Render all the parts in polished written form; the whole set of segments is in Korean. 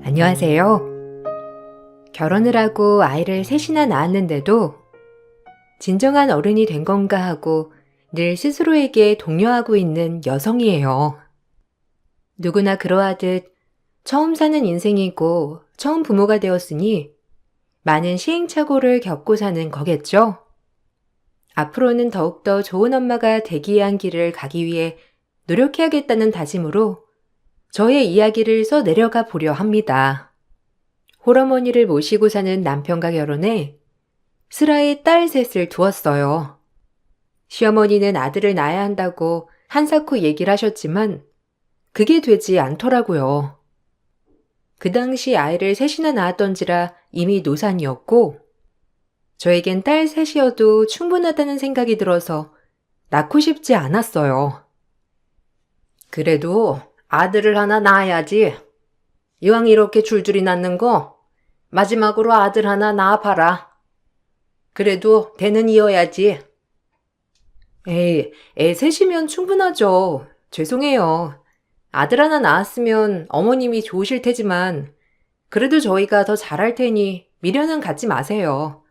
안녕하세요. 결혼을 하고 아이를 셋이나 낳았는데도 진정한 어른이 된 건가 하고 늘 스스로에게 독려하고 있는 여성이에요. 누구나 그러하듯 처음 사는 인생이고 처음 부모가 되었으니 많은 시행착오를 겪고 사는 거겠죠? 앞으로는 더욱더 좋은 엄마가 되기 위한 길을 가기 위해 노력해야겠다는 다짐으로 저의 이야기를 써내려가 보려 합니다. 홀어머니를 모시고 사는 남편과 결혼해 슬아의 딸 셋을 두었어요. 시어머니는 아들을 낳아야 한다고 한사코 얘기를 하셨지만 그게 되지 않더라고요. 그 당시 아이를 셋이나 낳았던지라 이미 노산이었고 저에겐 딸 셋이어도 충분하다는 생각이 들어서 낳고 싶지 않았어요. 그래도 아들을 하나 낳아야지. 이왕 이렇게 줄줄이 낳는 거 마지막으로 아들 하나 낳아봐라. 그래도 대는 이어야지. 에이, 애 셋이면 충분하죠. 죄송해요. 아들 하나 낳았으면 어머님이 좋으실 테지만 그래도 저희가 더 잘할 테니 미련은 갖지 마세요.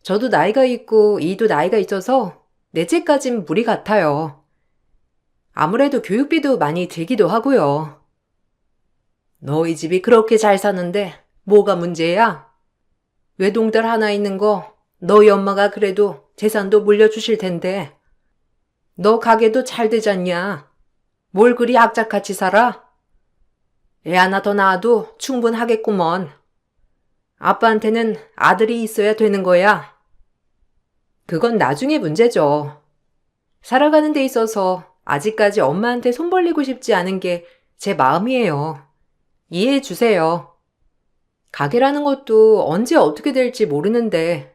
저도 나이가 있고 이도 나이가 있어서 넷째까진 무리 같아요. 아무래도 교육비도 많이 들기도 하고요. 너희 집이 그렇게 잘 사는데 뭐가 문제야? 외동딸 하나 있는 거 너희 엄마가 그래도 재산도 물려주실 텐데 너 가게도 잘 되잖냐? 뭘 그리 악착같이 살아? 애 하나 더 낳아도 충분하겠구먼. 아빠한테는 아들이 있어야 되는 거야. 그건 나중에 문제죠. 살아가는 데 있어서 아직까지 엄마한테 손 벌리고 싶지 않은 게 제 마음이에요. 이해해 주세요. 가게라는 것도 언제 어떻게 될지 모르는데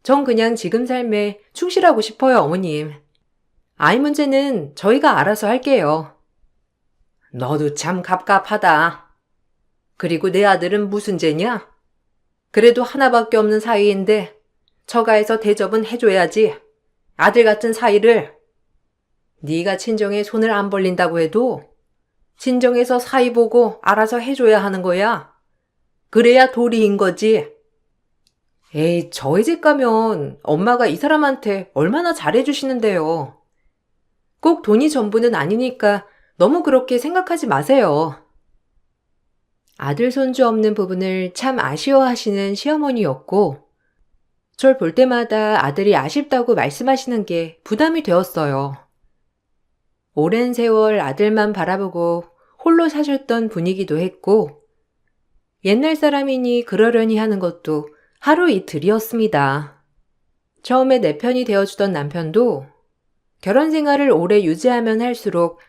전 그냥 지금 삶에 충실하고 싶어요, 어머님. 아이 문제는 저희가 알아서 할게요. 너도 참 갑갑하다. 그리고 내 아들은 무슨 죄냐? 그래도 하나밖에 없는 사이인데 처가에서 대접은 해줘야지. 아들 같은 사이를. 네가 친정에 손을 안 벌린다고 해도 친정에서 사이 보고 알아서 해줘야 하는 거야. 그래야 도리인 거지. 에이, 저희 집 가면 엄마가 이 사람한테 얼마나 잘해주시는데요. 꼭 돈이 전부는 아니니까 너무 그렇게 생각하지 마세요. 아들 손주 없는 부분을 참 아쉬워하시는 시어머니였고 절 볼 때마다 아들이 아쉽다고 말씀하시는 게 부담이 되었어요. 오랜 세월 아들만 바라보고 홀로 사셨던 분이기도 했고 옛날 사람이니 그러려니 하는 것도 하루 이틀이었습니다. 처음에 내 편이 되어주던 남편도 결혼 생활을 오래 유지하면 할수록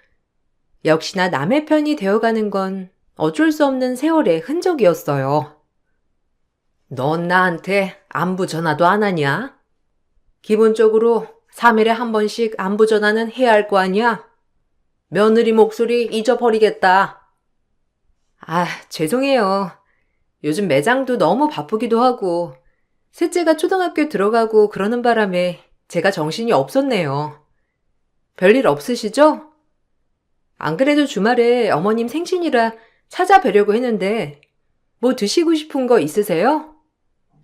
역시나 남의 편이 되어가는 건 어쩔 수 없는 세월의 흔적이었어요. 넌 나한테 안부 전화도 안 하냐? 기본적으로 3일에 한 번씩 안부 전화는 해야 할 거 아니야? 며느리 목소리 잊어버리겠다. 아, 죄송해요. 요즘 매장도 너무 바쁘기도 하고 셋째가 초등학교 들어가고 그러는 바람에 제가 정신이 없었네요. 별일 없으시죠? 안 그래도 주말에 어머님 생신이라 찾아뵈려고 했는데 뭐 드시고 싶은 거 있으세요?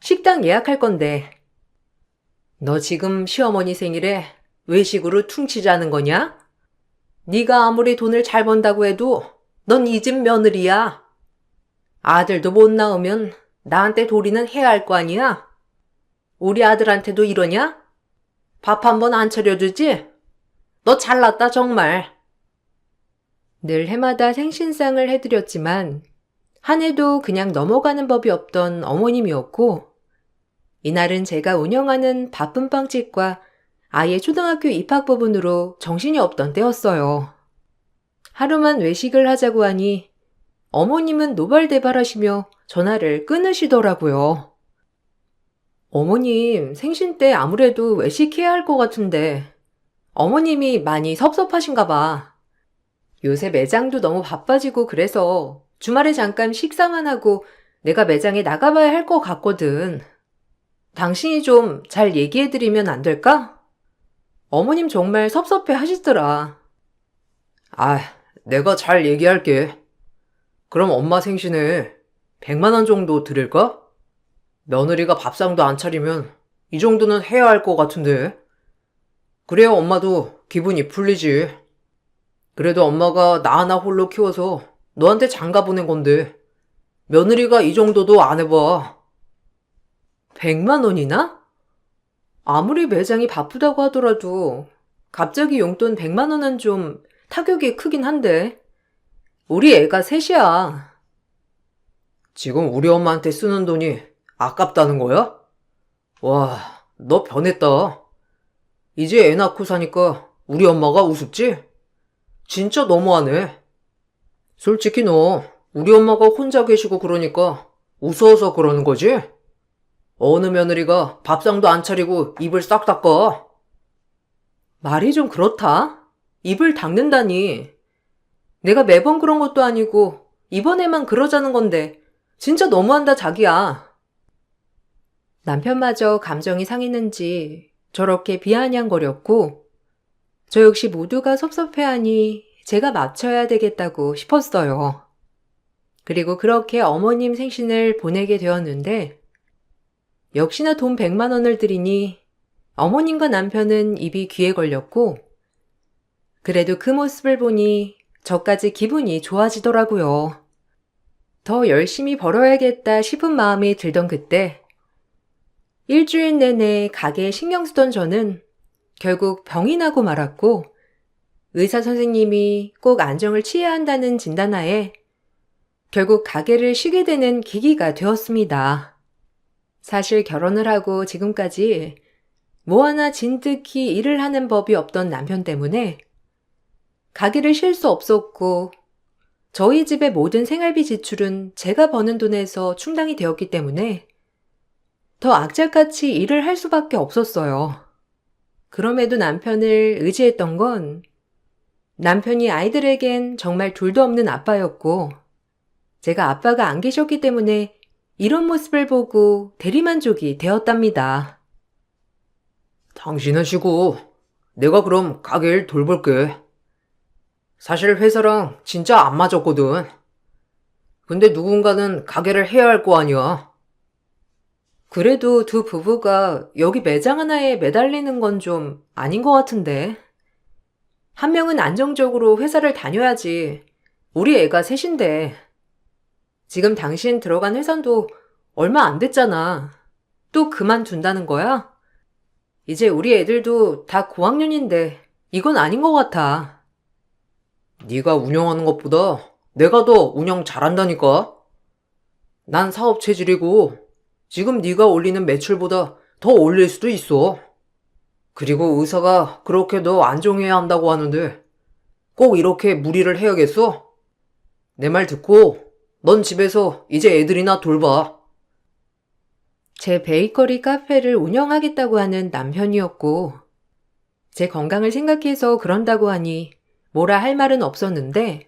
식당 예약할 건데. 너 지금 시어머니 생일에 외식으로 퉁치자는 거냐? 네가 아무리 돈을 잘 번다고 해도 넌 이 집 며느리야. 아들도 못 낳으면 나한테 도리는 해야 할 거 아니야? 우리 아들한테도 이러냐? 밥 한 번 안 차려주지? 너 잘났다 정말. 늘 해마다 생신상을 해드렸지만 한 해도 그냥 넘어가는 법이 없던 어머님이었고 이날은 제가 운영하는 바쁜 빵집과 아이의 초등학교 입학 부분으로 정신이 없던 때였어요. 하루만 외식을 하자고 하니 어머님은 노발대발하시며 전화를 끊으시더라고요. 어머님, 생신 때 아무래도 외식해야 할 것 같은데 어머님이 많이 섭섭하신가 봐. 요새 매장도 너무 바빠지고 그래서 주말에 잠깐 식사만 하고 내가 매장에 나가봐야 할 것 같거든. 당신이 좀 잘 얘기해드리면 안 될까? 어머님 정말 섭섭해 하시더라. 아, 내가 잘 얘기할게. 그럼 엄마 생신에 100만 원 정도 드릴까? 며느리가 밥상도 안 차리면 이 정도는 해야 할 것 같은데. 그래야 엄마도 기분이 풀리지. 그래도 엄마가 나 하나 홀로 키워서 너한테 장가 보낸 건데 며느리가 이 정도도 안 해봐. 100만 원이나? 아무리 매장이 바쁘다고 하더라도 갑자기 용돈 100만 원은 좀 타격이 크긴 한데. 우리 애가 셋이야. 지금 우리 엄마한테 쓰는 돈이 아깝다는 거야? 와, 너 변했다. 이제 애 낳고 사니까 우리 엄마가 우습지? 진짜 너무하네. 솔직히 너 우리 엄마가 혼자 계시고 그러니까 무서워서 그러는 거지? 어느 며느리가 밥상도 안 차리고 입을 싹 닦아. 말이 좀 그렇다. 입을 닦는다니. 내가 매번 그런 것도 아니고 이번에만 그러자는 건데 진짜 너무한다 자기야. 남편마저 감정이 상했는지 저렇게 비아냥거렸고 저 역시 모두가 섭섭해하니 제가 맞춰야 되겠다고 싶었어요. 그리고 그렇게 어머님 생신을 보내게 되었는데 역시나 돈 100만 원을 드리니 어머님과 남편은 입이 귀에 걸렸고 그래도 그 모습을 보니 저까지 기분이 좋아지더라고요. 더 열심히 벌어야겠다 싶은 마음이 들던 그때 일주일 내내 가게에 신경 쓰던 저는 결국 병이 나고 말았고 의사 선생님이 꼭 안정을 취해야 한다는 진단하에 결국 가게를 쉬게 되는 계기가 되었습니다. 사실 결혼을 하고 지금까지 뭐 하나 진득히 일을 하는 법이 없던 남편 때문에 가게를 쉴 수 없었고 저희 집의 모든 생활비 지출은 제가 버는 돈에서 충당이 되었기 때문에 더 악착같이 일을 할 수밖에 없었어요. 그럼에도 남편을 의지했던 건 남편이 아이들에겐 정말 둘도 없는 아빠였고 제가 아빠가 안 계셨기 때문에 이런 모습을 보고 대리만족이 되었답니다. 당신은 쉬고 내가 그럼 가게 일 돌볼게. 사실 회사랑 진짜 안 맞았거든. 근데 누군가는 가게를 해야 할 거 아니야. 그래도 두 부부가 여기 매장 하나에 매달리는 건 좀 아닌 것 같은데. 한 명은 안정적으로 회사를 다녀야지. 우리 애가 셋인데. 지금 당신 들어간 회사도 얼마 안 됐잖아. 또 그만둔다는 거야? 이제 우리 애들도 다 고학년인데 이건 아닌 것 같아. 네가 운영하는 것보다 내가 더 운영 잘한다니까. 난 사업 체질이고 지금 네가 올리는 매출보다 더 올릴 수도 있어. 그리고 의사가 그렇게 너 안정해야 한다고 하는데 꼭 이렇게 무리를 해야겠어? 내 말 듣고 넌 집에서 이제 애들이나 돌봐. 제 베이커리 카페를 운영하겠다고 하는 남편이었고 제 건강을 생각해서 그런다고 하니 뭐라 할 말은 없었는데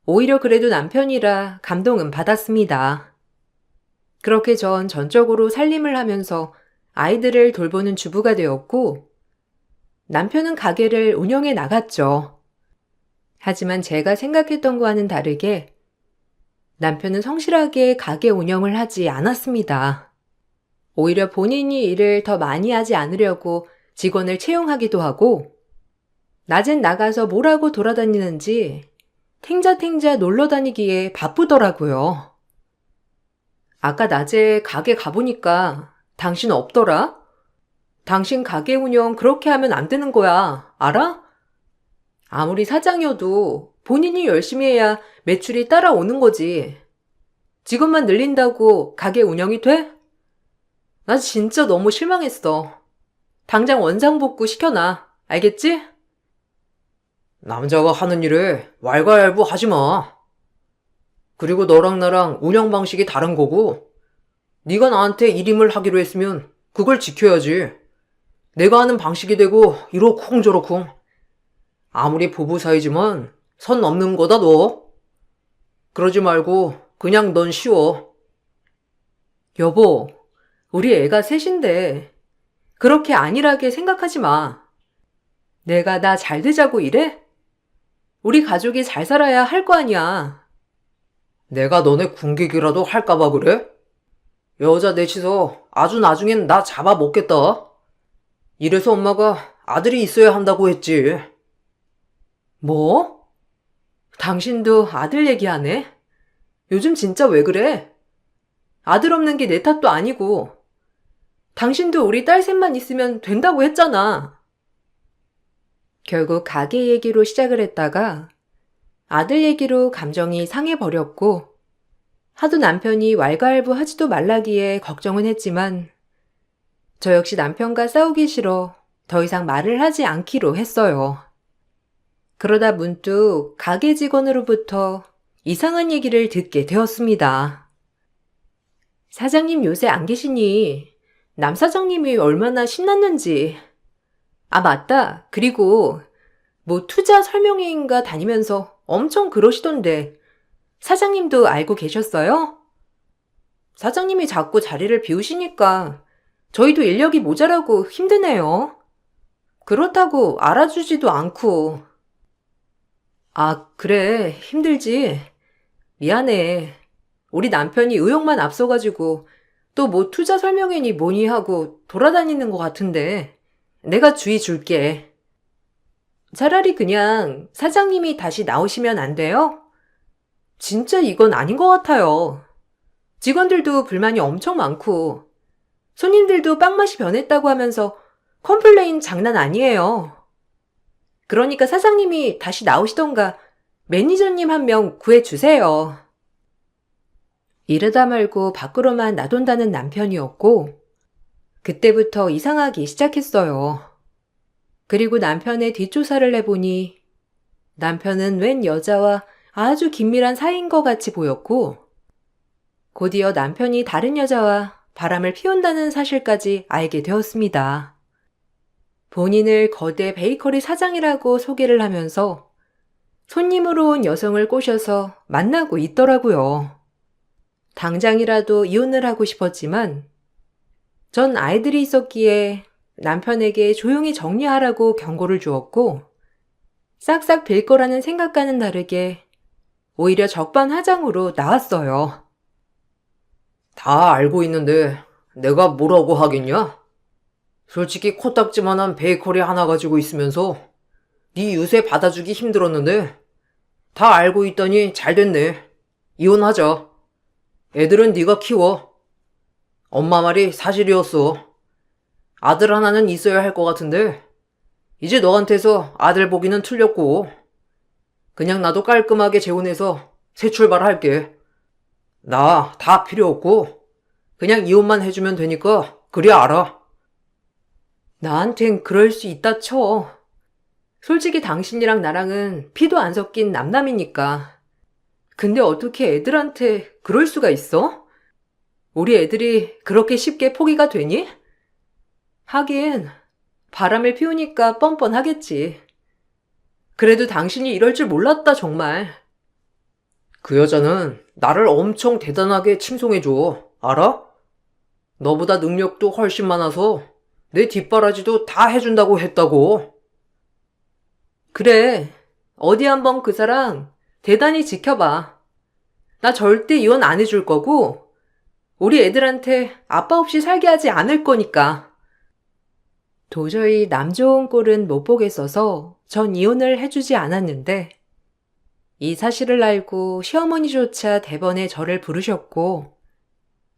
오히려 그래도 남편이라 감동은 받았습니다. 그렇게 전 전적으로 살림을 하면서 아이들을 돌보는 주부가 되었고 남편은 가게를 운영해 나갔죠. 하지만 제가 생각했던 거와는 다르게 남편은 성실하게 가게 운영을 하지 않았습니다. 오히려 본인이 일을 더 많이 하지 않으려고 직원을 채용하기도 하고 낮엔 나가서 뭘 하고 돌아다니는지 탱자탱자 놀러 다니기에 바쁘더라고요. 아까 낮에 가게 가보니까 당신 없더라? 당신 가게 운영 그렇게 하면 안 되는 거야. 알아? 아무리 사장이어도 본인이 열심히 해야 매출이 따라오는 거지. 직원만 늘린다고 가게 운영이 돼? 나 진짜 너무 실망했어. 당장 원상복구 시켜놔. 알겠지? 남자가 하는 일에 왈가왈부 하지 마. 그리고 너랑 나랑 운영 방식이 다른 거고 네가 나한테 일임을 하기로 했으면 그걸 지켜야지. 내가 하는 방식이 되고 이러쿵 저러쿵. 아무리 부부 사이지만 선 넘는 거다 너. 그러지 말고 그냥 넌 쉬워. 여보, 우리 애가 셋인데 그렇게 안일하게 생각하지 마. 내가 나 잘 되자고 이래? 우리 가족이 잘 살아야 할 거 아니야. 내가 너네 궁객이라도 할까봐 그래? 여자 넷이서 아주 나중엔 나 잡아먹겠다. 이래서 엄마가 아들이 있어야 한다고 했지. 뭐? 당신도 아들 얘기하네? 요즘 진짜 왜 그래? 아들 없는 게 내 탓도 아니고. 당신도 우리 딸 셋만 있으면 된다고 했잖아. 결국 가게 얘기로 시작을 했다가 아들 얘기로 감정이 상해버렸고 하도 남편이 왈가왈부하지도 말라기에 걱정은 했지만 저 역시 남편과 싸우기 싫어 더 이상 말을 하지 않기로 했어요. 그러다 문득 가게 직원으로부터 이상한 얘기를 듣게 되었습니다. 사장님 요새 안 계시니 남 사장님이 얼마나 신났는지. 아 맞다. 그리고 뭐 투자 설명회인가 다니면서 엄청 그러시던데 사장님도 알고 계셨어요? 사장님이 자꾸 자리를 비우시니까 저희도 인력이 모자라고 힘드네요. 그렇다고 알아주지도 않고. 아, 그래. 힘들지. 미안해. 우리 남편이 의욕만 앞서가지고 또 뭐 투자 설명회니 뭐니 하고 돌아다니는 것 같은데 내가 주의 줄게. 차라리 그냥 사장님이 다시 나오시면 안 돼요? 진짜 이건 아닌 것 같아요. 직원들도 불만이 엄청 많고 손님들도 빵맛이 변했다고 하면서 컴플레인 장난 아니에요. 그러니까 사장님이 다시 나오시던가 매니저님 한 명 구해주세요. 이러다 말고 밖으로만 나돈다는 남편이었고 그때부터 이상하기 시작했어요. 그리고 남편의 뒷조사를 해보니 남편은 웬 여자와 아주 긴밀한 사이인 것 같이 보였고 곧이어 남편이 다른 여자와 바람을 피운다는 사실까지 알게 되었습니다. 본인을 거대 베이커리 사장이라고 소개를 하면서 손님으로 온 여성을 꼬셔서 만나고 있더라고요. 당장이라도 이혼을 하고 싶었지만 전 아이들이 있었기에 남편에게 조용히 정리하라고 경고를 주었고 싹싹 빌 거라는 생각과는 다르게 오히려 적반하장으로 나왔어요. 다 알고 있는데 내가 뭐라고 하겠냐? 솔직히 코딱지만한 베이커리 하나 가지고 있으면서 네 유세 받아주기 힘들었는데 다 알고 있더니 잘 됐네. 이혼하자. 애들은 네가 키워. 엄마 말이 사실이었어. 아들 하나는 있어야 할 것 같은데 이제 너한테서 아들 보기는 틀렸고 그냥 나도 깔끔하게 재혼해서 새 출발할게. 나 다 필요 없고 그냥 이혼만 해주면 되니까 그리 알아. 나한텐 그럴 수 있다 쳐. 솔직히 당신이랑 나랑은 피도 안 섞인 남남이니까. 근데 어떻게 애들한테 그럴 수가 있어? 우리 애들이 그렇게 쉽게 포기가 되니? 하긴 바람을 피우니까 뻔뻔하겠지. 그래도 당신이 이럴 줄 몰랐다 정말. 그 여자는 나를 엄청 대단하게 칭송해줘. 알아? 너보다 능력도 훨씬 많아서 내 뒷바라지도 다 해준다고 했다고. 그래. 어디 한번 그 사람 대단히 지켜봐. 나 절대 이혼 안 해줄 거고 우리 애들한테 아빠 없이 살게 하지 않을 거니까. 도저히 남 좋은 꼴은 못 보겠어서 전 이혼을 해주지 않았는데 이 사실을 알고 시어머니조차 대번에 저를 부르셨고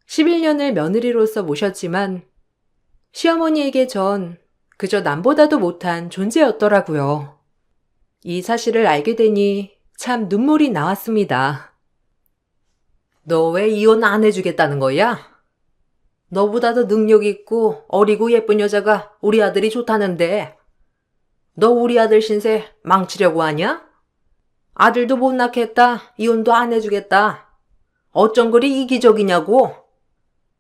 11년을 며느리로서 모셨지만 시어머니에게 전 그저 남보다도 못한 존재였더라고요. 이 사실을 알게 되니 참 눈물이 나왔습니다. 너 왜 이혼 안 해주겠다는 거야? 너보다도 능력 있고 어리고 예쁜 여자가 우리 아들이 좋다는데 너 우리 아들 신세 망치려고 하냐? 아들도 못 낳겠다. 이혼도 안 해주겠다. 어쩜 그리 이기적이냐고.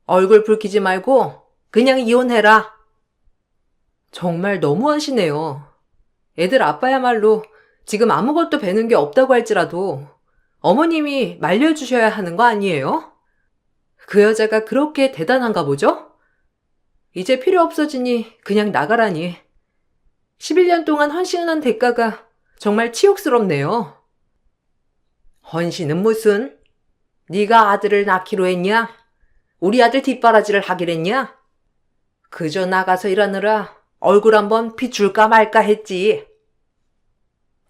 얼굴 붉히지 말고 그냥 이혼해라. 정말 너무하시네요. 애들 아빠야말로 지금 아무것도 배는 게 없다고 할지라도 어머님이 말려주셔야 하는 거 아니에요? 그 여자가 그렇게 대단한가 보죠? 이제 필요 없어지니 그냥 나가라니. 11년 동안 헌신한 대가가 정말 치욕스럽네요. 헌신은 무슨? 네가 아들을 낳기로 했냐? 우리 아들 뒷바라지를 하기랬냐? 그저 나가서 일하느라 얼굴 한번 비출까 말까 했지.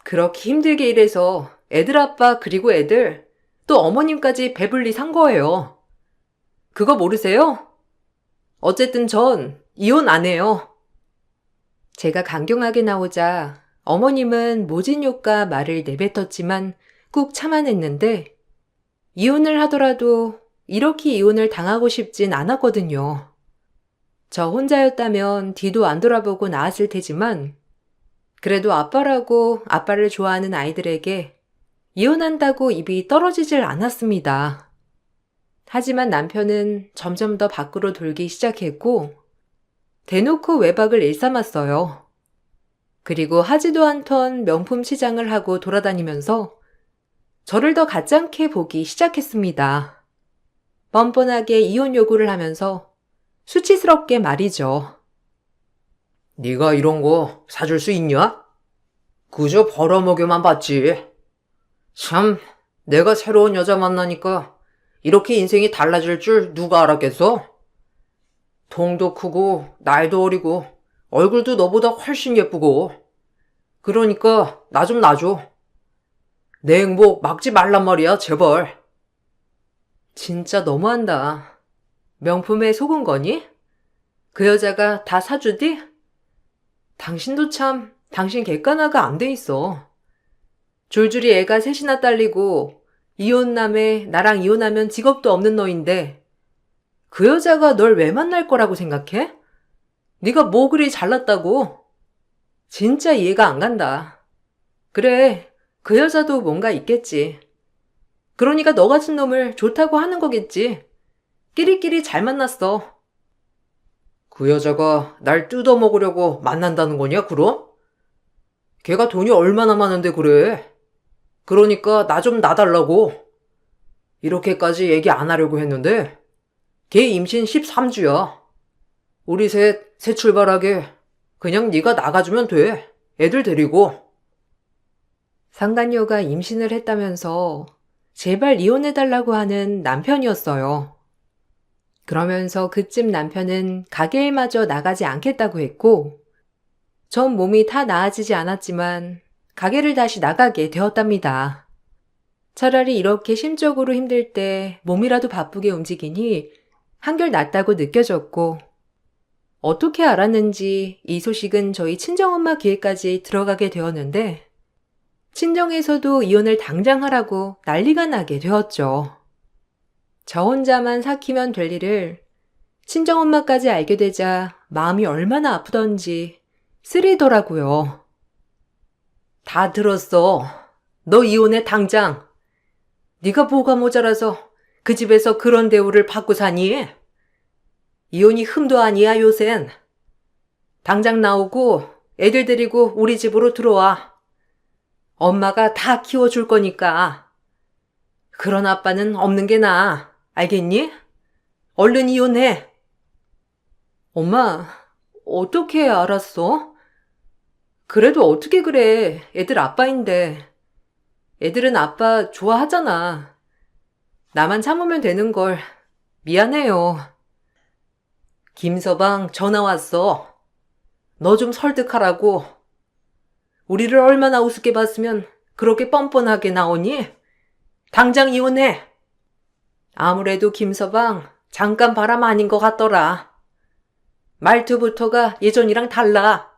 그렇게 힘들게 일해서 애들 아빠 그리고 애들 또 어머님까지 배불리 산 거예요. 그거 모르세요? 어쨌든 전 이혼 안 해요. 제가 강경하게 나오자 어머님은 모진 욕과 말을 내뱉었지만 꾹 참아냈는데 이혼을 하더라도 이렇게 이혼을 당하고 싶진 않았거든요. 저 혼자였다면 뒤도 안 돌아보고 나았을 테지만 그래도 아빠라고 아빠를 좋아하는 아이들에게 이혼한다고 입이 떨어지질 않았습니다. 하지만 남편은 점점 더 밖으로 돌기 시작했고 대놓고 외박을 일삼았어요. 그리고 하지도 않던 명품 시장을 하고 돌아다니면서 저를 더 가짱게 보기 시작했습니다. 뻔뻔하게 이혼 요구를 하면서 수치스럽게 말이죠. 네가 이런 거 사줄 수 있냐? 그저 벌어먹여만 봤지. 참, 내가 새로운 여자 만나니까 이렇게 인생이 달라질 줄 누가 알았겠어? 통도 크고 나이도 어리고 얼굴도 너보다 훨씬 예쁘고 그러니까 나 좀 놔줘. 내 행복 막지 말란 말이야, 제발. 진짜 너무한다. 명품에 속은 거니? 그 여자가 다 사주디? 당신도 참, 당신 객관화가 안 돼 있어. 줄줄이 애가 셋이나 딸리고 이혼남에 나랑 이혼하면 직업도 없는 너인데 그 여자가 널 왜 만날 거라고 생각해? 네가 뭐 그리 잘났다고? 진짜 이해가 안 간다. 그래, 그 여자도 뭔가 있겠지. 그러니까 너 같은 놈을 좋다고 하는 거겠지. 끼리끼리 잘 만났어. 그 여자가 날 뜯어먹으려고 만난다는 거냐, 그럼? 걔가 돈이 얼마나 많은데 그래. 그러니까 나 좀 놔달라고. 이렇게까지 얘기 안 하려고 했는데 걔 임신 13주야. 우리 새 출발하게 그냥 네가 나가주면 돼. 애들 데리고. 상간녀가 임신을 했다면서 제발 이혼해달라고 하는 남편이었어요. 그러면서 그쯤 남편은 가게일마저 나가지 않겠다고 했고 전 몸이 다 나아지지 않았지만 가게를 다시 나가게 되었답니다. 차라리 이렇게 심적으로 힘들 때 몸이라도 바쁘게 움직이니 한결 낫다고 느껴졌고 어떻게 알았는지 이 소식은 저희 친정엄마 귀에까지 들어가게 되었는데 친정에서도 이혼을 당장 하라고 난리가 나게 되었죠. 저 혼자만 삭히면 될 일을 친정엄마까지 알게 되자 마음이 얼마나 아프던지 쓰리더라고요. 다 들었어. 너 이혼해 당장. 네가 뭐가 모자라서 그 집에서 그런 대우를 받고 사니? 이혼이 흠도 아니야 요샌. 당장 나오고 애들 데리고 우리 집으로 들어와. 엄마가 다 키워줄 거니까. 그런 아빠는 없는 게 나아. 알겠니? 얼른 이혼해. 엄마, 어떻게 알았어? 그래도 어떻게 그래. 애들 아빠인데. 애들은 아빠 좋아하잖아. 나만 참으면 되는 걸. 미안해요. 김서방 전화 왔어. 너 좀 설득하라고. 우리를 얼마나 우습게 봤으면 그렇게 뻔뻔하게 나오니? 당장 이혼해. 아무래도 김서방 잠깐 바람 아닌 것 같더라. 말투부터가 예전이랑 달라.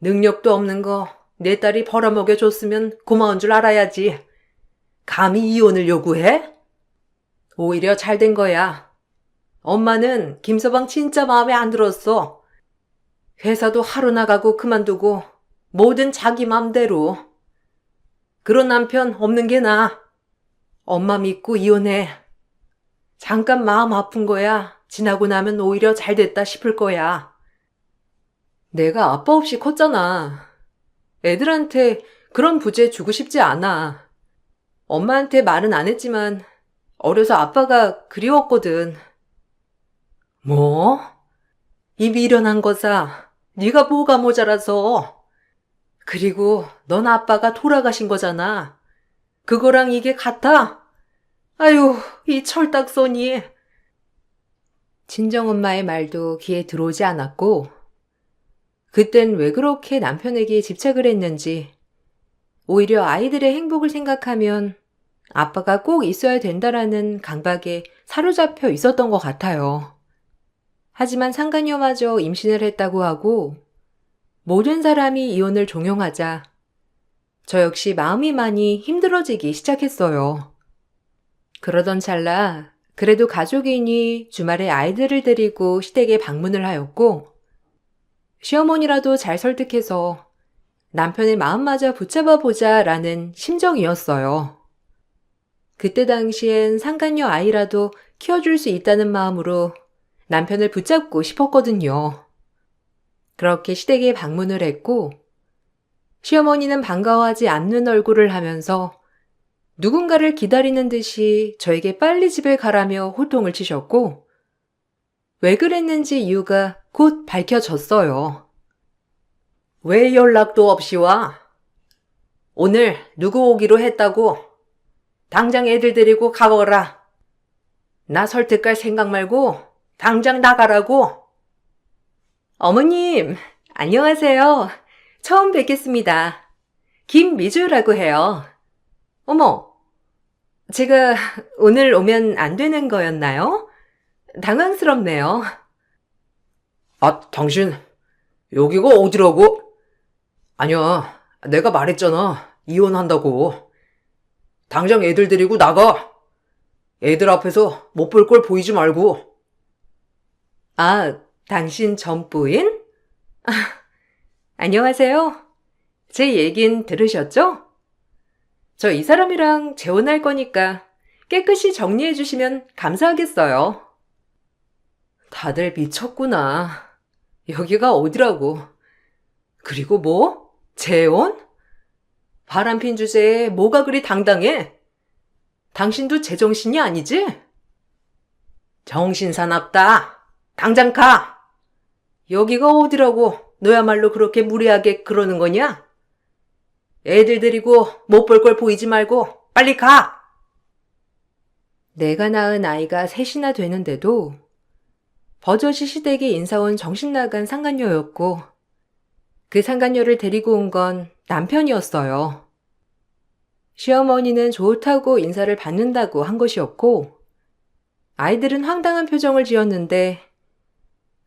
능력도 없는 거 내 딸이 벌어먹여줬으면 고마운 줄 알아야지. 감히 이혼을 요구해? 오히려 잘 된 거야. 엄마는 김서방 진짜 마음에 안 들었어. 회사도 하루 나가고 그만두고 뭐든 자기 맘대로. 그런 남편 없는 게 나아. 엄마 믿고 이혼해. 잠깐 마음 아픈 거야. 지나고 나면 오히려 잘 됐다 싶을 거야. 내가 아빠 없이 컸잖아. 애들한테 그런 부재 주고 싶지 않아. 엄마한테 말은 안 했지만 어려서 아빠가 그리웠거든. 뭐? 이 미련한 거사. 네가 뭐가 모자라서. 그리고 넌 아빠가 돌아가신 거잖아. 그거랑 이게 같아? 아유, 이 철딱서니. 친정엄마의 말도 귀에 들어오지 않았고, 그땐 왜 그렇게 남편에게 집착을 했는지, 오히려 아이들의 행복을 생각하면 아빠가 꼭 있어야 된다라는 강박에 사로잡혀 있었던 것 같아요. 하지만 상간녀마저 임신을 했다고 하고 모든 사람이 이혼을 종용하자 저 역시 마음이 많이 힘들어지기 시작했어요. 그러던 찰나 그래도 가족이니 주말에 아이들을 데리고 시댁에 방문을 하였고 시어머니라도 잘 설득해서 남편의 마음마저 붙잡아 보자라는 심정이었어요. 그때 당시엔 상간녀 아이라도 키워줄 수 있다는 마음으로 남편을 붙잡고 싶었거든요. 그렇게 시댁에 방문을 했고 시어머니는 반가워하지 않는 얼굴을 하면서 누군가를 기다리는 듯이 저에게 빨리 집에 가라며 호통을 치셨고 왜 그랬는지 이유가 곧 밝혀졌어요. 왜 연락도 없이 와? 오늘 누구 오기로 했다고? 당장 애들 데리고 가거라. 나 설득할 생각 말고 당장 나가라고. 어머님, 안녕하세요. 처음 뵙겠습니다. 김미주라고 해요. 어머, 제가 오늘 오면 안 되는 거였나요? 당황스럽네요. 아, 당신, 여기가 어디라고? 아니야, 내가 말했잖아. 이혼한다고. 당장 애들 데리고 나가. 애들 앞에서 못 볼 걸 보이지 말고. 아, 당신 전부인? 아, 안녕하세요. 제 얘긴 들으셨죠? 저 이 사람이랑 재혼할 거니까 깨끗이 정리해 주시면 감사하겠어요. 다들 미쳤구나. 여기가 어디라고. 그리고 뭐? 재혼? 바람핀 주제에 뭐가 그리 당당해? 당신도 제정신이 아니지? 정신 사납다. 당장 가. 여기가 어디라고 너야말로 그렇게 무리하게 그러는 거냐? 애들 데리고 못 볼 걸 보이지 말고 빨리 가. 내가 낳은 아이가 셋이나 되는데도 버젓이 시댁에 인사온 정신나간 상간녀였고 그 상간녀를 데리고 온 건 남편이었어요. 시어머니는 좋다고 인사를 받는다고 한 것이었고 아이들은 황당한 표정을 지었는데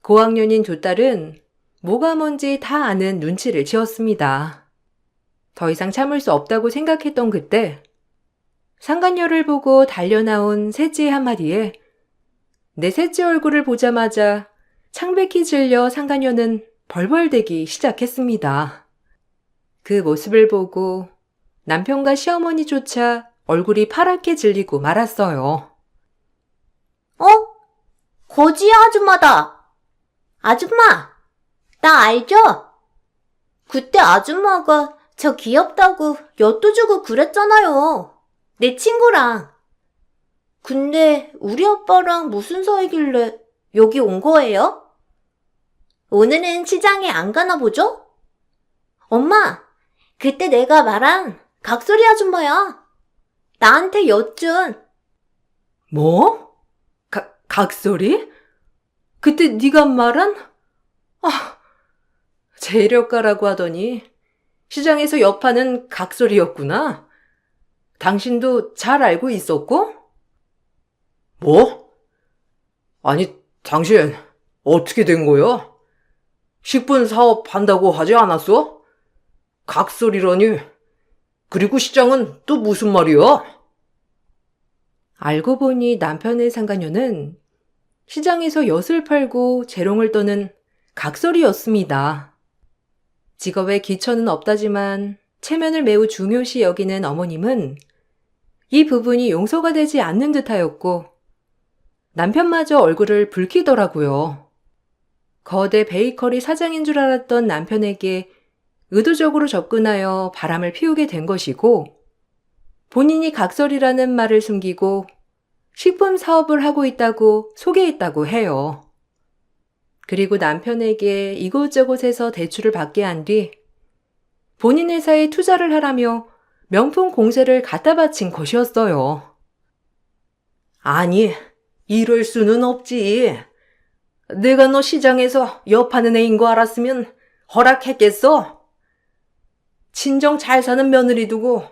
고학년인 두 딸은 뭐가 뭔지 다 아는 눈치를 지었습니다. 더 이상 참을 수 없다고 생각했던 그때 상간녀를 보고 달려나온 셋째 한마디에 내 셋째 얼굴을 보자마자 창백히 질려 상간녀는 벌벌대기 시작했습니다. 그 모습을 보고 남편과 시어머니조차 얼굴이 파랗게 질리고 말았어요. 어? 거지 아줌마다. 아줌마, 나 알죠? 그때 아줌마가 저 귀엽다고 엿도 주고 그랬잖아요. 내 친구랑. 근데 우리 아빠랑 무슨 사이길래 여기 온 거예요? 오늘은 시장에 안 가나 보죠? 엄마, 그때 내가 말한 각소리 아줌마야. 나한테 엿준. 뭐? 각소리? 그때 네가 말한? 아, 재력가라고 하더니 시장에서 엿파는 각소리였구나. 당신도 잘 알고 있었고? 뭐? 아니, 당신, 어떻게 된 거야? 식분 사업 한다고 하지 않았어? 각설이라니. 그리고 시장은 또 무슨 말이야? 알고 보니 남편의 상간녀는 시장에서 엿을 팔고 재롱을 떠는 각설이였습니다. 직업에 기천은 없다지만 체면을 매우 중요시 여기는 어머님은 이 부분이 용서가 되지 않는 듯하였고 남편마저 얼굴을 붉히더라고요. 거대 베이커리 사장인 줄 알았던 남편에게 의도적으로 접근하여 바람을 피우게 된 것이고 본인이 각설이라는 말을 숨기고 식품 사업을 하고 있다고 소개했다고 해요. 그리고 남편에게 이곳저곳에서 대출을 받게 한 뒤 본인 회사에 투자를 하라며 명품 공세를 갖다 바친 것이었어요. 아니, 이럴 수는 없지. 내가 너 시장에서 여파는 애인 거 알았으면 허락했겠어? 친정 잘 사는 며느리 두고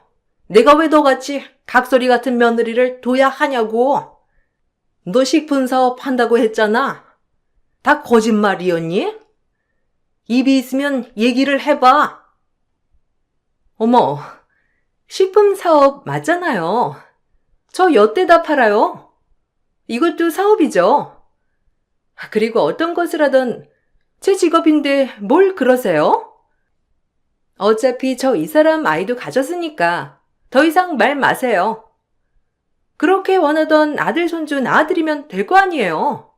내가 왜 너같이 각설이 같은 며느리를 둬야 하냐고. 너 식품 사업 한다고 했잖아. 다 거짓말이었니? 입이 있으면 얘기를 해봐. 어머, 식품 사업 맞잖아요. 저 엿대다 팔아요. 이것도 사업이죠. 그리고 어떤 것을 하든 제 직업인데 뭘 그러세요? 어차피 저 이 사람 아이도 가졌으니까 더 이상 말 마세요. 그렇게 원하던 아들 손주 낳아드리면 될 거 아니에요.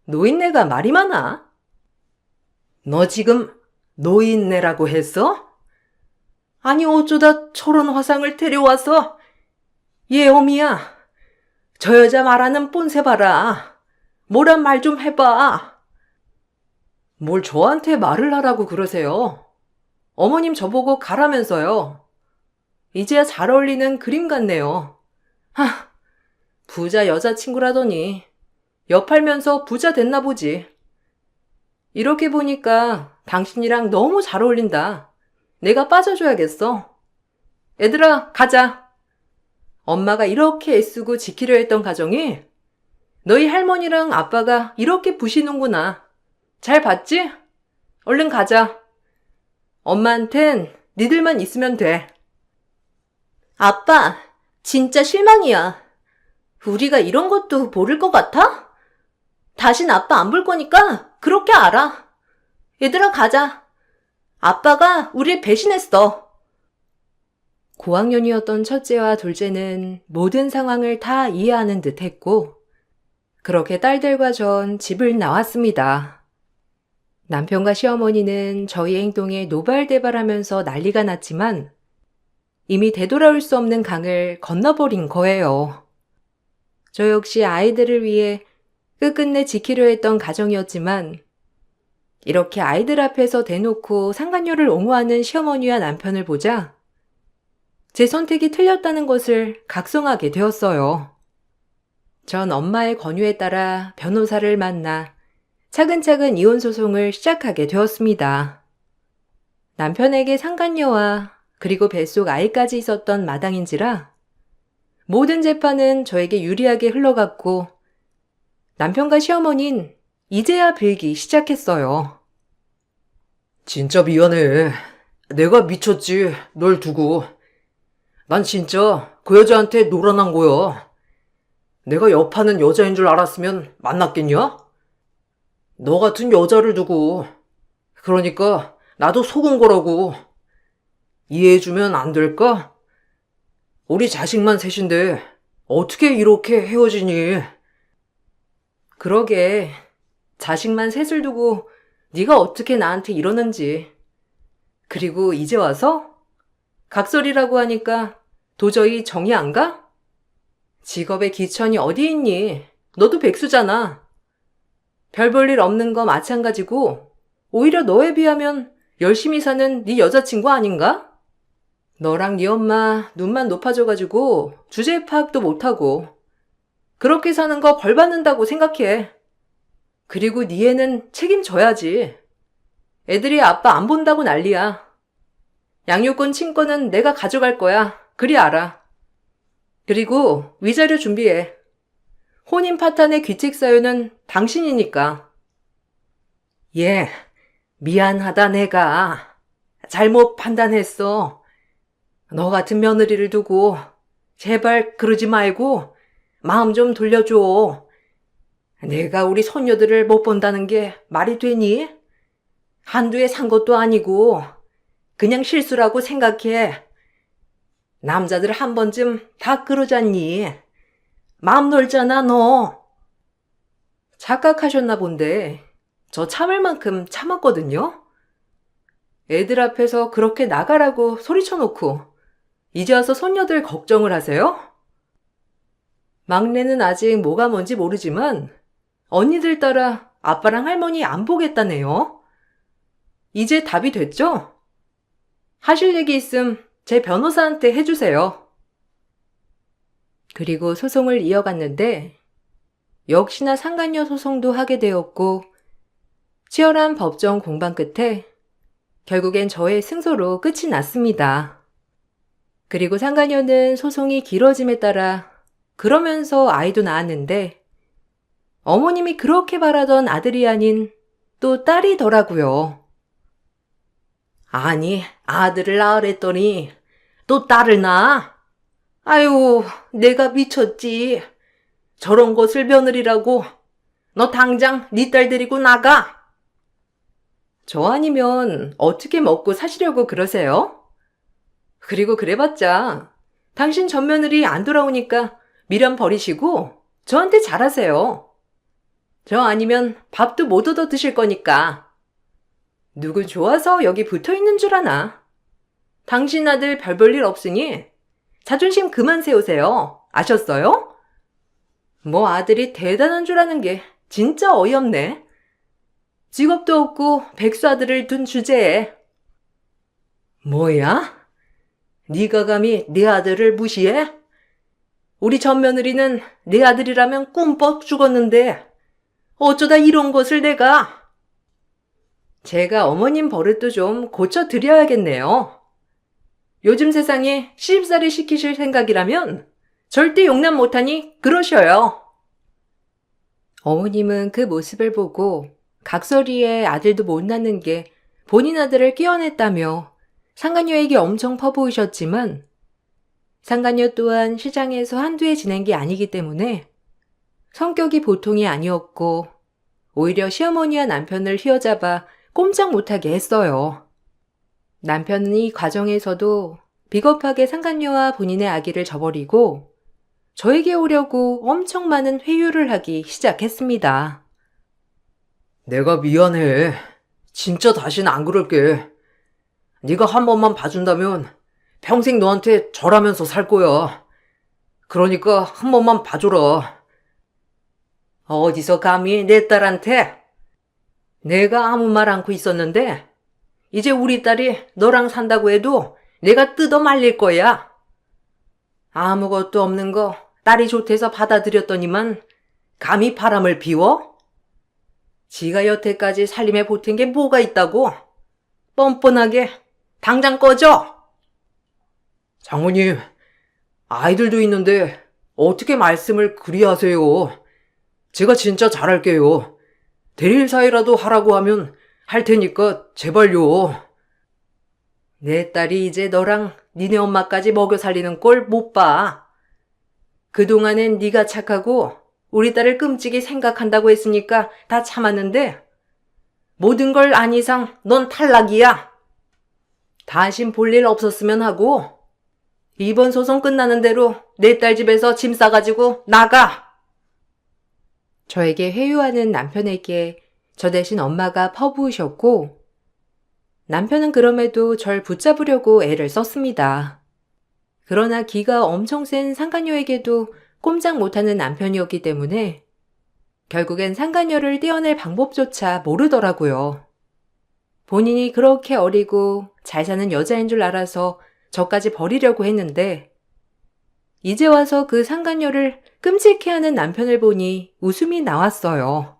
노인네가 말이 많아. 너 지금 노인네라고 했어? 아니 어쩌다 저런 화상을 데려와서. 얘 어미야, 저 여자 말하는 뽐새 봐라. 뭐란 말 좀 해봐. 뭘 저한테 말을 하라고 그러세요? 어머님 저보고 가라면서요. 이제야 잘 어울리는 그림 같네요. 하, 부자 여자친구라더니 옆팔면서 부자 됐나 보지. 이렇게 보니까 당신이랑 너무 잘 어울린다. 내가 빠져줘야겠어. 얘들아, 가자. 엄마가 이렇게 애쓰고 지키려 했던 가정이 너희 할머니랑 아빠가 이렇게 부시는구나. 잘 봤지? 얼른 가자. 엄마한텐 니들만 있으면 돼. 아빠, 진짜 실망이야. 우리가 이런 것도 모를 것 같아? 다신 아빠 안 볼 거니까 그렇게 알아. 얘들아, 가자. 아빠가 우릴 배신했어. 고학년이었던 첫째와 둘째는 모든 상황을 다 이해하는 듯 했고, 그렇게 딸들과 전 집을 나왔습니다. 남편과 시어머니는 저희 행동에 노발대발하면서 난리가 났지만 이미 되돌아올 수 없는 강을 건너버린 거예요. 저 역시 아이들을 위해 끝끝내 지키려 했던 가정이었지만 이렇게 아이들 앞에서 대놓고 상간녀를 옹호하는 시어머니와 남편을 보자 제 선택이 틀렸다는 것을 각성하게 되었어요. 전 엄마의 권유에 따라 변호사를 만나 차근차근 이혼 소송을 시작하게 되었습니다. 남편에게 상간녀와 그리고 뱃속 아이까지 있었던 마당인지라 모든 재판은 저에게 유리하게 흘러갔고 남편과 시어머니는 이제야 빌기 시작했어요. 진짜 미안해. 내가 미쳤지, 널 두고. 난 진짜 그 여자한테 놀아난 거야. 내가 여파는 여자인 줄 알았으면 만났겠냐? 너 같은 여자를 두고. 그러니까 나도 속은 거라고. 이해해주면 안 될까? 우리 자식만 셋인데 어떻게 이렇게 헤어지니? 그러게 자식만 셋을 두고 네가 어떻게 나한테 이러는지. 그리고 이제 와서 각설이라고 하니까 도저히 정이 안 가? 직업의 기천이 어디 있니? 너도 백수잖아. 별 볼 일 없는 거 마찬가지고 오히려 너에 비하면 열심히 사는 네 여자친구 아닌가? 너랑 네 엄마 눈만 높아져가지고 주제 파악도 못하고 그렇게 사는 거 벌 받는다고 생각해. 그리고 네 애는 책임져야지. 애들이 아빠 안 본다고 난리야. 양육권 친권은 내가 가져갈 거야. 그리 알아. 그리고 위자료 준비해. 혼인 파탄의 귀책 사유는 당신이니까. 예, 미안하다 내가. 잘못 판단했어. 너 같은 며느리를 두고 제발 그러지 말고 마음 좀 돌려줘. 내가 우리 손녀들을 못 본다는 게 말이 되니? 한두 해 산 것도 아니고 그냥 실수라고 생각해. 남자들 한 번쯤 다 그러잖니. 마음 넓잖아 너. 착각하셨나 본데 저 참을 만큼 참았거든요. 애들 앞에서 그렇게 나가라고 소리쳐놓고 이제 와서 손녀들 걱정을 하세요? 막내는 아직 뭐가 뭔지 모르지만 언니들 따라 아빠랑 할머니 안 보겠다네요. 이제 답이 됐죠? 하실 얘기 있음 제 변호사한테 해주세요. 그리고 소송을 이어갔는데 역시나 상간녀 소송도 하게 되었고 치열한 법정 공방 끝에 결국엔 저의 승소로 끝이 났습니다. 그리고 상간녀는 소송이 길어짐에 따라 그러면서 아이도 낳았는데 어머님이 그렇게 바라던 아들이 아닌 또 딸이더라고요. 아니, 아들을 낳으랬더니 또 딸을 낳아? 아유, 내가 미쳤지. 저런 것을 며느리라고. 너 당장 네 딸 데리고 나가. 저 아니면 어떻게 먹고 사시려고 그러세요? 그리고 그래봤자 당신 전며느리 안 돌아오니까 미련 버리시고 저한테 잘하세요. 저 아니면 밥도 못 얻어 드실 거니까. 누구 좋아서 여기 붙어 있는 줄 아나? 당신 아들 별 볼 일 없으니 자존심 그만 세우세요. 아셨어요? 뭐 아들이 대단한 줄 아는 게 진짜 어이없네. 직업도 없고 백수 아들을 둔 주제에. 뭐야? 네가 감히 내 아들을 무시해? 우리 전 며느리는 내 아들이라면 꿈뻑 죽었는데 어쩌다 이런 것을 내가. 제가 어머님 버릇도 좀 고쳐드려야겠네요. 요즘 세상에 시집살이 시키실 생각이라면 절대 용납 못하니 그러셔요. 어머님은 그 모습을 보고 각설이에 아들도 못 낳는 게 본인 아들을 끼워냈다며 상간녀에게 엄청 퍼부으셨지만 상간녀 또한 시장에서 한두 해 지낸 게 아니기 때문에 성격이 보통이 아니었고 오히려 시어머니와 남편을 휘어잡아 꼼짝 못하게 했어요. 남편은 이 과정에서도 비겁하게 상간녀와 본인의 아기를 저버리고 저에게 오려고 엄청 많은 회유를 하기 시작했습니다. 내가 미안해. 진짜 다시는 안 그럴게. 네가 한 번만 봐준다면 평생 너한테 절하면서 살 거야. 그러니까 한 번만 봐줘라. 어디서 감히 내 딸한테? 내가 아무 말 않고 있었는데 이제 우리 딸이 너랑 산다고 해도 내가 뜯어 말릴 거야. 아무것도 없는 거 딸이 좋대서 받아들였더니만 감히 바람을 피워? 지가 여태까지 살림에 보탠 게 뭐가 있다고? 뻔뻔하게 당장 꺼져! 장모님, 아이들도 있는데 어떻게 말씀을 그리 하세요? 제가 진짜 잘할게요. 대리일 사이라도 하라고 하면 할 테니까 제발요. 내 딸이 이제 너랑 니네 엄마까지 먹여 살리는 꼴 못 봐. 그동안엔 네가 착하고 우리 딸을 끔찍이 생각한다고 했으니까 다 참았는데 모든 걸 안 이상 넌 탈락이야. 다신 볼 일 없었으면 하고 이번 소송 끝나는 대로 내 딸 집에서 짐 싸가지고 나가. 저에게 회유하는 남편에게 저 대신 엄마가 퍼부으셨고 남편은 그럼에도 절 붙잡으려고 애를 썼습니다. 그러나 기가 엄청 센 상간녀에게도 꼼짝 못하는 남편이었기 때문에 결국엔 상간녀를 떼어낼 방법조차 모르더라고요. 본인이 그렇게 어리고 잘 사는 여자인 줄 알아서 저까지 버리려고 했는데 이제 와서 그 상간녀를 끔찍해하는 남편을 보니 웃음이 나왔어요.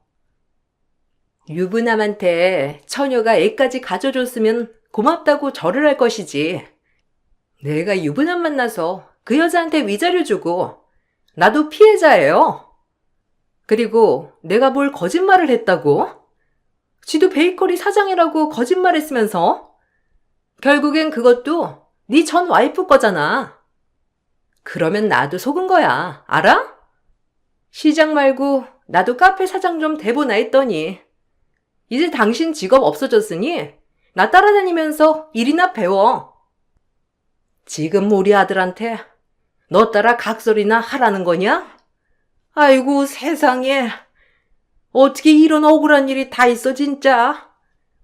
유부남한테 처녀가 애까지 가져줬으면 고맙다고 절을 할 것이지. 내가 유부남 만나서 그 여자한테 위자료 주고 나도 피해자예요. 그리고 내가 뭘 거짓말을 했다고? 지도 베이커리 사장이라고 거짓말했으면서 결국엔 그것도 네 전 와이프 거잖아. 그러면 나도 속은 거야. 알아? 시장 말고 나도 카페 사장 좀 돼보나 했더니 이제 당신 직업 없어졌으니 나 따라다니면서 일이나 배워. 지금 우리 아들한테 너 따라 각설이나 하라는 거냐? 아이고 세상에. 어떻게 이런 억울한 일이 다 있어 진짜.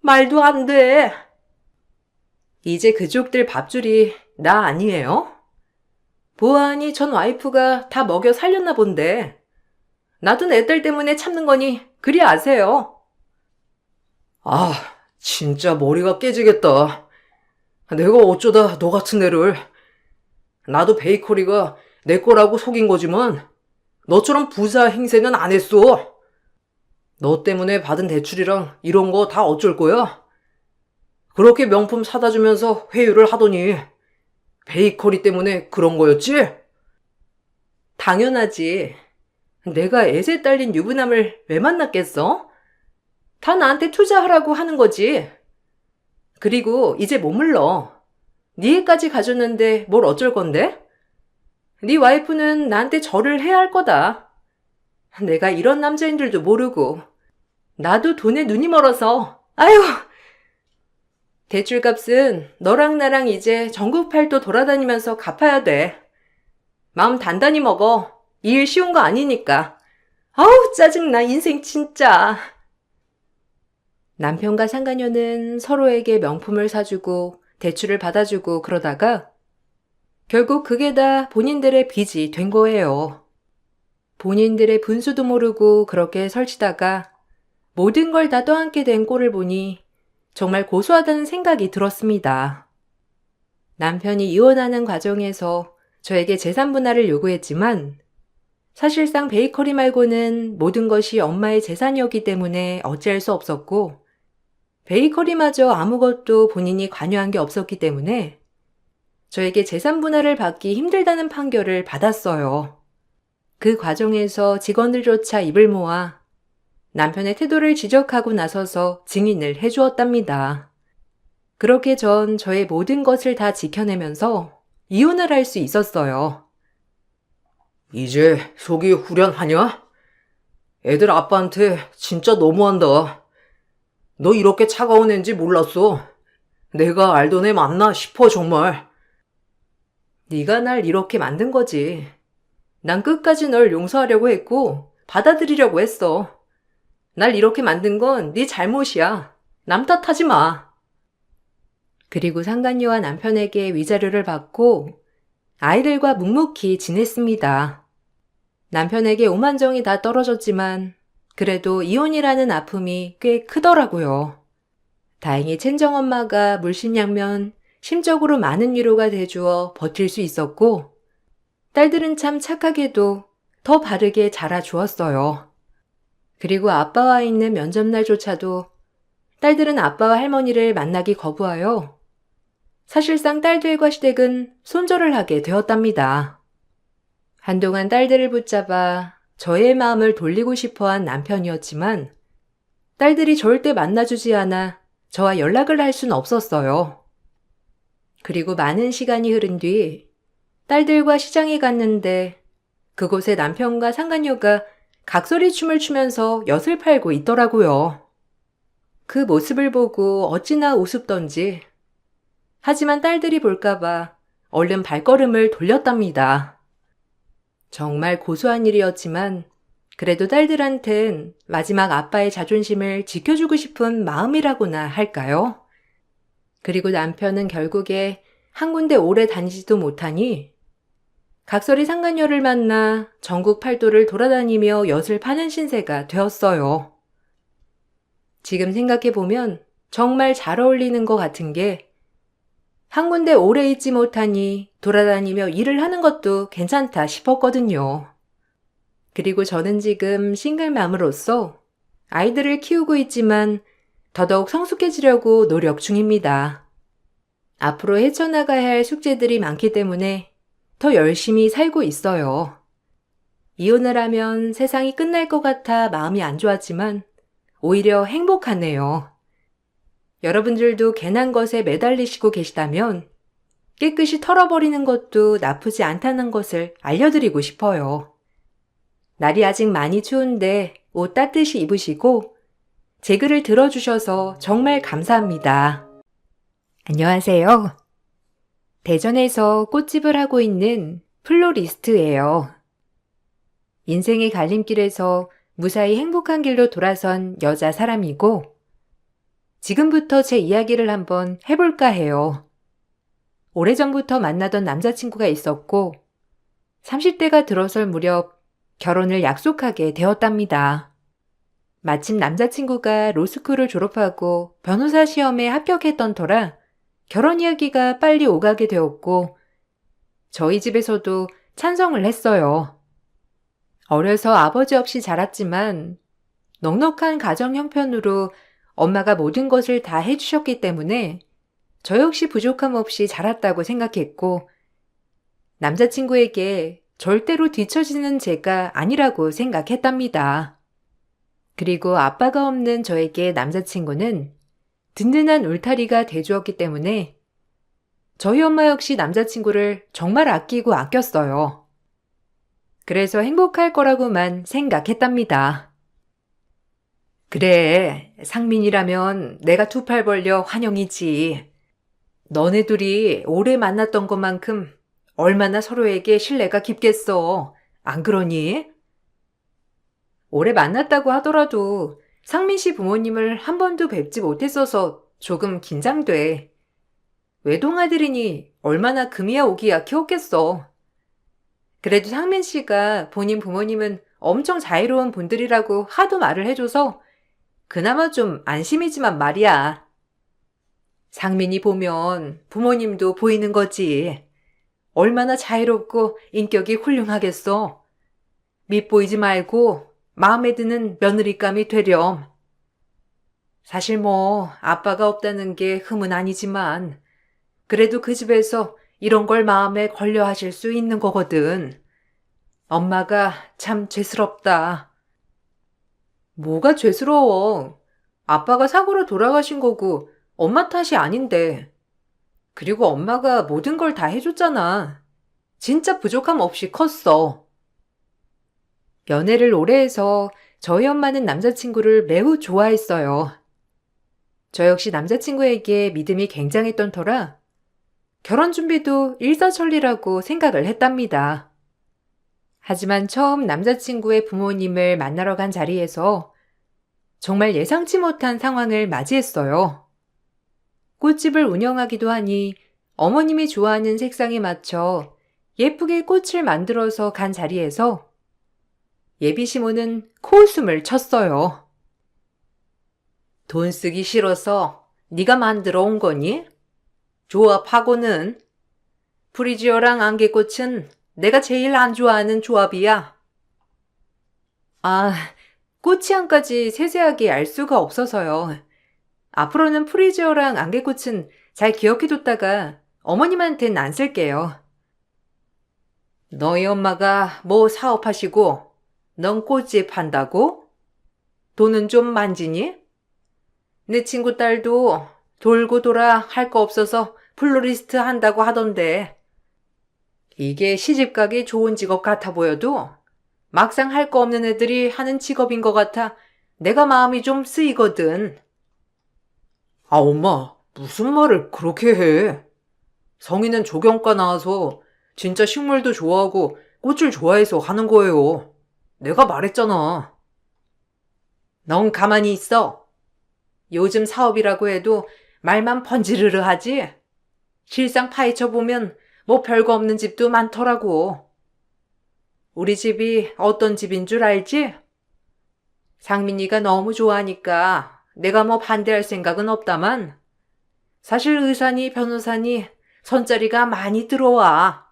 말도 안 돼. 이제 그쪽들 밥줄이 나 아니에요? 보아하니 전 와이프가 다 먹여 살렸나 본데 나도 내 딸 때문에 참는 거니 그리 아세요. 아, 진짜 머리가 깨지겠다. 내가 어쩌다 너 같은 애를. 나도 베이커리가 내 거라고 속인 거지만 너처럼 부자 행세는 안 했어. 너 때문에 받은 대출이랑 이런 거 다 어쩔 거야? 그렇게 명품 사다 주면서 회유를 하더니 베이커리 때문에 그런 거였지? 당연하지. 내가 애세 딸린 유부남을 왜 만났겠어? 다 나한테 투자하라고 하는 거지. 그리고 이제 머물러. 네 애까지 가졌는데 뭘 어쩔 건데? 네 와이프는 나한테 절을 해야 할 거다. 내가 이런 남자인 줄도 모르고. 나도 돈에 눈이 멀어서. 아휴! 대출값은 너랑 나랑 이제 전국 팔도 돌아다니면서 갚아야 돼. 마음 단단히 먹어. 이 일 쉬운 거 아니니까. 아우, 짜증나, 인생 진짜. 남편과 상간녀는 서로에게 명품을 사주고 대출을 받아주고 그러다가 결국 그게 다 본인들의 빚이 된 거예요. 본인들의 분수도 모르고 그렇게 설치다가 모든 걸 다 떠안게 된 꼴을 보니 정말 고소하다는 생각이 들었습니다. 남편이 이혼하는 과정에서 저에게 재산 분할을 요구했지만 사실상 베이커리 말고는 모든 것이 엄마의 재산이었기 때문에 어찌할 수 없었고 베이커리마저 아무것도 본인이 관여한 게 없었기 때문에 저에게 재산 분할을 받기 힘들다는 판결을 받았어요. 그 과정에서 직원들조차 입을 모아 남편의 태도를 지적하고 나서서 증인을 해주었답니다. 그렇게 전 저의 모든 것을 다 지켜내면서 이혼을 할 수 있었어요. 이제 속이 후련하냐? 애들 아빠한테 진짜 너무한다. 너 이렇게 차가운 애인지 몰랐어. 내가 알던 애 맞나 싶어 정말. 네가 날 이렇게 만든 거지. 난 끝까지 널 용서하려고 했고 받아들이려고 했어. 날 이렇게 만든 건 네 잘못이야. 남 탓하지 마. 그리고 상간녀와 남편에게 위자료를 받고 아이들과 묵묵히 지냈습니다. 남편에게 오만정이 다 떨어졌지만 그래도 이혼이라는 아픔이 꽤 크더라고요. 다행히 친정엄마가 물심양면 심적으로 많은 위로가 돼주어 버틸 수 있었고 딸들은 참 착하게도 더 바르게 자라주었어요. 그리고 아빠와 있는 면접날조차도 딸들은 아빠와 할머니를 만나기 거부하여 사실상 딸들과 시댁은 손절을 하게 되었답니다. 한동안 딸들을 붙잡아 저의 마음을 돌리고 싶어한 남편이었지만 딸들이 절대 만나주지 않아 저와 연락을 할 수는 없었어요. 그리고 많은 시간이 흐른 뒤 딸들과 시장에 갔는데 그곳에 남편과 상간녀가 각설이 춤을 추면서 엿을 팔고 있더라고요. 그 모습을 보고 어찌나 우습던지. 하지만 딸들이 볼까봐 얼른 발걸음을 돌렸답니다. 정말 고소한 일이었지만 그래도 딸들한텐 마지막 아빠의 자존심을 지켜주고 싶은 마음이라고나 할까요? 그리고 남편은 결국에 한 군데 오래 다니지도 못하니 각설이 상간녀를 만나 전국 팔도를 돌아다니며 엿을 파는 신세가 되었어요. 지금 생각해보면 정말 잘 어울리는 것 같은 게 한 군데 오래 있지 못하니 돌아다니며 일을 하는 것도 괜찮다 싶었거든요. 그리고 저는 지금 싱글맘으로서 아이들을 키우고 있지만 더더욱 성숙해지려고 노력 중입니다. 앞으로 헤쳐나가야 할 숙제들이 많기 때문에 더 열심히 살고 있어요. 이혼을 하면 세상이 끝날 것 같아 마음이 안 좋았지만 오히려 행복하네요. 여러분들도 괜한 것에 매달리시고 계시다면 깨끗이 털어버리는 것도 나쁘지 않다는 것을 알려드리고 싶어요. 날이 아직 많이 추운데 옷 따뜻이 입으시고 제 글을 들어주셔서 정말 감사합니다. 안녕하세요. 대전에서 꽃집을 하고 있는 플로리스트예요. 인생의 갈림길에서 무사히 행복한 길로 돌아선 여자 사람이고 지금부터 제 이야기를 한번 해볼까 해요. 오래전부터 만나던 남자친구가 있었고 30대가 들어설 무렵 결혼을 약속하게 되었답니다. 마침 남자친구가 로스쿨을 졸업하고 변호사 시험에 합격했던 터라 결혼 이야기가 빨리 오가게 되었고 저희 집에서도 찬성을 했어요. 어려서 아버지 없이 자랐지만 넉넉한 가정 형편으로 엄마가 모든 것을 다 해주셨기 때문에 저 역시 부족함 없이 자랐다고 생각했고 남자친구에게 절대로 뒤처지는 제가 아니라고 생각했답니다. 그리고 아빠가 없는 저에게 남자친구는 든든한 울타리가 돼주었기 때문에 저희 엄마 역시 남자친구를 정말 아끼고 아꼈어요. 그래서 행복할 거라고만 생각했답니다. 그래, 상민이라면 내가 두 팔 벌려 환영이지. 너네 둘이 오래 만났던 것만큼 얼마나 서로에게 신뢰가 깊겠어. 안 그러니? 오래 만났다고 하더라도 상민 씨 부모님을 한 번도 뵙지 못했어서 조금 긴장돼. 외동아들이니 얼마나 금이야 오기야 키웠겠어. 그래도 상민 씨가 본인 부모님은 엄청 자유로운 분들이라고 하도 말을 해줘서 그나마 좀 안심이지만 말이야. 상민이 보면 부모님도 보이는 거지. 얼마나 자유롭고 인격이 훌륭하겠어. 밉보이지 말고 마음에 드는 며느리감이 되렴. 사실 뭐 아빠가 없다는 게 흠은 아니지만 그래도 그 집에서 이런 걸 마음에 걸려 하실 수 있는 거거든. 엄마가 참 죄스럽다. 뭐가 죄스러워. 아빠가 사고로 돌아가신 거고 엄마 탓이 아닌데. 그리고 엄마가 모든 걸 다 해줬잖아. 진짜 부족함 없이 컸어. 연애를 오래 해서 저희 엄마는 남자친구를 매우 좋아했어요. 저 역시 남자친구에게 믿음이 굉장했던 터라 결혼 준비도 일사천리라고 생각을 했답니다. 하지만 처음 남자친구의 부모님을 만나러 간 자리에서 정말 예상치 못한 상황을 맞이했어요. 꽃집을 운영하기도 하니 어머님이 좋아하는 색상에 맞춰 예쁘게 꽃을 만들어서 간 자리에서 예비 시모는 코웃음을 쳤어요. 돈 쓰기 싫어서 네가 만들어 온 거니? 조합하고는 프리지어랑 안개꽃은 내가 제일 안 좋아하는 조합이야. 아, 꽃취향까지 세세하게 알 수가 없어서요. 앞으로는 프리지어랑 안개꽃은 잘 기억해뒀다가 어머님한텐 안 쓸게요. 너희 엄마가 뭐 사업하시고 넌 꽃집 한다고? 돈은 좀 만지니? 내 친구 딸도 돌고 돌아 할 거 없어서 플로리스트 한다고 하던데 이게 시집가기 좋은 직업 같아 보여도 막상 할 거 없는 애들이 하는 직업인 것 같아 내가 마음이 좀 쓰이거든. 아, 엄마, 무슨 말을 그렇게 해? 성인은 조경과 나와서 진짜 식물도 좋아하고 꽃을 좋아해서 하는 거예요. 내가 말했잖아. 넌 가만히 있어. 요즘 사업이라고 해도 말만 번지르르 하지? 실상 파헤쳐 보면 뭐 별거 없는 집도 많더라고. 우리 집이 어떤 집인 줄 알지? 상민이가 너무 좋아하니까 내가 뭐 반대할 생각은 없다만 사실 의사니 변호사니 손자리가 많이 들어와.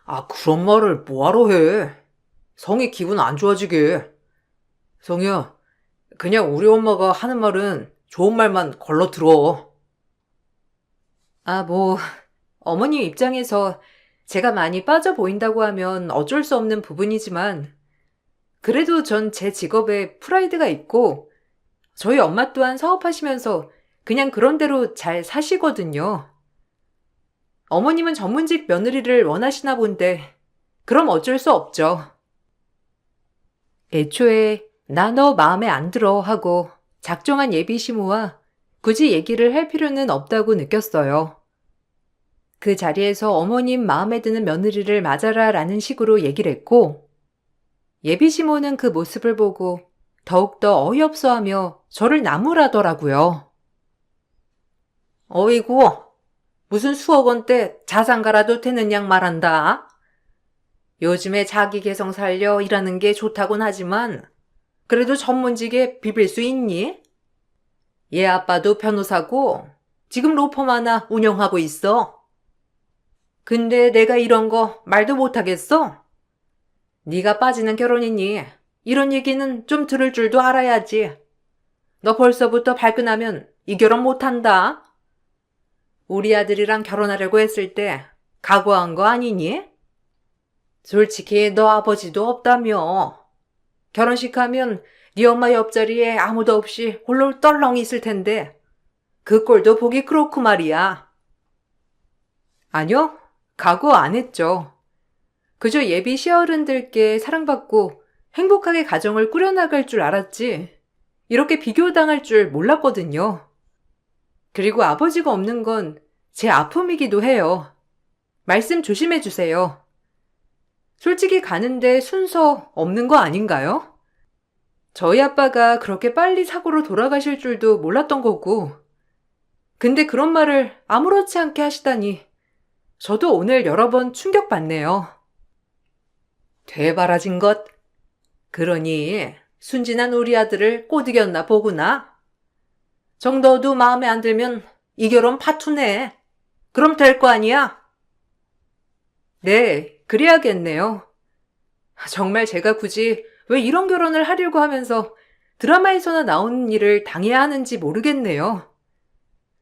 아, 그런 말을 뭐하러 해? 성이 기분 안 좋아지게. 성이야, 그냥 우리 엄마가 하는 말은 좋은 말만 걸러 들어. 아, 뭐 어머님 입장에서 제가 많이 빠져 보인다고 하면 어쩔 수 없는 부분이지만 그래도 전 제 직업에 프라이드가 있고 저희 엄마 또한 사업하시면서 그냥 그런 대로 잘 사시거든요. 어머님은 전문직 며느리를 원하시나 본데 그럼 어쩔 수 없죠. 애초에 나 너 마음에 안 들어 하고 작정한 예비 시모와 굳이 얘기를 할 필요는 없다고 느꼈어요. 그 자리에서 어머님 마음에 드는 며느리를 맞아라 라는 식으로 얘기를 했고 예비 시모는 그 모습을 보고 더욱더 어이없어하며 저를 나무라더라고요. 어이구, 무슨 수억 원대 자산가라도 되는 양 말한다. 요즘에 자기 개성 살려 일하는 게 좋다곤 하지만 그래도 전문직에 비빌 수 있니? 얘 아빠도 변호사고 지금 로펌 하나 운영하고 있어. 근데 내가 이런 거 말도 못하겠어? 네가 빠지는 결혼이니 이런 얘기는 좀 들을 줄도 알아야지. 너 벌써부터 발끈하면 이 결혼 못한다. 우리 아들이랑 결혼하려고 했을 때 각오한 거 아니니? 솔직히 너 아버지도 없다며. 결혼식 하면 네 엄마 옆자리에 아무도 없이 홀로 떨렁 있을 텐데 그 꼴도 보기 그렇고 말이야. 아니요, 각오 안 했죠. 그저 예비 시어른들께 사랑받고 행복하게 가정을 꾸려나갈 줄 알았지 이렇게 비교당할 줄 몰랐거든요. 그리고 아버지가 없는 건 제 아픔이기도 해요. 말씀 조심해 주세요. 솔직히 가는데 순서 없는 거 아닌가요? 저희 아빠가 그렇게 빨리 사고로 돌아가실 줄도 몰랐던 거고. 근데 그런 말을 아무렇지 않게 하시다니 저도 오늘 여러 번 충격받네요. 되바라진 것. 그러니 순진한 우리 아들을 꼬드겼나 보구나. 정도도 마음에 안 들면 이 결혼 파투네. 그럼 될 거 아니야? 네, 그래야겠네요. 정말 제가 굳이 왜 이런 결혼을 하려고 하면서 드라마에서나 나오는 일을 당해야 하는지 모르겠네요.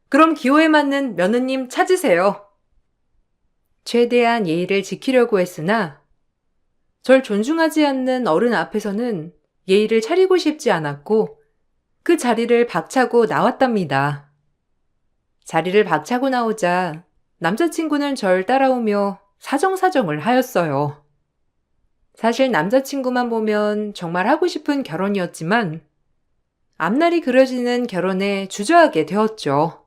그럼 기호에 맞는 며느님 찾으세요. 최대한 예의를 지키려고 했으나 절 존중하지 않는 어른 앞에서는 예의를 차리고 싶지 않았고 그 자리를 박차고 나왔답니다. 자리를 박차고 나오자 남자친구는 절 따라오며 사정사정을 하였어요. 사실 남자친구만 보면 정말 하고 싶은 결혼이었지만 앞날이 그려지는 결혼에 주저하게 되었죠.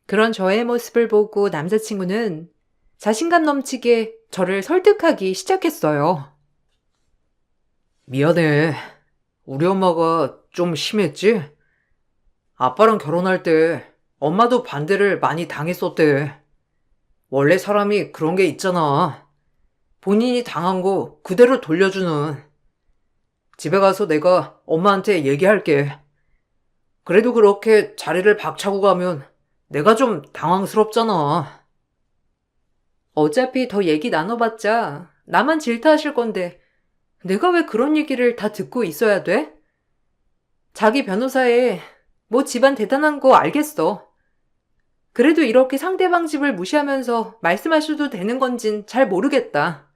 그런 저의 모습을 보고 남자친구는 자신감 넘치게 저를 설득하기 시작했어요. 미안해. 우리 엄마가 좀 심했지? 아빠랑 결혼할 때 엄마도 반대를 많이 당했었대. 원래 사람이 그런 게 있잖아. 본인이 당한 거 그대로 돌려주는. 집에 가서 내가 엄마한테 얘기할게. 그래도 그렇게 자리를 박차고 가면 내가 좀 당황스럽잖아. 어차피 더 얘기 나눠봤자 나만 질타하실 건데 내가 왜 그런 얘기를 다 듣고 있어야 돼? 자기 변호사에 뭐 집안 대단한 거 알겠어. 그래도 이렇게 상대방 집을 무시하면서 말씀하셔도 되는 건진 잘 모르겠다.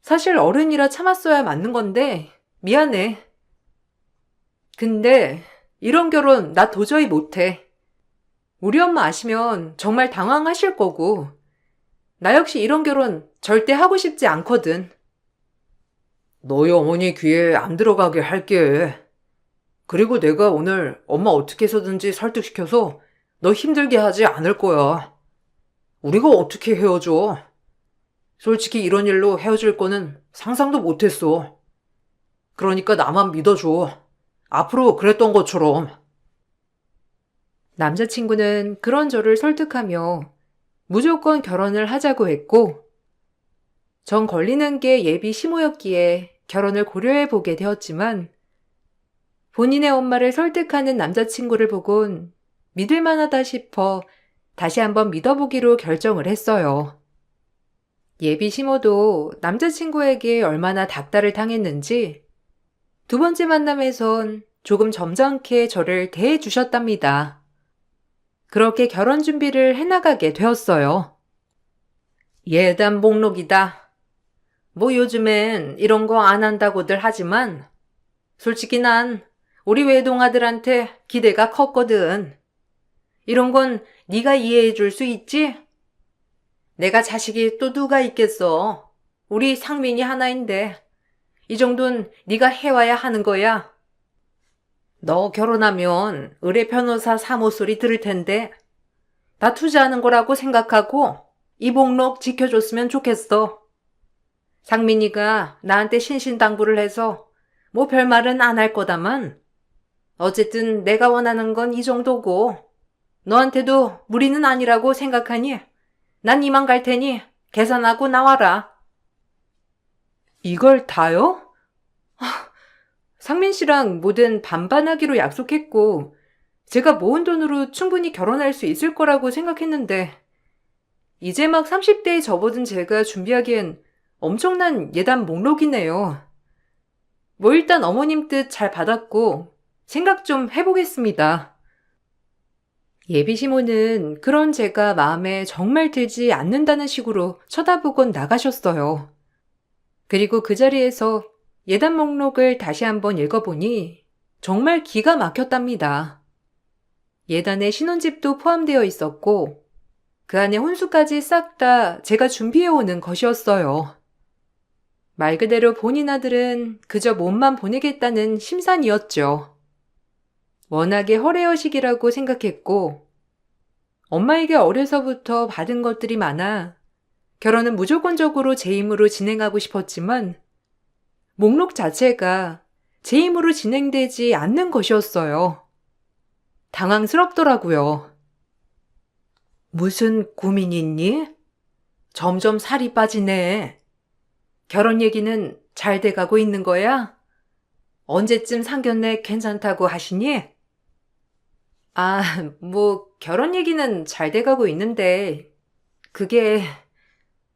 사실 어른이라 참았어야 맞는 건데 미안해. 근데 이런 결혼 나 도저히 못해. 우리 엄마 아시면 정말 당황하실 거고 나 역시 이런 결혼 절대 하고 싶지 않거든. 너희 어머니 귀에 안 들어가게 할게. 그리고 내가 오늘 엄마 어떻게 해서든지 설득시켜서 너 힘들게 하지 않을 거야. 우리가 어떻게 헤어져? 솔직히 이런 일로 헤어질 거는 상상도 못했어. 그러니까 나만 믿어줘. 앞으로 그랬던 것처럼. 남자친구는 그런 저를 설득하며 무조건 결혼을 하자고 했고 전 걸리는 게 예비 시모였기에 결혼을 고려해 보게 되었지만 본인의 엄마를 설득하는 남자친구를 보곤 믿을 만하다 싶어 다시 한번 믿어보기로 결정을 했어요. 예비 시모도 남자친구에게 얼마나 닥달을 당했는지 두 번째 만남에선 조금 점잖게 저를 대해주셨답니다. 그렇게 결혼 준비를 해나가게 되었어요. 예단 목록이다. 뭐 요즘엔 이런 거 안 한다고들 하지만 솔직히 난 우리 외동아들한테 기대가 컸거든. 이런 건 네가 이해해 줄 수 있지? 내가 자식이 또 누가 있겠어. 우리 상민이 하나인데 이 정도는 네가 해와야 하는 거야. 너 결혼하면 의뢰 변호사 사모 소리 들을 텐데 나 투자하는 거라고 생각하고 이 목록 지켜줬으면 좋겠어. 상민이가 나한테 신신당부를 해서 뭐 별말은 안 할 거다만 어쨌든 내가 원하는 건 이 정도고 너한테도 무리는 아니라고 생각하니 난 이만 갈 테니 계산하고 나와라. 이걸 다요? 상민 씨랑 뭐든 반반하기로 약속했고 제가 모은 돈으로 충분히 결혼할 수 있을 거라고 생각했는데 이제 막 30대에 접어든 제가 준비하기엔 엄청난 예단 목록이네요. 뭐 일단 어머님 뜻 잘 받았고 생각 좀 해보겠습니다. 예비시모는 그런 제가 마음에 정말 들지 않는다는 식으로 쳐다보곤 나가셨어요. 그리고 그 자리에서 예단 목록을 다시 한번 읽어보니 정말 기가 막혔답니다. 예단에 신혼집도 포함되어 있었고 그 안에 혼수까지 싹 다 제가 준비해오는 것이었어요. 말 그대로 본인 아들은 그저 몸만 보내겠다는 심산이었죠. 워낙에 허례허식이라고 생각했고 엄마에게 어려서부터 받은 것들이 많아 결혼은 무조건적으로 제 힘으로 진행하고 싶었지만 목록 자체가 제 힘으로 진행되지 않는 것이었어요. 당황스럽더라고요. 무슨 고민이 있니? 점점 살이 빠지네. 결혼 얘기는 잘 돼가고 있는 거야? 언제쯤 상견례 괜찮다고 하시니? 아, 뭐 결혼 얘기는 잘 돼가고 있는데 그게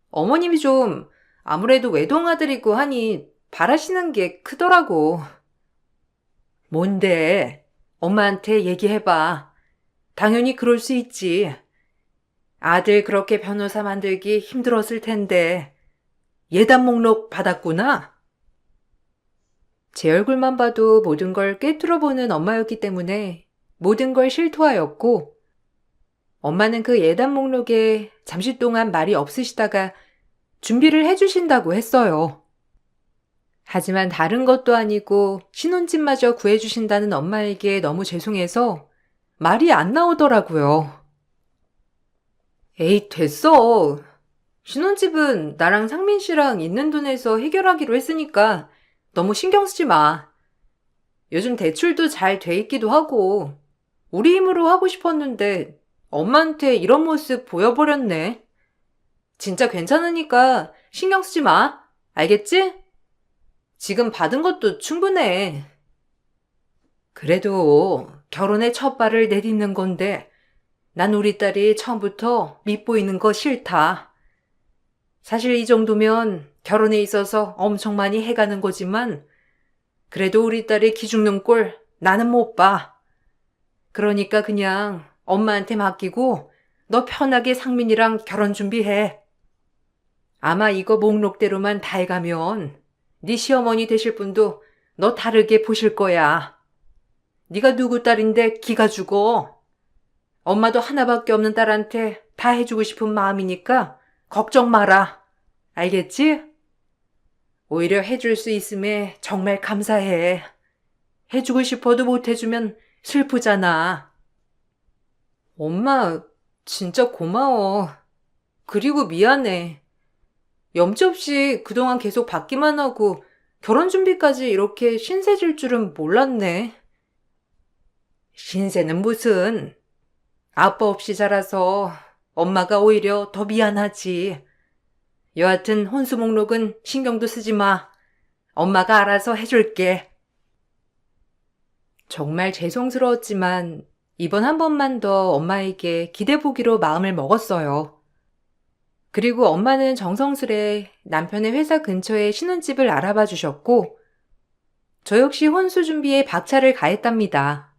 어머님이 좀 아무래도 외동아들이고 하니 바라시는 게 크더라고. 뭔데? 엄마한테 얘기해봐. 당연히 그럴 수 있지. 아들 그렇게 변호사 만들기 힘들었을 텐데 예단 목록 받았구나? 제 얼굴만 봐도 모든 걸 꿰뚫어보는 엄마였기 때문에 모든 걸 실토하였고 엄마는 그 예단 목록에 잠시 동안 말이 없으시다가 준비를 해주신다고 했어요. 하지만 다른 것도 아니고 신혼집마저 구해주신다는 엄마에게 너무 죄송해서 말이 안 나오더라고요. 에이, 됐어. 신혼집은 나랑 상민 씨랑 있는 돈에서 해결하기로 했으니까 너무 신경 쓰지 마. 요즘 대출도 잘 돼 있기도 하고 우리 힘으로 하고 싶었는데 엄마한테 이런 모습 보여버렸네. 진짜 괜찮으니까 신경 쓰지 마. 알겠지? 지금 받은 것도 충분해. 그래도 결혼의 첫 발을 내딛는 건데 난 우리 딸이 처음부터 밉보이는 거 싫다. 사실 이 정도면 결혼에 있어서 엄청 많이 해가는 거지만 그래도 우리 딸이 기죽는 꼴 나는 못 봐. 그러니까 그냥 엄마한테 맡기고 너 편하게 상민이랑 결혼 준비해. 아마 이거 목록대로만 다 해가면 네 시어머니 되실 분도 너 다르게 보실 거야. 네가 누구 딸인데 기가 죽어. 엄마도 하나밖에 없는 딸한테 다 해주고 싶은 마음이니까 걱정 마라. 알겠지? 오히려 해줄 수 있음에 정말 감사해. 해주고 싶어도 못 해주면 슬프잖아. 엄마, 진짜 고마워. 그리고 미안해. 염치 없이 그동안 계속 받기만 하고 결혼 준비까지 이렇게 신세질 줄은 몰랐네. 신세는 무슨. 아빠 없이 자라서 엄마가 오히려 더 미안하지. 여하튼 혼수 목록은 신경도 쓰지 마. 엄마가 알아서 해줄게. 정말 죄송스러웠지만 이번 한 번만 더 엄마에게 기대보기로 마음을 먹었어요. 그리고 엄마는 정성스레 남편의 회사 근처에 신혼집을 알아봐 주셨고 저 역시 혼수 준비에 박차를 가했답니다.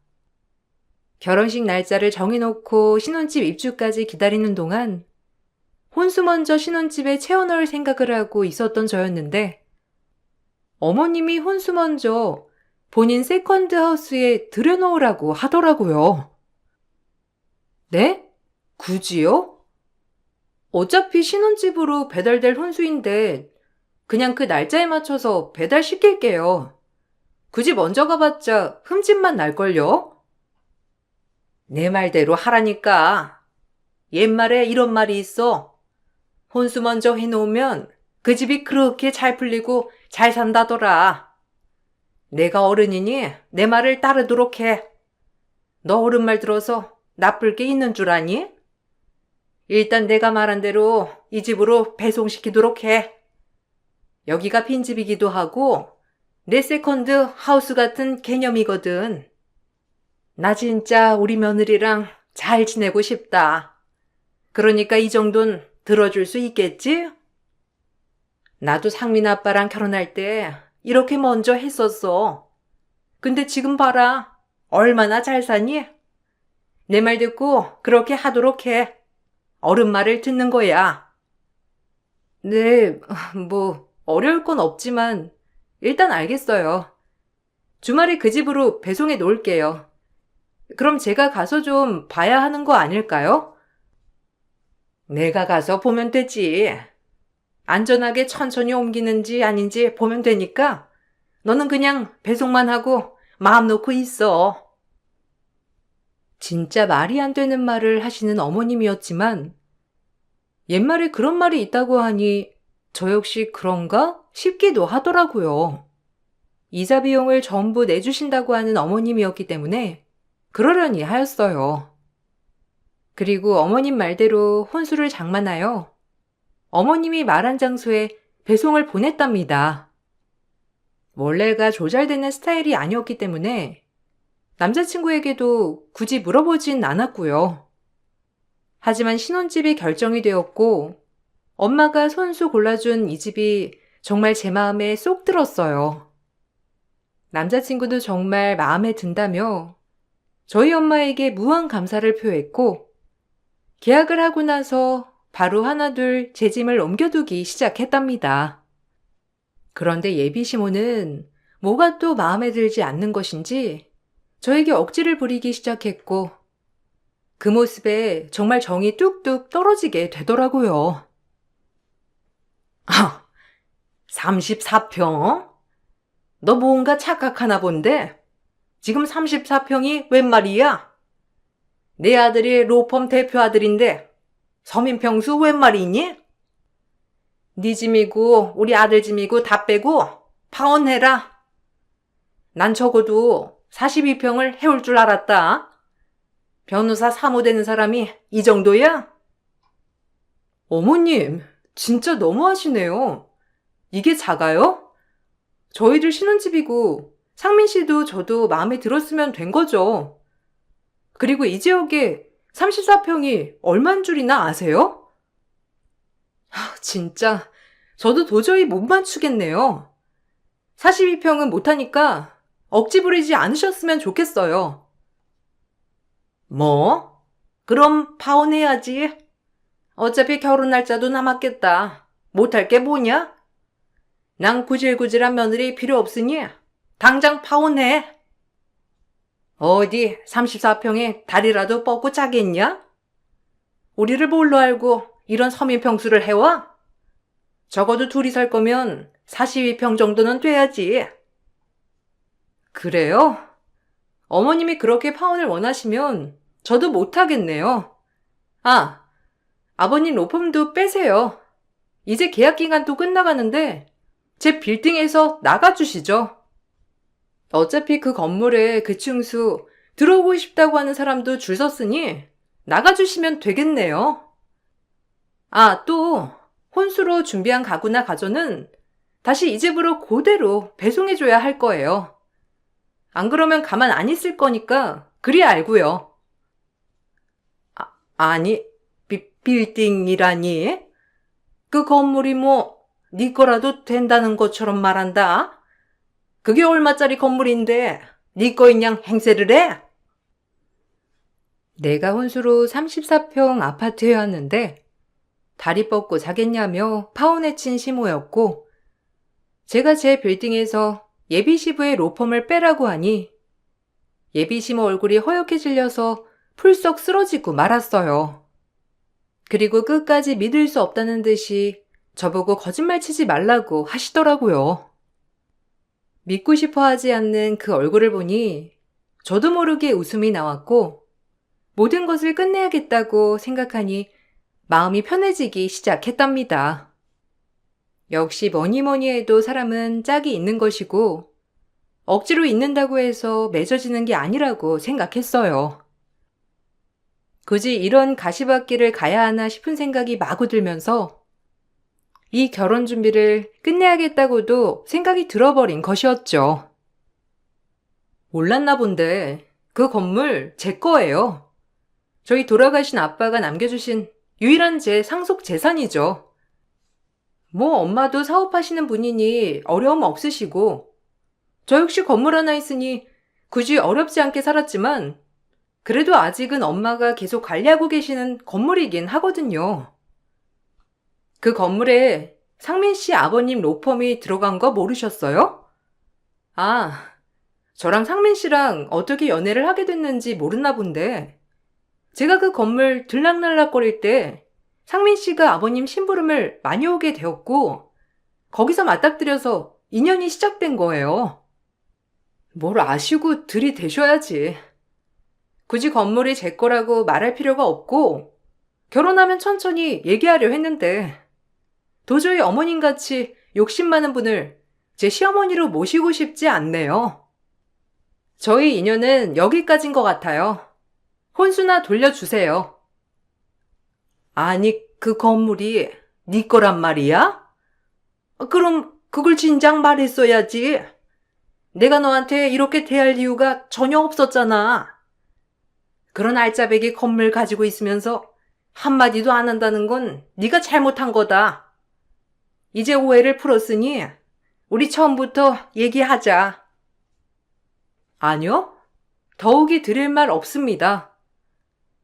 결혼식 날짜를 정해놓고 신혼집 입주까지 기다리는 동안 혼수 먼저 신혼집에 채워넣을 생각을 하고 있었던 저였는데 어머님이 혼수 먼저 본인 세컨드 하우스에 들여놓으라고 하더라고요. 네? 굳이요? 어차피 신혼집으로 배달될 혼수인데 그냥 그 날짜에 맞춰서 배달시킬게요. 굳이 먼저 가봤자 흠집만 날걸요? 내 말대로 하라니까. 옛말에 이런 말이 있어. 혼수 먼저 해놓으면 그 집이 그렇게 잘 풀리고 잘 산다더라. 내가 어른이니 내 말을 따르도록 해. 너 어른 말 들어서 나쁠 게 있는 줄 아니? 일단 내가 말한 대로 이 집으로 배송시키도록 해. 여기가 빈집이기도 하고 내 세컨드 하우스 같은 개념이거든. 나 진짜 우리 며느리랑 잘 지내고 싶다. 그러니까 이 정도는 들어줄 수 있겠지? 나도 상민 아빠랑 결혼할 때 이렇게 먼저 했었어. 근데 지금 봐라. 얼마나 잘 사니? 내 말 듣고 그렇게 하도록 해. 어른 말을 듣는 거야. 네, 어려울 건 없지만 일단 알겠어요. 주말에 그 집으로 배송해 놓을게요. 그럼 제가 가서 좀 봐야 하는 거 아닐까요? 내가 가서 보면 되지. 안전하게 천천히 옮기는지 아닌지 보면 되니까 너는 그냥 배송만 하고 마음 놓고 있어. 진짜 말이 안 되는 말을 하시는 어머님이었지만 옛말에 그런 말이 있다고 하니 저 역시 그런가 싶기도 하더라고요. 이자 비용을 전부 내주신다고 하는 어머님이었기 때문에 그러려니 하였어요. 그리고 어머님 말대로 혼수를 장만하여 어머님이 말한 장소에 배송을 보냈답니다. 원래가 조잘되는 스타일이 아니었기 때문에 남자친구에게도 굳이 물어보진 않았고요. 하지만 신혼집이 결정이 되었고 엄마가 손수 골라준 이 집이 정말 제 마음에 쏙 들었어요. 남자친구도 정말 마음에 든다며 저희 엄마에게 무한 감사를 표했고 계약을 하고 나서 바로 하나둘 제 짐을 옮겨두기 시작했답니다. 그런데 예비 시모는 뭐가 또 마음에 들지 않는 것인지 저에게 억지를 부리기 시작했고 그 모습에 정말 정이 뚝뚝 떨어지게 되더라고요. 34평? 너 뭔가 착각하나 본데? 지금 34평이 웬 말이야? 내 아들이 로펌 대표 아들인데 서민평수 웬 말이니? 네 짐이고 우리 아들 짐이고 다 빼고 파혼해라. 난 적어도 42평을 해올 줄 알았다. 변호사 사모되는 사람이 이 정도야? 어머님, 진짜 너무하시네요. 이게 작아요? 저희들 신혼집이고 상민 씨도 저도 마음에 들었으면 된 거죠. 그리고 이 지역에 34평이 얼만 줄이나 아세요? 진짜 저도 도저히 못 맞추겠네요. 42평은 못하니까 억지 부리지 않으셨으면 좋겠어요. 뭐? 그럼 파혼해야지. 어차피 결혼 날짜도 남았겠다. 못할 게 뭐냐? 난 구질구질한 며느리 필요 없으니 당장 파혼해. 어디 34평에 다리라도 뻗고 자겠냐? 우리를 뭘로 알고 이런 서민평수를 해와? 적어도 둘이 살 거면 42평 정도는 돼야지. 그래요? 어머님이 그렇게 파혼을 원하시면 저도 못하겠네요. 아버님 로펌도 빼세요. 이제 계약 기간도 끝나가는데 제 빌딩에서 나가주시죠. 어차피 그 건물에 그 층수 들어오고 싶다고 하는 사람도 줄 섰으니 나가주시면 되겠네요. 또 혼수로 준비한 가구나 가전은 다시 이 집으로 그대로 배송해줘야 할 거예요. 안 그러면 가만 안 있을 거니까 그리 알고요. 아니, 빌딩이라니? 그 건물이 네 거라도 된다는 것처럼 말한다. 그게 얼마짜리 건물인데 네 거인 양 행세를 해? 내가 혼수로 34평 아파트에 왔는데 다리 뻗고 자겠냐며 파혼에 친 시모였고 제가 제 빌딩에서 예비시부의 로펌을 빼라고 하니 예비시모 얼굴이 허옇게 질려서 풀썩 쓰러지고 말았어요. 그리고 끝까지 믿을 수 없다는 듯이 저보고 거짓말 치지 말라고 하시더라고요. 믿고 싶어 하지 않는 그 얼굴을 보니 저도 모르게 웃음이 나왔고 모든 것을 끝내야겠다고 생각하니 마음이 편해지기 시작했답니다. 역시 뭐니 해도 사람은 짝이 있는 것이고 억지로 있는다고 해서 맺어지는 게 아니라고 생각했어요. 굳이 이런 가시밭길을 가야 하나 싶은 생각이 마구 들면서 이 결혼 준비를 끝내야겠다고도 생각이 들어버린 것이었죠. 몰랐나 본데 그 건물 제 거예요. 저희 돌아가신 아빠가 남겨주신 유일한 제 상속 재산이죠. 뭐 엄마도 사업하시는 분이니 어려움 없으시고 저 역시 건물 하나 있으니 굳이 어렵지 않게 살았지만 그래도 아직은 엄마가 계속 관리하고 계시는 건물이긴 하거든요. 그 건물에 상민 씨 아버님 로펌이 들어간 거 모르셨어요? 아, 저랑 상민 씨랑 어떻게 연애를 하게 됐는지 모르나 본데 제가 그 건물 들락날락거릴 때 상민 씨가 아버님 심부름을 많이 오게 되었고 거기서 맞닥뜨려서 인연이 시작된 거예요. 뭘 아시고 들이대셔야지. 굳이 건물이 제 거라고 말할 필요가 없고 결혼하면 천천히 얘기하려 했는데 도저히 어머님같이 욕심 많은 분을 제 시어머니로 모시고 싶지 않네요. 저희 인연은 여기까지인 것 같아요. 혼수나 돌려주세요. 아니, 그 건물이 네 거란 말이야? 그럼 그걸 진작 말했어야지. 내가 너한테 이렇게 대할 이유가 전혀 없었잖아. 그런 알짜배기 건물 가지고 있으면서 한마디도 안 한다는 건 네가 잘못한 거다. 이제 오해를 풀었으니 우리 처음부터 얘기하자. 아니요. 더욱이 드릴 말 없습니다.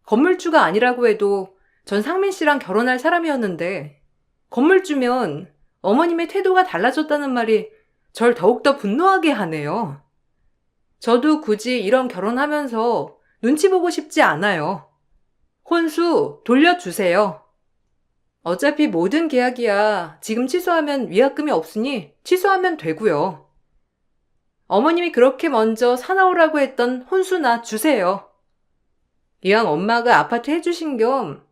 건물주가 아니라고 해도 전 상민 씨랑 결혼할 사람이었는데 건물주면 어머님의 태도가 달라졌다는 말이 절 더욱더 분노하게 하네요. 저도 굳이 이런 결혼하면서 눈치 보고 싶지 않아요. 혼수 돌려주세요. 어차피 모든 계약이야 지금 취소하면 위약금이 없으니 취소하면 되고요. 어머님이 그렇게 먼저 사나오라고 했던 혼수나 주세요. 이왕 엄마가 아파트 해주신 겸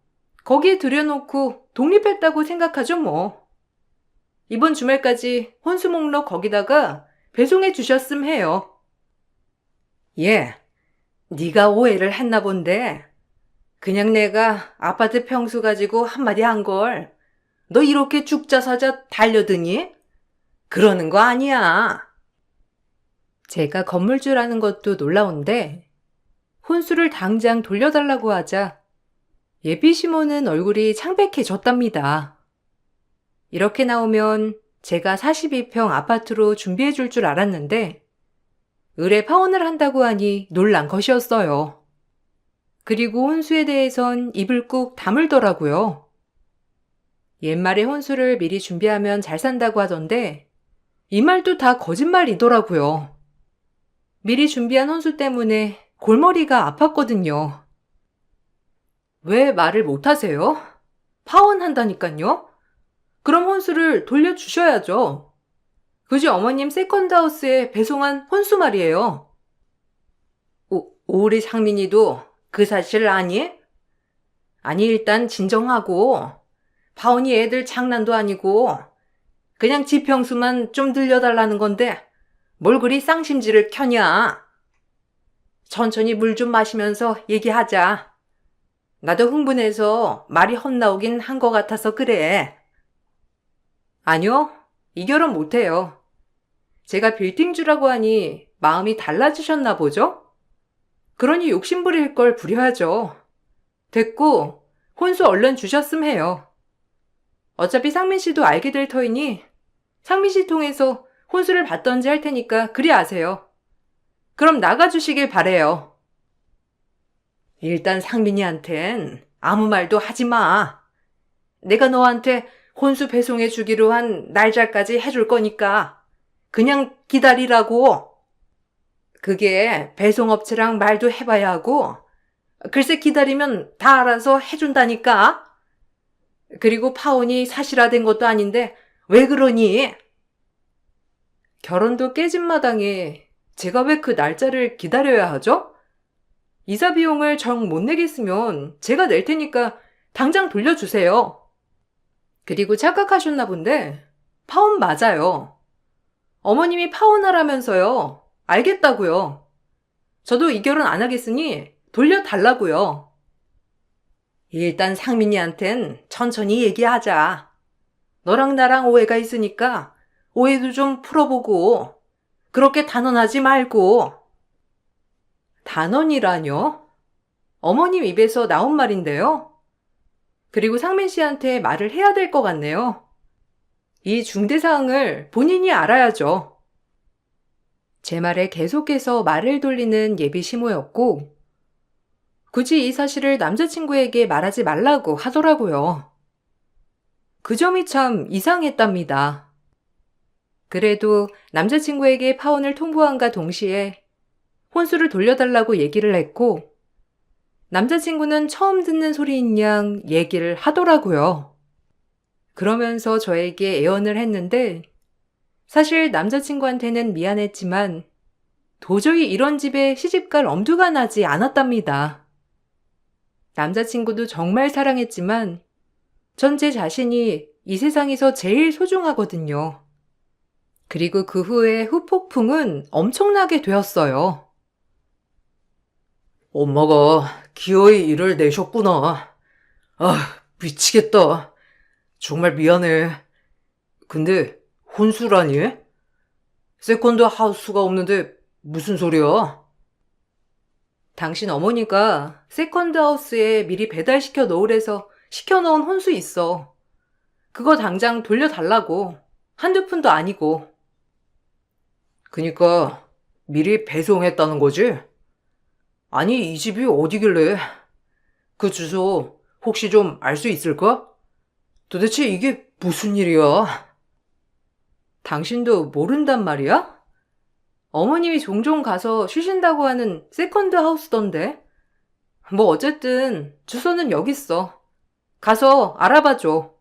거기에 들여놓고 독립했다고 생각하죠 뭐. 이번 주말까지 혼수 목록 거기다가 배송해 주셨음 해요. 예, 네가 오해를 했나 본데 그냥 내가 아파트 평수 가지고 한마디 한 걸 너 이렇게 죽자사자 달려드니? 그러는 거 아니야. 제가 건물주라는 것도 놀라운데 혼수를 당장 돌려달라고 하자 예비 시모는 얼굴이 창백해졌답니다. 이렇게 나오면 제가 42평 아파트로 준비해 줄 줄 알았는데 의뢰 파혼을 한다고 하니 놀란 것이었어요. 그리고 혼수에 대해선 입을 꾹 다물더라고요. 옛말에 혼수를 미리 준비하면 잘 산다고 하던데 이 말도 다 거짓말이더라고요. 미리 준비한 혼수 때문에 골머리가 아팠거든요. 왜 말을 못하세요? 파혼한다니깐요? 그럼 혼수를 돌려주셔야죠. 그지 어머님 세컨드하우스에 배송한 혼수 말이에요. 우리 상민이도 그 사실 아니? 아니 일단 진정하고 파혼이 애들 장난도 아니고 그냥 지평수만 좀 들려달라는 건데 뭘 그리 쌍심지를 켜냐? 천천히 물 좀 마시면서 얘기하자. 나도 흥분해서 말이 헛나오긴 한 것 같아서 그래. 아니요, 이 결혼 못해요. 제가 빌딩주라고 하니 마음이 달라지셨나 보죠? 그러니 욕심부릴 걸 부려야죠. 됐고 혼수 얼른 주셨음 해요. 어차피 상민 씨도 알게 될 터이니 상민 씨 통해서 혼수를 받던지 할 테니까 그리 아세요. 그럼 나가주시길 바래요. 일단 상민이한텐 아무 말도 하지 마. 내가 너한테 혼수 배송해 주기로 한 날짜까지 해줄 거니까 그냥 기다리라고. 그게 배송업체랑 말도 해봐야 하고 글쎄 기다리면 다 알아서 해준다니까. 그리고 파혼이 사실화된 것도 아닌데 왜 그러니? 결혼도 깨진 마당에 제가 왜 그 날짜를 기다려야 하죠? 이사 비용을 정 못 내겠으면 제가 낼 테니까 당장 돌려주세요. 그리고 착각하셨나 본데 파혼 맞아요. 어머님이 파혼하라면서요. 알겠다고요. 저도 이 결혼 안 하겠으니 돌려달라고요. 일단 상민이한텐 천천히 얘기하자. 너랑 나랑 오해가 있으니까 오해도 좀 풀어보고 그렇게 단언하지 말고. 단언이라뇨? 어머님 입에서 나온 말인데요. 그리고 상민 씨한테 말을 해야 될 것 같네요. 이 중대사항을 본인이 알아야죠. 제 말에 계속해서 말을 돌리는 예비 시모였고, 굳이 이 사실을 남자친구에게 말하지 말라고 하더라고요. 그 점이 참 이상했답니다. 그래도 남자친구에게 파혼을 통보함과 동시에 혼수를 돌려달라고 얘기를 했고, 남자친구는 처음 듣는 소리인 양 얘기를 하더라고요. 그러면서 저에게 애원을 했는데, 사실 남자친구한테는 미안했지만 도저히 이런 집에 시집갈 엄두가 나지 않았답니다. 남자친구도 정말 사랑했지만 전 제 자신이 이 세상에서 제일 소중하거든요. 그리고 그 후에 후폭풍은 엄청나게 되었어요. 엄마가 기어이 일을 내셨구나. 아, 미치겠다. 정말 미안해. 근데 혼수라니? 세컨드 하우스가 없는데 무슨 소리야? 당신 어머니가 세컨드 하우스에 미리 배달시켜 놓으래서 시켜놓은 혼수 있어. 그거 당장 돌려달라고. 한두 푼도 아니고. 그니까 미리 배송했다는 거지? 아니, 이 집이 어디길래? 그 주소 혹시 좀 알 수 있을까? 도대체 이게 무슨 일이야? 당신도 모른단 말이야? 어머님이 종종 가서 쉬신다고 하는 세컨드 하우스던데. 뭐 어쨌든 주소는 여기 있어. 가서 알아봐줘.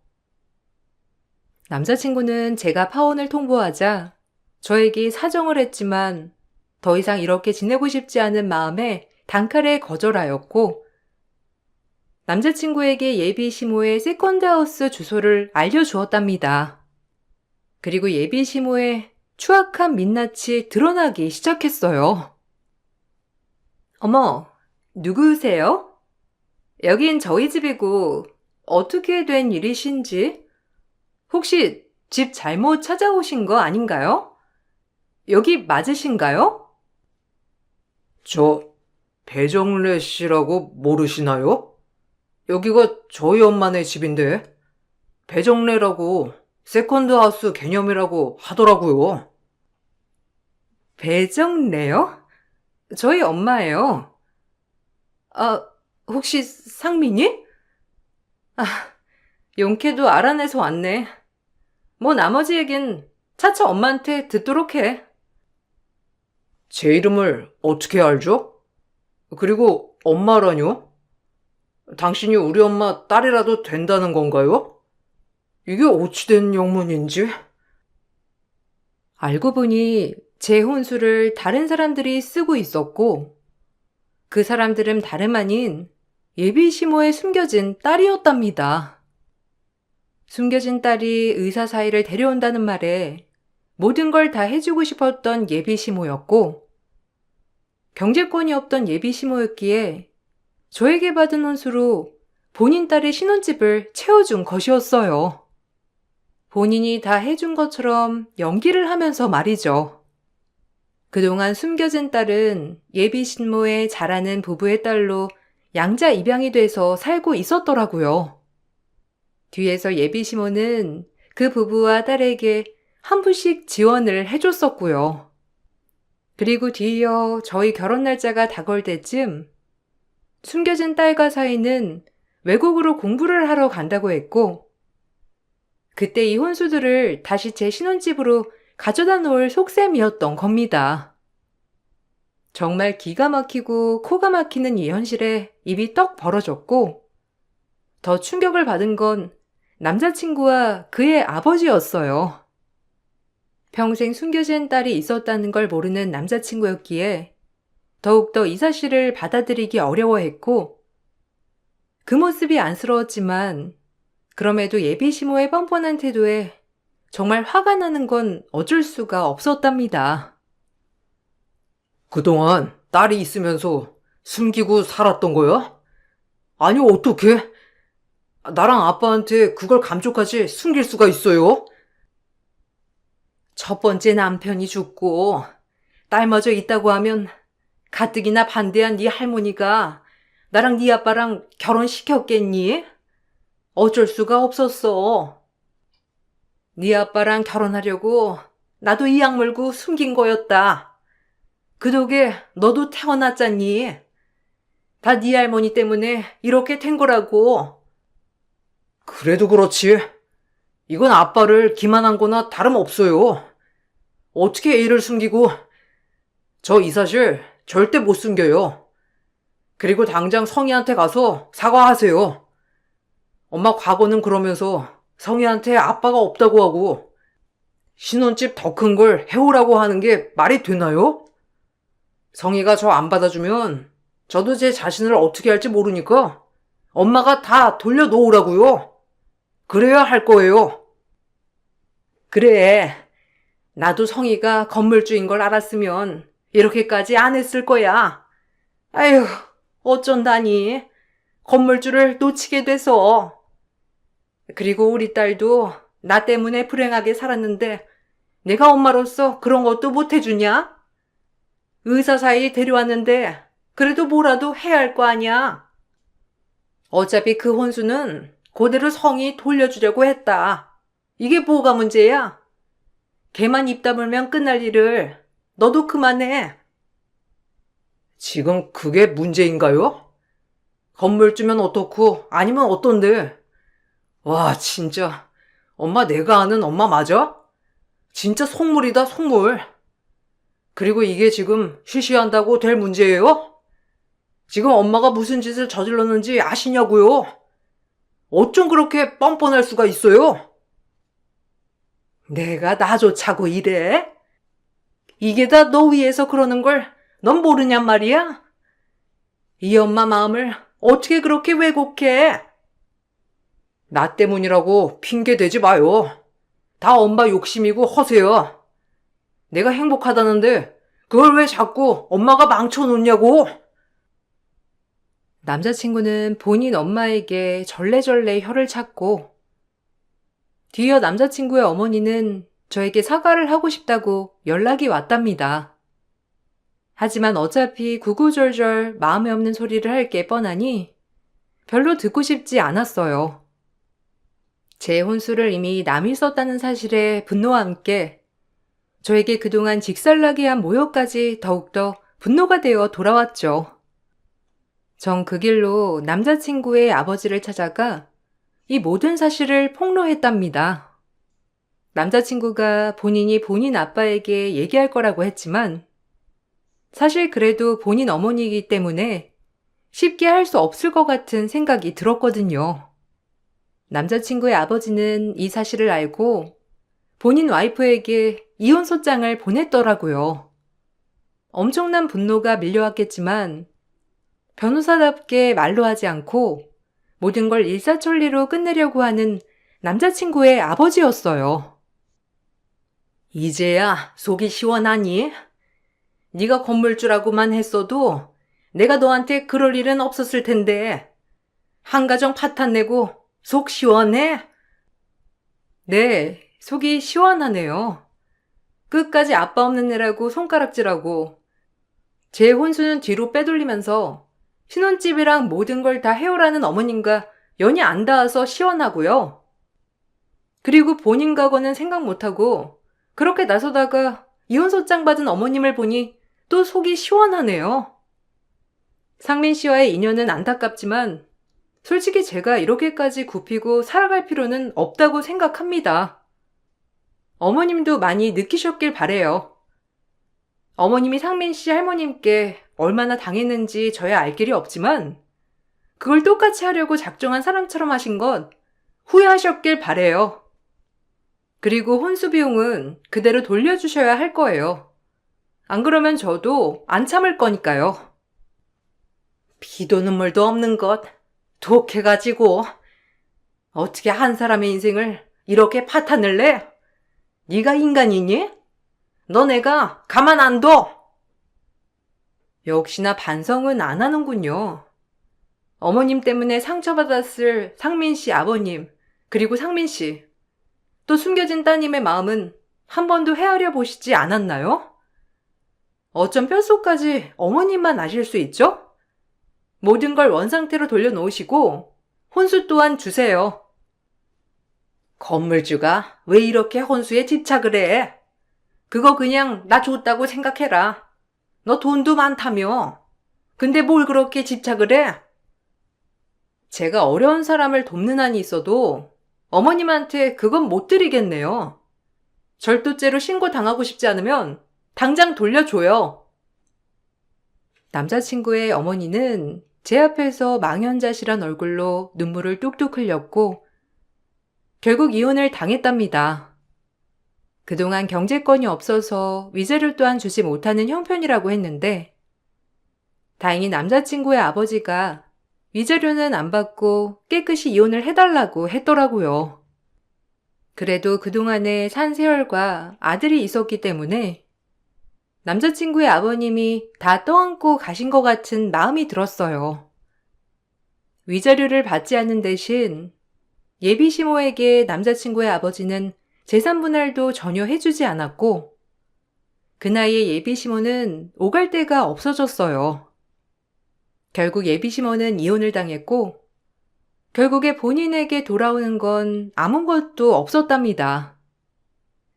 남자친구는 제가 파혼을 통보하자 저에게 사정을 했지만 더 이상 이렇게 지내고 싶지 않은 마음에 단칼에 거절하였고, 남자친구에게 예비 시모의 세컨드 하우스 주소를 알려주었답니다. 그리고 예비 시모의 추악한 민낯이 드러나기 시작했어요. 어머, 누구세요? 여긴 저희 집이고 어떻게 된 일이신지? 혹시 집 잘못 찾아오신 거 아닌가요? 여기 맞으신가요? 저 배정래 씨라고 모르시나요? 여기가 저희 엄마네 집인데 배정래라고 세컨드 하우스 개념이라고 하더라고요. 배정래요? 저희 엄마예요. 아, 혹시 상민이? 아, 용케도 알아내서 왔네. 뭐 나머지 얘긴 차차 엄마한테 듣도록 해. 제 이름을 어떻게 알죠? 그리고 엄마라뇨? 당신이 우리 엄마 딸이라도 된다는 건가요? 이게 어찌된 영문인지? 알고 보니 제 혼수를 다른 사람들이 쓰고 있었고, 그 사람들은 다름 아닌 예비 시모에 숨겨진 딸이었답니다. 숨겨진 딸이 의사 사이를 데려온다는 말에 모든 걸 다 해주고 싶었던 예비 시모였고, 경제권이 없던 예비 시모였기에 저에게 받은 혼수로 본인 딸의 신혼집을 채워준 것이었어요. 본인이 다 해준 것처럼 연기를 하면서 말이죠. 그동안 숨겨진 딸은 예비 신모의 잘하는 부부의 딸로 양자 입양이 돼서 살고 있었더라고요. 뒤에서 예비 시모는 그 부부와 딸에게 한 푼씩 지원을 해줬었고요. 그리고 뒤이어 저희 결혼 날짜가 다가올 때쯤 숨겨진 딸과 사이는 외국으로 공부를 하러 간다고 했고, 그때 이 혼수들을 다시 제 신혼집으로 가져다 놓을 속셈이었던 겁니다. 정말 기가 막히고 코가 막히는 이 현실에 입이 떡 벌어졌고, 더 충격을 받은 건 남자친구와 그의 아버지였어요. 평생 숨겨진 딸이 있었다는 걸 모르는 남자친구였기에 더욱더 이 사실을 받아들이기 어려워했고, 그 모습이 안쓰러웠지만 그럼에도 예비 시모의 뻔뻔한 태도에 정말 화가 나는 건 어쩔 수가 없었답니다. 그동안 딸이 있으면서 숨기고 살았던 거야? 아니, 어떡해? 나랑 아빠한테 그걸 감쪽같이 숨길 수가 있어요? 첫 번째 남편이 죽고 딸마저 있다고 하면 가뜩이나 반대한 네 할머니가 나랑 네 아빠랑 결혼시켰겠니? 어쩔 수가 없었어. 네 아빠랑 결혼하려고 나도 이 약물고 숨긴 거였다. 그 덕에 너도 태어났잖니. 다 네 할머니 때문에 이렇게 된 거라고. 그래도 그렇지. 이건 아빠를 기만한 거나 다름없어요. 어떻게 애를 숨기고, 저 이 사실 절대 못 숨겨요. 그리고 당장 성희한테 가서 사과하세요. 엄마 과거는 그러면서 성희한테 아빠가 없다고 하고, 신혼집 더 큰 걸 해오라고 하는 게 말이 되나요? 성희가 저 안 받아주면 저도 제 자신을 어떻게 할지 모르니까 엄마가 다 돌려놓으라고요. 그래야 할 거예요. 그래. 나도 성희가 건물주인 걸 알았으면 이렇게까지 안 했을 거야. 아휴, 어쩐다니. 건물주를 놓치게 돼서. 그리고 우리 딸도 나 때문에 불행하게 살았는데 내가 엄마로서 그런 것도 못 해주냐? 의사 사이 데려왔는데 그래도 뭐라도 해야 할 거 아니야. 어차피 그 혼수는 그대로 성이 돌려주려고 했다. 이게 뭐가 문제야? 걔만 입 다물면 끝날 일을 너도 그만해. 지금 그게 문제인가요? 건물주면 어떻고 아니면 어떤데? 와, 진짜. 엄마 내가 아는 엄마 맞아? 진짜 속물이다, 속물. 그리고 이게 지금 쉬쉬한다고 될 문제예요? 지금 엄마가 무슨 짓을 저질렀는지 아시냐고요? 어쩜 그렇게 뻔뻔할 수가 있어요? 내가 나조차고 이래? 이게 다 너 위해서 그러는 걸 넌 모르냔 말이야? 이 엄마 마음을 어떻게 그렇게 왜곡해? 나 때문이라고 핑계 대지 마요. 다 엄마 욕심이고 허세야. 내가 행복하다는데 그걸 왜 자꾸 엄마가 망쳐놓냐고. 남자친구는 본인 엄마에게 절레절레 혀를 찼고, 뒤이어 남자친구의 어머니는 저에게 사과를 하고 싶다고 연락이 왔답니다. 하지만 어차피 구구절절 마음에 없는 소리를 할 게 뻔하니 별로 듣고 싶지 않았어요. 제 혼수를 이미 남이 썼다는 사실에 분노와 함께 저에게 그동안 직살나게 한 모욕까지 더욱더 분노가 되어 돌아왔죠. 전 그 길로 남자친구의 아버지를 찾아가 이 모든 사실을 폭로했답니다. 남자친구가 본인이 본인 아빠에게 얘기할 거라고 했지만 사실 그래도 본인 어머니이기 때문에 쉽게 할 수 없을 것 같은 생각이 들었거든요. 남자친구의 아버지는 이 사실을 알고 본인 와이프에게 이혼소장을 보냈더라고요. 엄청난 분노가 밀려왔겠지만 변호사답게 말로 하지 않고 모든 걸 일사천리로 끝내려고 하는 남자친구의 아버지였어요. 이제야 속이 시원하니? 네가 건물주라고만 했어도 내가 너한테 그럴 일은 없었을 텐데 한 가정 파탄 내고 속 시원해? 네, 속이 시원하네요. 끝까지 아빠 없는 애라고 손가락질하고 제 혼수는 뒤로 빼돌리면서 신혼집이랑 모든 걸 다 해오라는 어머님과 연이 안 닿아서 시원하고요. 그리고 본인 과거는 생각 못하고 그렇게 나서다가 이혼소장 받은 어머님을 보니 또 속이 시원하네요. 상민 씨와의 인연은 안타깝지만 솔직히 제가 이렇게까지 굽히고 살아갈 필요는 없다고 생각합니다. 어머님도 많이 느끼셨길 바래요. 어머님이 상민 씨 할머님께 얼마나 당했는지 저야 알 길이 없지만 그걸 똑같이 하려고 작정한 사람처럼 하신 것 후회하셨길 바래요. 그리고 혼수 비용은 그대로 돌려주셔야 할 거예요. 안 그러면 저도 안 참을 거니까요. 피도 눈물도 없는 것 독해가지고 어떻게 한 사람의 인생을 이렇게 파탄을 내? 네가 인간이니? 너 내가 가만 안 둬. 역시나 반성은 안 하는군요. 어머님 때문에 상처받았을 상민 씨 아버님, 그리고 상민 씨, 또 숨겨진 따님의 마음은 한 번도 헤아려 보시지 않았나요? 어쩜 뼛속까지 어머님만 아실 수 있죠? 모든 걸 원상태로 돌려놓으시고 혼수 또한 주세요. 건물주가 왜 이렇게 혼수에 집착을 해? 그거 그냥 나 줬다고 생각해라. 너 돈도 많다며. 근데 뭘 그렇게 집착을 해? 제가 어려운 사람을 돕는 한이 있어도 어머님한테 그건 못 드리겠네요. 절도죄로 신고당하고 싶지 않으면 당장 돌려줘요. 남자친구의 어머니는 제 앞에서 망연자실한 얼굴로 눈물을 뚝뚝 흘렸고 결국 이혼을 당했답니다. 그동안 경제권이 없어서 위자료 또한 주지 못하는 형편이라고 했는데 다행히 남자친구의 아버지가 위자료는 안 받고 깨끗이 이혼을 해달라고 했더라고요. 그래도 그동안에 산 세월과 아들이 있었기 때문에 남자친구의 아버님이 다 떠안고 가신 것 같은 마음이 들었어요. 위자료를 받지 않는 대신 예비 시모에게 남자친구의 아버지는 재산 분할도 전혀 해주지 않았고 그 나이에 예비 시모는 오갈 데가 없어졌어요. 결국 예비 시모는 이혼을 당했고 결국에 본인에게 돌아오는 건 아무것도 없었답니다.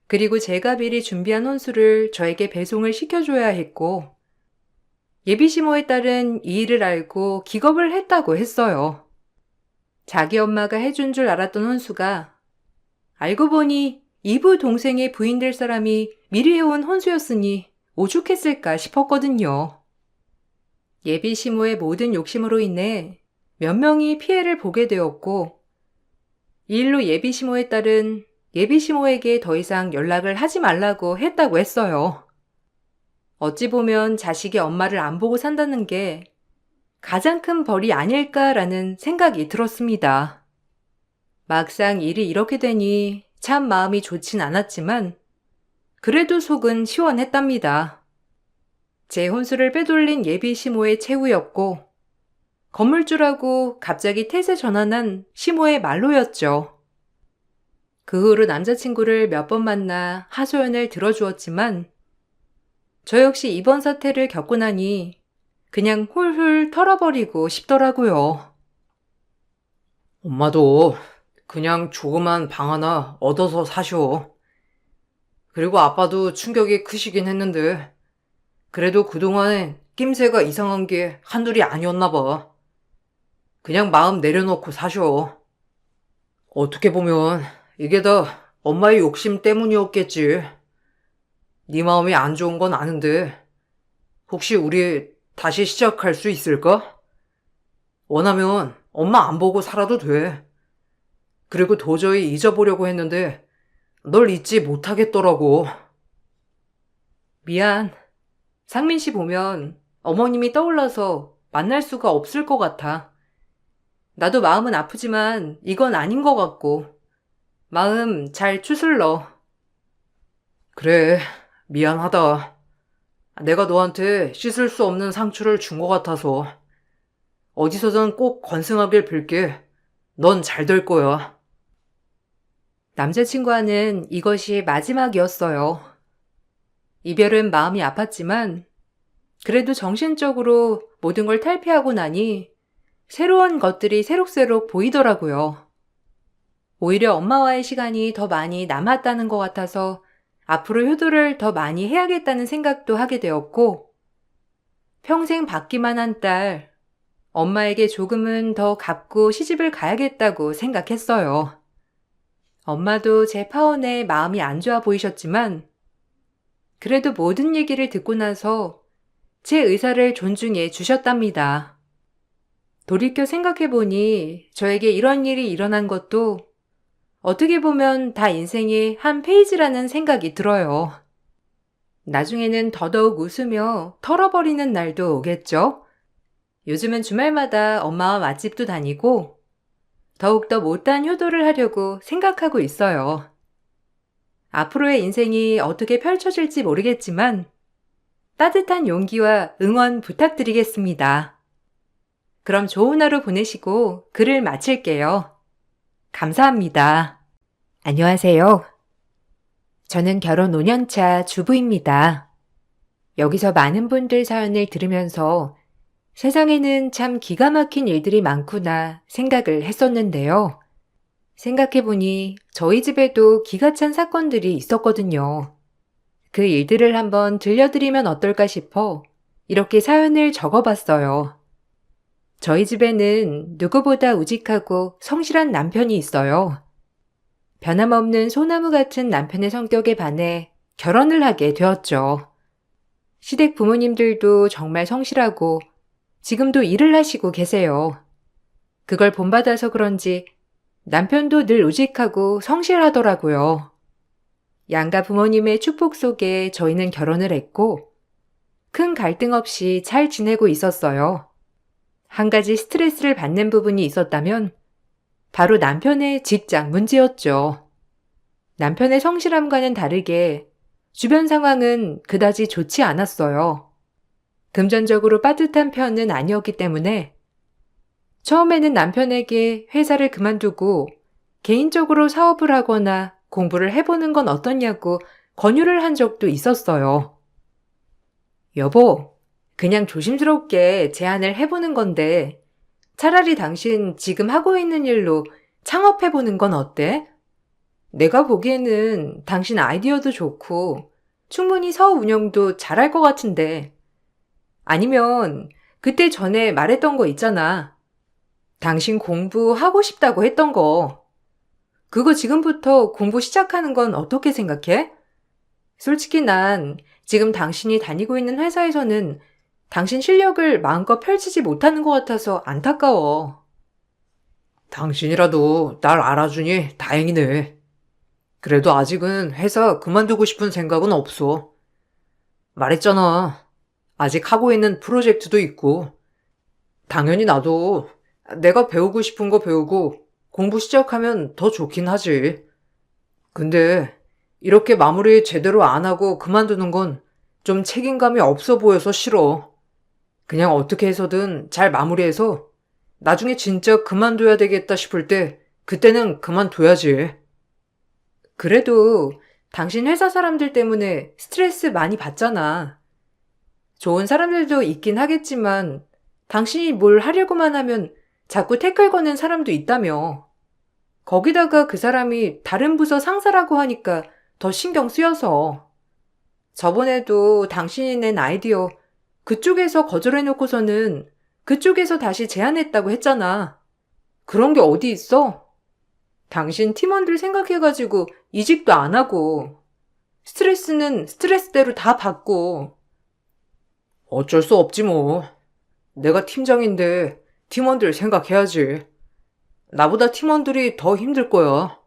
그리고 제가 미리 준비한 혼수를 저에게 배송을 시켜줘야 했고 예비 시모에 따른 이 일을 알고 기겁을 했다고 했어요. 자기 엄마가 해준 줄 알았던 혼수가 알고 보니 이부 동생의 부인 될 사람이 미리 해온 혼수였으니 오죽했을까 싶었거든요. 예비 시모의 모든 욕심으로 인해 몇 명이 피해를 보게 되었고 이 일로 예비 시모에 따른 예비 시모에게 더 이상 연락을 하지 말라고 했다고 했어요. 어찌 보면 자식이 엄마를 안 보고 산다는 게 가장 큰 벌이 아닐까라는 생각이 들었습니다. 막상 일이 이렇게 되니 참 마음이 좋진 않았지만 그래도 속은 시원했답니다. 제 혼수를 빼돌린 예비 시모의 최후였고 건물주라고 갑자기 태세 전환한 시모의 말로였죠. 그 후로 남자친구를 몇 번 만나 하소연을 들어주었지만 저 역시 이번 사태를 겪고 나니 그냥 훌훌 털어버리고 싶더라고요. 엄마도 그냥 조그만 방 하나 얻어서 사셔. 그리고 아빠도 충격이 크시긴 했는데 그래도 그동안엔 낌새가 이상한 게 한둘이 아니었나 봐. 그냥 마음 내려놓고 사셔. 어떻게 보면 이게 다 엄마의 욕심 때문이었겠지. 네 마음이 안 좋은 건 아는데 혹시 우리 다시 시작할 수 있을까? 원하면 엄마 안 보고 살아도 돼. 그리고 도저히 잊어보려고 했는데 널 잊지 못하겠더라고. 미안. 상민 씨 보면 어머님이 떠올라서 만날 수가 없을 것 같아. 나도 마음은 아프지만 이건 아닌 것 같고 마음 잘 추슬러. 그래, 미안하다. 내가 너한테 씻을 수 없는 상처를 준 것 같아서. 어디서든 꼭 건승하길 빌게. 넌 잘 될 거야. 남자친구와는 이것이 마지막이었어요. 이별은 마음이 아팠지만 그래도 정신적으로 모든 걸 탈피하고 나니 새로운 것들이 새록새록 보이더라고요. 오히려 엄마와의 시간이 더 많이 남았다는 것 같아서 앞으로 효도를 더 많이 해야겠다는 생각도 하게 되었고 평생 받기만 한 딸, 엄마에게 조금은 더 갚고 시집을 가야겠다고 생각했어요. 엄마도 제 파혼에 마음이 안 좋아 보이셨지만 그래도 모든 얘기를 듣고 나서 제 의사를 존중해 주셨답니다. 돌이켜 생각해보니 저에게 이런 일이 일어난 것도 어떻게 보면 다 인생의 한 페이지라는 생각이 들어요. 나중에는 더더욱 웃으며 털어버리는 날도 오겠죠? 요즘은 주말마다 엄마와 맛집도 다니고 더욱더 못한 효도를 하려고 생각하고 있어요. 앞으로의 인생이 어떻게 펼쳐질지 모르겠지만 따뜻한 용기와 응원 부탁드리겠습니다. 그럼 좋은 하루 보내시고 글을 마칠게요. 감사합니다. 안녕하세요. 저는 결혼 5년차 주부입니다. 여기서 많은 분들 사연을 들으면서 세상에는 참 기가 막힌 일들이 많구나 생각을 했었는데요. 생각해보니 저희 집에도 기가 찬 사건들이 있었거든요. 그 일들을 한번 들려드리면 어떨까 싶어 이렇게 사연을 적어봤어요. 저희 집에는 누구보다 우직하고 성실한 남편이 있어요. 변함없는 소나무 같은 남편의 성격에 반해 결혼을 하게 되었죠. 시댁 부모님들도 정말 성실하고 지금도 일을 하시고 계세요. 그걸 본받아서 그런지 남편도 늘 우직하고 성실하더라고요. 양가 부모님의 축복 속에 저희는 결혼을 했고 큰 갈등 없이 잘 지내고 있었어요. 한 가지 스트레스를 받는 부분이 있었다면 바로 남편의 직장 문제였죠. 남편의 성실함과는 다르게 주변 상황은 그다지 좋지 않았어요. 금전적으로 빠듯한 편은 아니었기 때문에 처음에는 남편에게 회사를 그만두고 개인적으로 사업을 하거나 공부를 해보는 건 어떠냐고 권유를 한 적도 있었어요. 여보, 그냥 조심스럽게 제안을 해보는 건데 차라리 당신 지금 하고 있는 일로 창업해보는 건 어때? 내가 보기에는 당신 아이디어도 좋고 충분히 사업 운영도 잘할 것 같은데. 아니면 그때 전에 말했던 거 있잖아. 당신 공부하고 싶다고 했던 거. 그거 지금부터 공부 시작하는 건 어떻게 생각해? 솔직히 난 지금 당신이 다니고 있는 회사에서는 당신 실력을 마음껏 펼치지 못하는 것 같아서 안타까워. 당신이라도 날 알아주니 다행이네. 그래도 아직은 회사 그만두고 싶은 생각은 없어. 말했잖아. 아직 하고 있는 프로젝트도 있고. 당연히 나도 내가 배우고 싶은 거 배우고 공부 시작하면 더 좋긴 하지. 근데 이렇게 마무리 제대로 안 하고 그만두는 건 좀 책임감이 없어 보여서 싫어. 그냥 어떻게 해서든 잘 마무리해서 나중에 진짜 그만둬야 되겠다 싶을 때 그때는 그만둬야지. 그래도 당신 회사 사람들 때문에 스트레스 많이 받잖아. 좋은 사람들도 있긴 하겠지만 당신이 뭘 하려고만 하면 자꾸 태클 거는 사람도 있다며. 거기다가 그 사람이 다른 부서 상사라고 하니까 더 신경 쓰여서. 저번에도 당신이 낸 아이디어 그쪽에서 거절해놓고서는 그쪽에서 다시 제안했다고 했잖아. 그런 게 어디 있어? 당신 팀원들 생각해가지고 이직도 안 하고 스트레스는 스트레스대로 다 받고. 어쩔 수 없지 뭐. 내가 팀장인데 팀원들 생각해야지. 나보다 팀원들이 더 힘들 거야.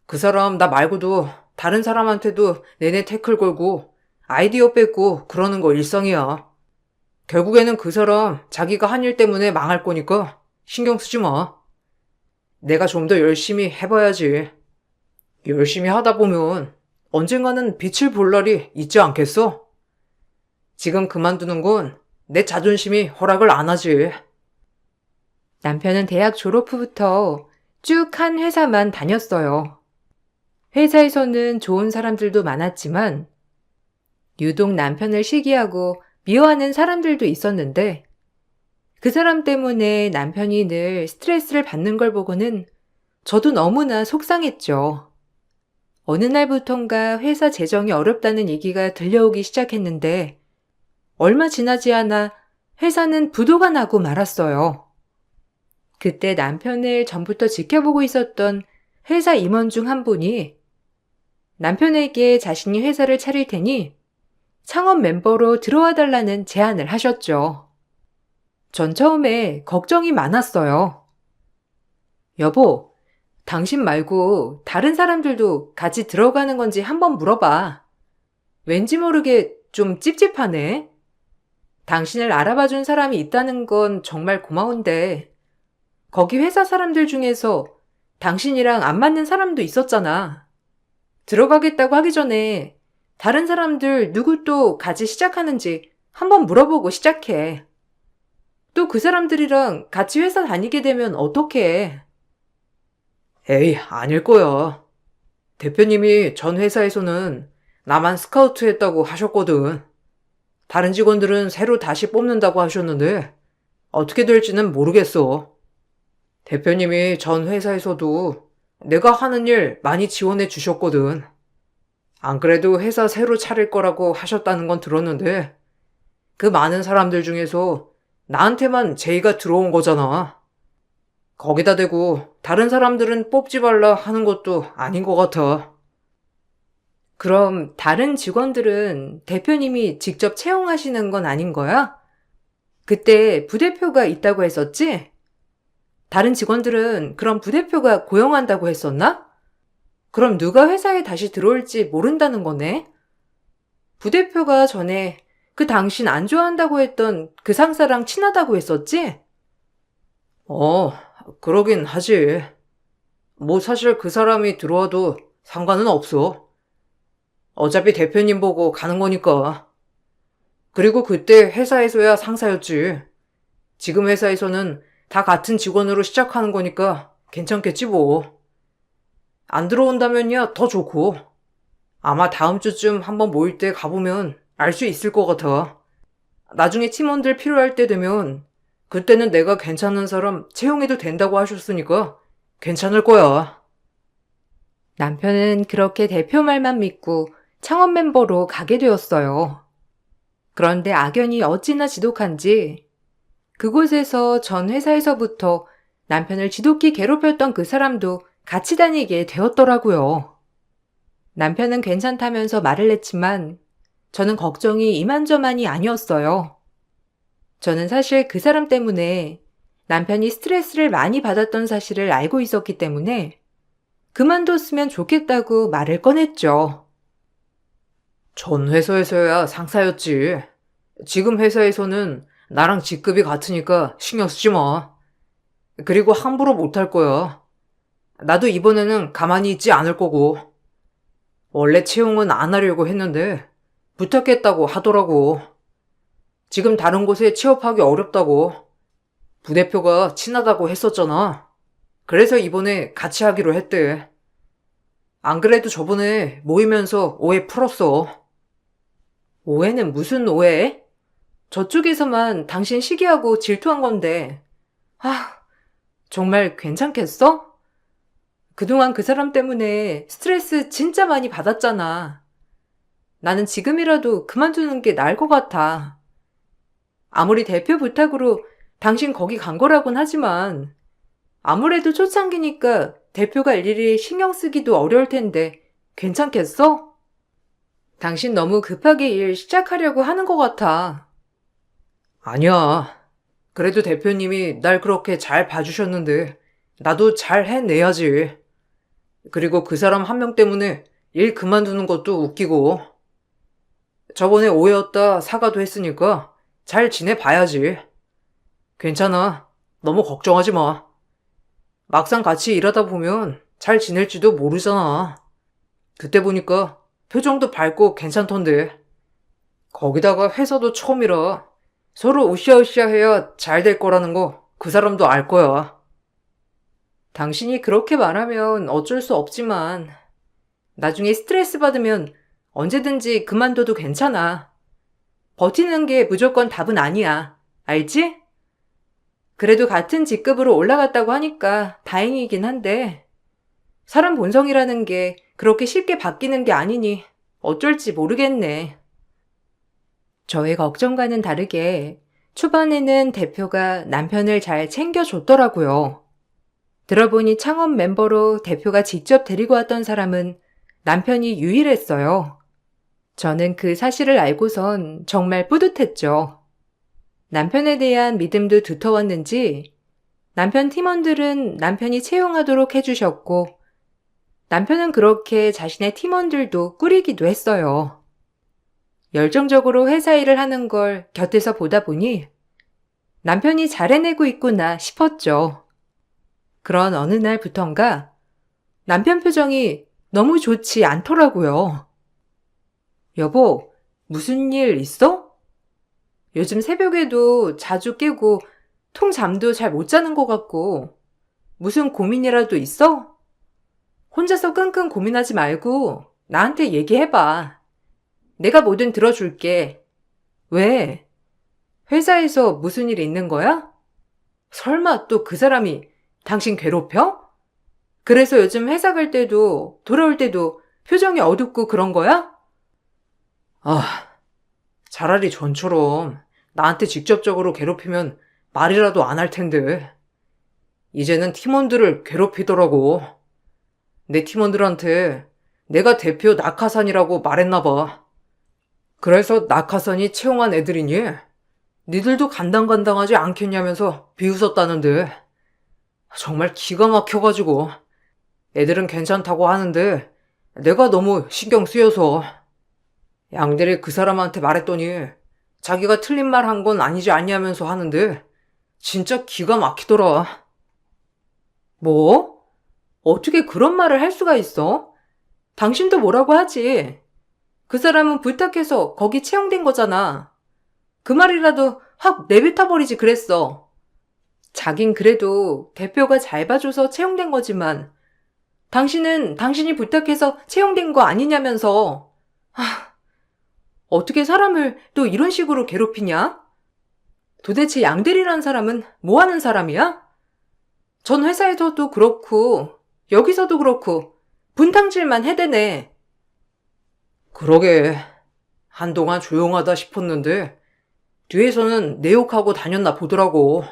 그 사람 나 말고도 다른 사람한테도 내내 태클 걸고 아이디어 뺏고 그러는 거 일상이야. 결국에는 그 사람 자기가 한 일 때문에 망할 거니까 신경 쓰지 마. 내가 좀 더 열심히 해봐야지. 열심히 하다 보면 언젠가는 빛을 볼 날이 있지 않겠어? 지금 그만두는 건 내 자존심이 허락을 안 하지. 남편은 대학 졸업 후부터 쭉 한 회사만 다녔어요. 회사에서는 좋은 사람들도 많았지만 유독 남편을 시기하고 미워하는 사람들도 있었는데 그 사람 때문에 남편이 늘 스트레스를 받는 걸 보고는 저도 너무나 속상했죠. 어느 날부턴가 회사 재정이 어렵다는 얘기가 들려오기 시작했는데 얼마 지나지 않아 회사는 부도가 나고 말았어요. 그때 남편을 전부터 지켜보고 있었던 회사 임원 중 한 분이 남편에게 자신이 회사를 차릴 테니 창업 멤버로 들어와 달라는 제안을 하셨죠. 전 처음에 걱정이 많았어요. 여보, 당신 말고 다른 사람들도 같이 들어가는 건지 한번 물어봐. 왠지 모르게 좀 찝찝하네. 당신을 알아봐준 사람이 있다는 건 정말 고마운데 거기 회사 사람들 중에서 당신이랑 안 맞는 사람도 있었잖아. 들어가겠다고 하기 전에 다른 사람들 누구 또 같이 시작하는지 한번 물어보고 시작해. 또 그 사람들이랑 같이 회사 다니게 되면 어떡해? 에이, 아닐 거야. 대표님이 전 회사에서는 나만 스카우트 했다고 하셨거든. 다른 직원들은 새로 다시 뽑는다고 하셨는데 어떻게 될지는 모르겠어. 대표님이 전 회사에서도 내가 하는 일 많이 지원해 주셨거든. 안 그래도 회사 새로 차릴 거라고 하셨다는 건 들었는데, 그 많은 사람들 중에서 나한테만 제의가 들어온 거잖아. 거기다 대고 다른 사람들은 뽑지 말라 하는 것도 아닌 것 같아. 그럼 다른 직원들은 대표님이 직접 채용하시는 건 아닌 거야? 그때 부대표가 있다고 했었지? 다른 직원들은 그럼 부대표가 고용한다고 했었나? 그럼 누가 회사에 다시 들어올지 모른다는 거네? 부대표가 전에 그 당신 안 좋아한다고 했던 그 상사랑 친하다고 했었지? 그러긴 하지. 뭐 사실 그 사람이 들어와도 상관은 없어. 어차피 대표님 보고 가는 거니까. 그리고 그때 회사에서야 상사였지. 지금 회사에서는 다 같은 직원으로 시작하는 거니까 괜찮겠지 뭐. 안 들어온다면야 더 좋고. 아마 다음 주쯤 한번 모일 때 가보면 알 수 있을 것 같아. 나중에 팀원들 필요할 때 되면 그때는 내가 괜찮은 사람 채용해도 된다고 하셨으니까 괜찮을 거야. 남편은 그렇게 대표 말만 믿고 창업 멤버로 가게 되었어요. 그런데 악연이 어찌나 지독한지 그곳에서 전 회사에서부터 남편을 지독히 괴롭혔던 그 사람도 같이 다니게 되었더라고요. 남편은 괜찮다면서 말을 했지만 저는 걱정이 이만저만이 아니었어요. 저는 사실 그 사람 때문에 남편이 스트레스를 많이 받았던 사실을 알고 있었기 때문에 그만뒀으면 좋겠다고 말을 꺼냈죠. 전 회사에서야 상사였지. 지금 회사에서는 나랑 직급이 같으니까 신경 쓰지 마. 그리고 함부로 못할 거야. 나도 이번에는 가만히 있지 않을 거고. 원래 채용은 안 하려고 했는데 부탁했다고 하더라고. 지금 다른 곳에 취업하기 어렵다고. 부대표가 친하다고 했었잖아. 그래서 이번에 같이 하기로 했대. 안 그래도 저번에 모이면서 오해 풀었어. 오해는 무슨 오해? 저쪽에서만 당신 시기하고 질투한 건데. 정말 괜찮겠어? 그동안 그 사람 때문에 스트레스 진짜 많이 받았잖아. 나는 지금이라도 그만두는 게 나을 것 같아. 아무리 대표 부탁으로 당신 거기 간 거라곤 하지만 아무래도 초창기니까 대표가 일일이 신경 쓰기도 어려울 텐데 괜찮겠어? 당신 너무 급하게 일 시작하려고 하는 것 같아. 아니야. 그래도 대표님이 날 그렇게 잘 봐주셨는데 나도 잘 해내야지. 그리고 그 사람 한 명 때문에 일 그만두는 것도 웃기고. 저번에 오해였다 사과도 했으니까 잘 지내봐야지. 괜찮아. 너무 걱정하지 마. 막상 같이 일하다 보면 잘 지낼지도 모르잖아. 그때 보니까 표정도 밝고 괜찮던데. 거기다가 회사도 처음이라 서로 으쌰으쌰 해야 잘 될 거라는 거 그 사람도 알 거야. 당신이 그렇게 말하면 어쩔 수 없지만 나중에 스트레스 받으면 언제든지 그만둬도 괜찮아. 버티는 게 무조건 답은 아니야. 알지? 그래도 같은 직급으로 올라갔다고 하니까 다행이긴 한데 사람 본성이라는 게 그렇게 쉽게 바뀌는 게 아니니 어쩔지 모르겠네. 저의 걱정과는 다르게 초반에는 대표가 남편을 잘 챙겨줬더라고요. 들어보니 창업 멤버로 대표가 직접 데리고 왔던 사람은 남편이 유일했어요. 저는 그 사실을 알고선 정말 뿌듯했죠. 남편에 대한 믿음도 두터웠는지 남편 팀원들은 남편이 채용하도록 해주셨고 남편은 그렇게 자신의 팀원들도 꾸리기도 했어요. 열정적으로 회사 일을 하는 걸 곁에서 보다 보니 남편이 잘 해내고 있구나 싶었죠. 그런 어느 날부턴가 남편 표정이 너무 좋지 않더라고요. 여보, 무슨 일 있어? 요즘 새벽에도 자주 깨고 통잠도 잘 못 자는 것 같고 무슨 고민이라도 있어? 혼자서 끙끙 고민하지 말고 나한테 얘기해봐. 내가 뭐든 들어줄게. 왜? 회사에서 무슨 일 있는 거야? 설마 또 그 사람이 당신 괴롭혀? 그래서 요즘 회사 갈 때도 돌아올 때도 표정이 어둡고 그런 거야? 아, 차라리 전처럼 나한테 직접적으로 괴롭히면 말이라도 안 할 텐데. 이제는 팀원들을 괴롭히더라고. 내 팀원들한테 내가 대표 낙하산이라고 말했나 봐. 그래서 낙하산이 채용한 애들이니 니들도 간당간당하지 않겠냐면서 비웃었다는데 정말 기가 막혀가지고 애들은 괜찮다고 하는데 내가 너무 신경 쓰여서 양들이 그 사람한테 말했더니 자기가 틀린 말 한 건 아니지 않냐면서 하는데 진짜 기가 막히더라. 뭐? 어떻게 그런 말을 할 수가 있어? 당신도 뭐라고 하지. 그 사람은 부탁해서 거기 채용된 거잖아. 그 말이라도 확 내뱉어버리지 그랬어. 자긴 그래도 대표가 잘 봐줘서 채용된 거지만 당신은 당신이 부탁해서 채용된 거 아니냐면서. 어떻게 사람을 또 이런 식으로 괴롭히냐? 도대체 양대리라는 사람은 뭐 하는 사람이야? 전 회사에서도 그렇고 여기서도 그렇고 분탕질만 해대네. 그러게 한동안 조용하다 싶었는데 뒤에서는 내 욕하고 다녔나 보더라고.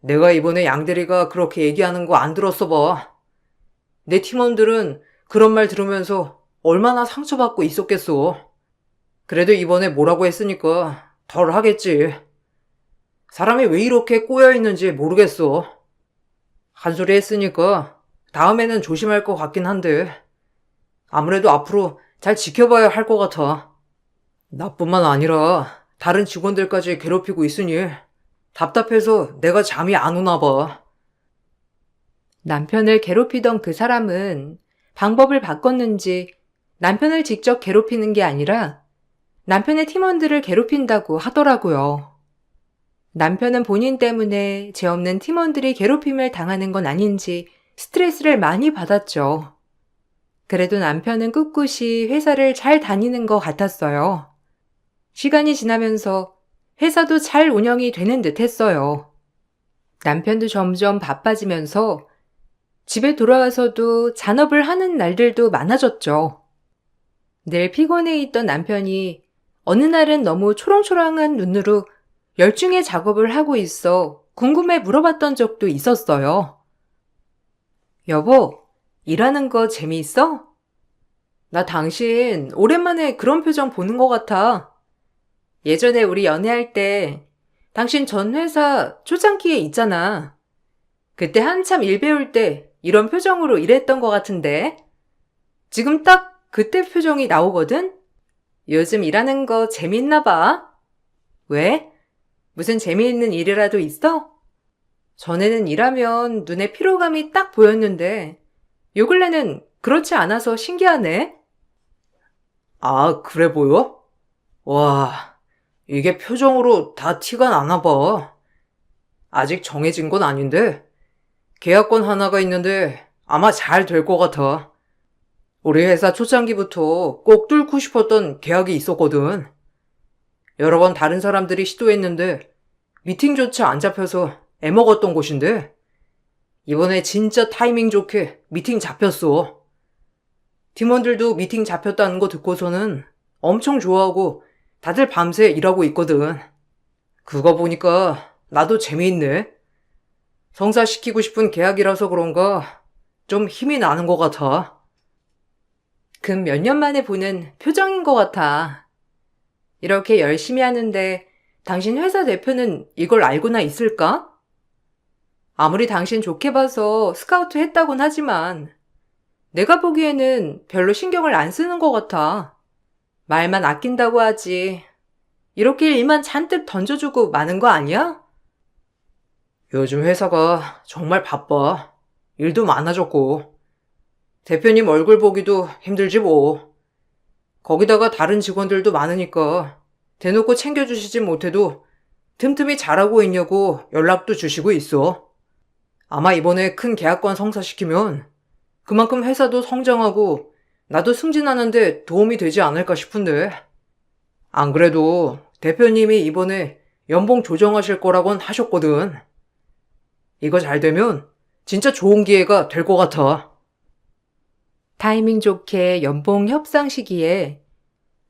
내가 이번에 양대리가 그렇게 얘기하는 거 안 들었어 봐. 내 팀원들은 그런 말 들으면서 얼마나 상처받고 있었겠어. 그래도 이번에 뭐라고 했으니까 덜 하겠지. 사람이 왜 이렇게 꼬여있는지 모르겠어. 한 소리 했으니까 다음에는 조심할 것 같긴 한데 아무래도 앞으로 잘 지켜봐야 할 것 같아. 나뿐만 아니라 다른 직원들까지 괴롭히고 있으니 답답해서 내가 잠이 안 오나 봐. 남편을 괴롭히던 그 사람은 방법을 바꿨는지 남편을 직접 괴롭히는 게 아니라 남편의 팀원들을 괴롭힌다고 하더라고요. 남편은 본인 때문에 죄 없는 팀원들이 괴롭힘을 당하는 건 아닌지 스트레스를 많이 받았죠. 그래도 남편은 꿋꿋이 회사를 잘 다니는 것 같았어요. 시간이 지나면서 회사도 잘 운영이 되는 듯 했어요. 남편도 점점 바빠지면서 집에 돌아와서도 잔업을 하는 날들도 많아졌죠. 늘 피곤해 있던 남편이 어느 날은 너무 초롱초롱한 눈으로 열중의 작업을 하고 있어 궁금해 물어봤던 적도 있었어요. 여보, 일하는 거 재미있어? 나 당신 오랜만에 그런 표정 보는 것 같아. 예전에 우리 연애할 때 당신 전 회사 초창기에 있잖아. 그때 한참 일 배울 때 이런 표정으로 일했던 것 같은데. 지금 딱 그때 표정이 나오거든? 요즘 일하는 거 재밌나 봐. 왜? 무슨 재미있는 일이라도 있어? 전에는 일하면 눈에 피로감이 딱 보였는데 요 근래는 그렇지 않아서 신기하네. 아, 그래 보여? 와, 이게 표정으로 다 티가 나나 봐. 아직 정해진 건 아닌데 계약권 하나가 있는데 아마 잘 될 것 같아. 우리 회사 초창기부터 꼭 뚫고 싶었던 계약이 있었거든. 여러 번 다른 사람들이 시도했는데 미팅조차 안 잡혀서 애먹었던 곳인데 이번에 진짜 타이밍 좋게 미팅 잡혔어. 팀원들도 미팅 잡혔다는 거 듣고서는 엄청 좋아하고 다들 밤새 일하고 있거든. 그거 보니까 나도 재미있네. 성사시키고 싶은 계약이라서 그런가 좀 힘이 나는 것 같아. 근 몇 년 만에 보는 표정인 것 같아. 이렇게 열심히 하는데 당신 회사 대표는 이걸 알고나 있을까? 아무리 당신 좋게 봐서 스카우트 했다곤 하지만 내가 보기에는 별로 신경을 안 쓰는 것 같아. 말만 아낀다고 하지. 이렇게 일만 잔뜩 던져주고 마는 거 아니야? 요즘 회사가 정말 바빠. 일도 많아졌고. 대표님 얼굴 보기도 힘들지 뭐. 거기다가 다른 직원들도 많으니까 대놓고 챙겨주시진 못해도 틈틈이 잘하고 있냐고 연락도 주시고 있어. 아마 이번에 큰 계약권 성사시키면 그만큼 회사도 성장하고 나도 승진하는데 도움이 되지 않을까 싶은데. 안 그래도 대표님이 이번에 연봉 조정하실 거라곤 하셨거든. 이거 잘 되면 진짜 좋은 기회가 될 것 같아. 타이밍 좋게 연봉 협상 시기에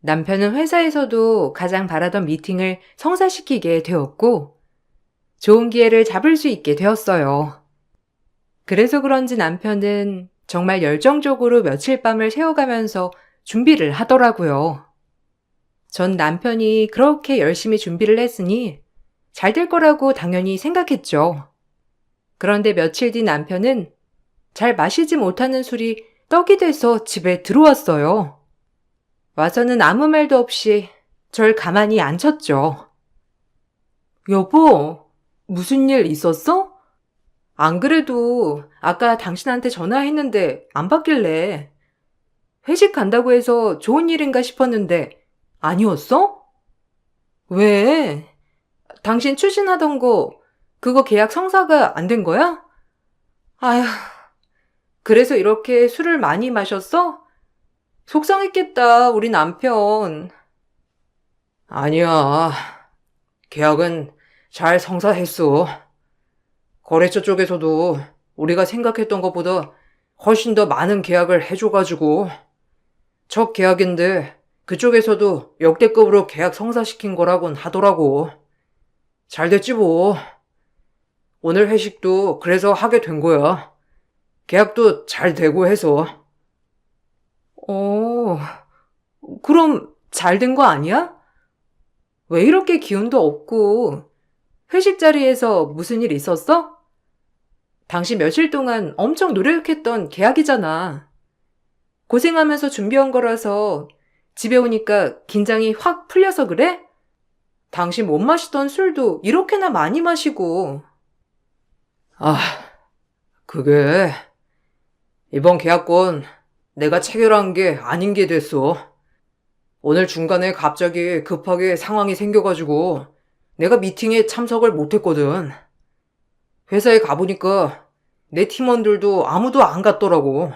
남편은 회사에서도 가장 바라던 미팅을 성사시키게 되었고, 좋은 기회를 잡을 수 있게 되었어요. 그래서 그런지 남편은 정말 열정적으로 며칠 밤을 새워가면서 준비를 하더라고요. 전 남편이 그렇게 열심히 준비를 했으니 잘 될 거라고 당연히 생각했죠. 그런데 며칠 뒤 남편은 잘 마시지 못하는 술이 떡이 돼서 집에 들어왔어요. 와서는 아무 말도 없이 절 가만히 앉혔죠. 여보, 무슨 일 있었어? 안 그래도 아까 당신한테 전화했는데 안 받길래 회식 간다고 해서 좋은 일인가 싶었는데 아니었어? 왜? 당신 추진하던 거 그거 계약 성사가 안 된 거야? 아휴, 그래서 이렇게 술을 많이 마셨어? 속상했겠다, 우리 남편. 아니야. 계약은 잘 성사했어. 거래처 쪽에서도 우리가 생각했던 것보다 훨씬 더 많은 계약을 해줘가지고 첫 계약인데 그쪽에서도 역대급으로 계약 성사시킨 거라곤 하더라고. 잘 됐지 뭐. 오늘 회식도 그래서 하게 된 거야. 계약도 잘 되고 해서. 그럼 잘 된 거 아니야? 왜 이렇게 기운도 없고 회식 자리에서 무슨 일 있었어? 당신 며칠 동안 엄청 노력했던 계약이잖아. 고생하면서 준비한 거라서 집에 오니까 긴장이 확 풀려서 그래? 당신 못 마시던 술도 이렇게나 많이 마시고. 그게 이번 계약건 내가 체결한 게 아닌 게 됐어. 오늘 중간에 갑자기 급하게 상황이 생겨가지고 내가 미팅에 참석을 못했거든. 회사에 가보니까 내 팀원들도 아무도 안 갔더라고.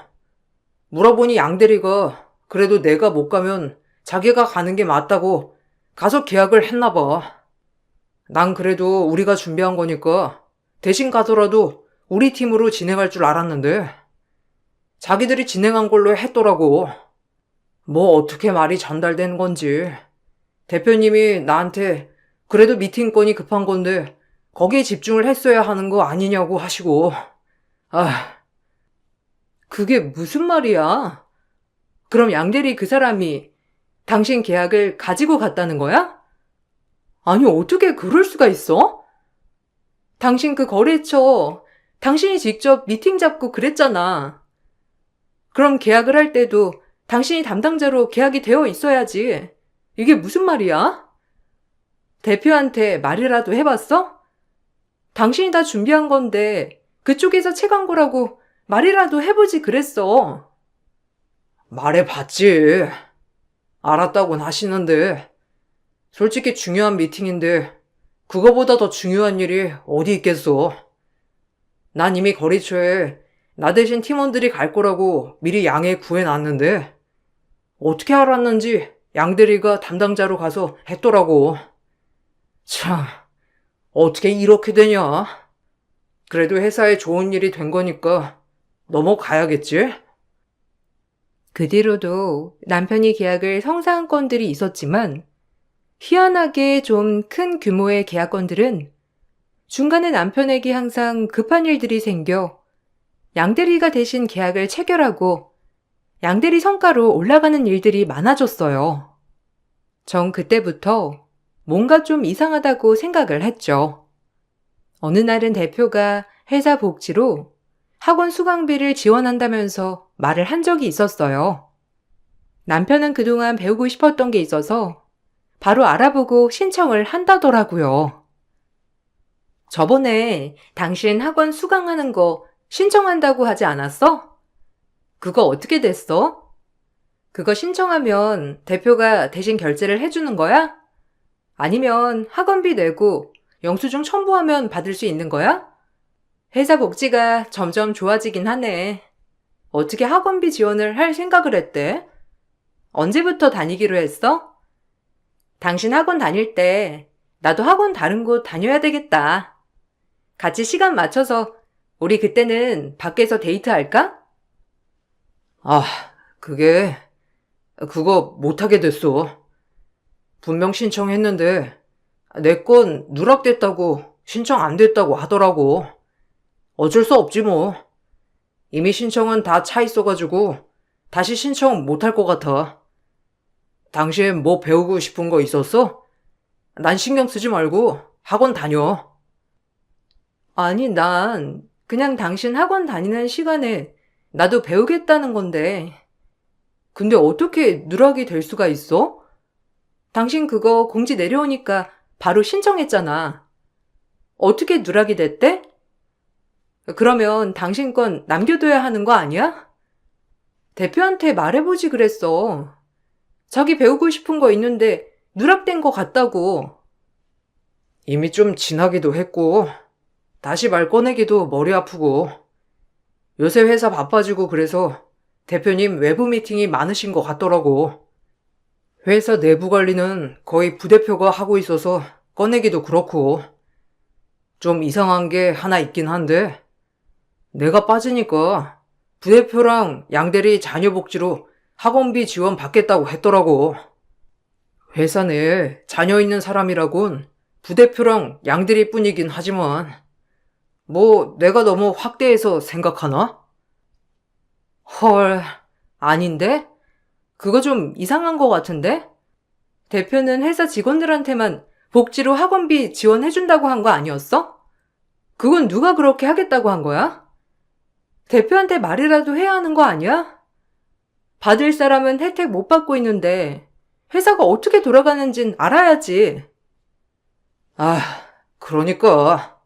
물어보니 양 대리가 그래도 내가 못 가면 자기가 가는 게 맞다고 가서 계약을 했나 봐. 난 그래도 우리가 준비한 거니까 대신 가더라도 우리 팀으로 진행할 줄 알았는데 자기들이 진행한 걸로 했더라고. 뭐 어떻게 말이 전달된 건지. 대표님이 나한테 그래도 미팅건이 급한 건데 거기에 집중을 했어야 하는 거 아니냐고 하시고. 그게 무슨 말이야? 그럼 양대리 그 사람이 당신 계약을 가지고 갔다는 거야? 아니, 어떻게 그럴 수가 있어? 당신 그 거래처, 당신이 직접 미팅 잡고 그랬잖아. 그럼 계약을 할 때도 당신이 담당자로 계약이 되어 있어야지. 이게 무슨 말이야? 대표한테 말이라도 해봤어? 당신이 다 준비한 건데 그쪽에서 채간 거라고 말이라도 해보지 그랬어. 말해봤지. 알았다곤 하시는데 솔직히 중요한 미팅인데 그거보다 더 중요한 일이 어디 있겠어. 난 이미 거래처에 나 대신 팀원들이 갈 거라고 미리 양해 구해놨는데 어떻게 알았는지 양대리가 담당자로 가서 했더라고. 참, 어떻게 이렇게 되냐. 그래도 회사에 좋은 일이 된 거니까 넘어가야겠지? 그 뒤로도 남편이 계약을 성사한 건들이 있었지만 희한하게 좀 큰 규모의 계약건들은 중간에 남편에게 항상 급한 일들이 생겨 양대리가 대신 계약을 체결하고 양대리 성과로 올라가는 일들이 많아졌어요. 전 그때부터 뭔가 좀 이상하다고 생각을 했죠. 어느 날은 대표가 회사 복지로 학원 수강비를 지원한다면서 말을 한 적이 있었어요. 남편은 그동안 배우고 싶었던 게 있어서 바로 알아보고 신청을 한다더라고요. 저번에 당신 학원 수강하는 거 신청한다고 하지 않았어? 그거 어떻게 됐어? 그거 신청하면 대표가 대신 결제를 해주는 거야? 아니면 학원비 내고 영수증 첨부하면 받을 수 있는 거야? 회사 복지가 점점 좋아지긴 하네. 어떻게 학원비 지원을 할 생각을 했대? 언제부터 다니기로 했어? 당신 학원 다닐 때 나도 학원 다른 곳 다녀야 되겠다. 같이 시간 맞춰서 우리 그때는 밖에서 데이트할까? 아, 그거 못하게 됐어. 분명 신청했는데, 내 건 누락됐다고, 신청 안 됐다고 하더라고. 어쩔 수 없지 뭐. 이미 신청은 다 차 있어가지고, 다시 신청 못할 것 같아. 당신 뭐 배우고 싶은 거 있었어? 난 신경 쓰지 말고 학원 다녀. 아니, 난 그냥 당신 학원 다니는 시간에 나도 배우겠다는 건데. 근데 어떻게 누락이 될 수가 있어? 당신 그거 공지 내려오니까 바로 신청했잖아. 어떻게 누락이 됐대? 그러면 당신 건 남겨둬야 하는 거 아니야? 대표한테 말해보지 그랬어. 자기 배우고 싶은 거 있는데 누락된 거 같다고. 이미 좀 지나기도 했고, 다시 말 꺼내기도 머리 아프고, 요새 회사 바빠지고 그래서 대표님 외부 미팅이 많으신 것 같더라고. 회사 내부 관리는 거의 부대표가 하고 있어서 꺼내기도 그렇고, 좀 이상한 게 하나 있긴 한데, 내가 빠지니까 부대표랑 양대리 자녀 복지로 학원비 지원 받겠다고 했더라고. 회사 내에 자녀 있는 사람이라곤 부대표랑 양대리 뿐이긴 하지만, 뭐 내가 너무 확대해서 생각하나? 헐, 아닌데? 그거 좀 이상한 거 같은데? 대표는 회사 직원들한테만 복지로 학원비 지원해준다고 한 거 아니었어? 그건 누가 그렇게 하겠다고 한 거야? 대표한테 말이라도 해야 하는 거 아니야? 받을 사람은 혜택 못 받고 있는데 회사가 어떻게 돌아가는진 알아야지. 아, 그러니까.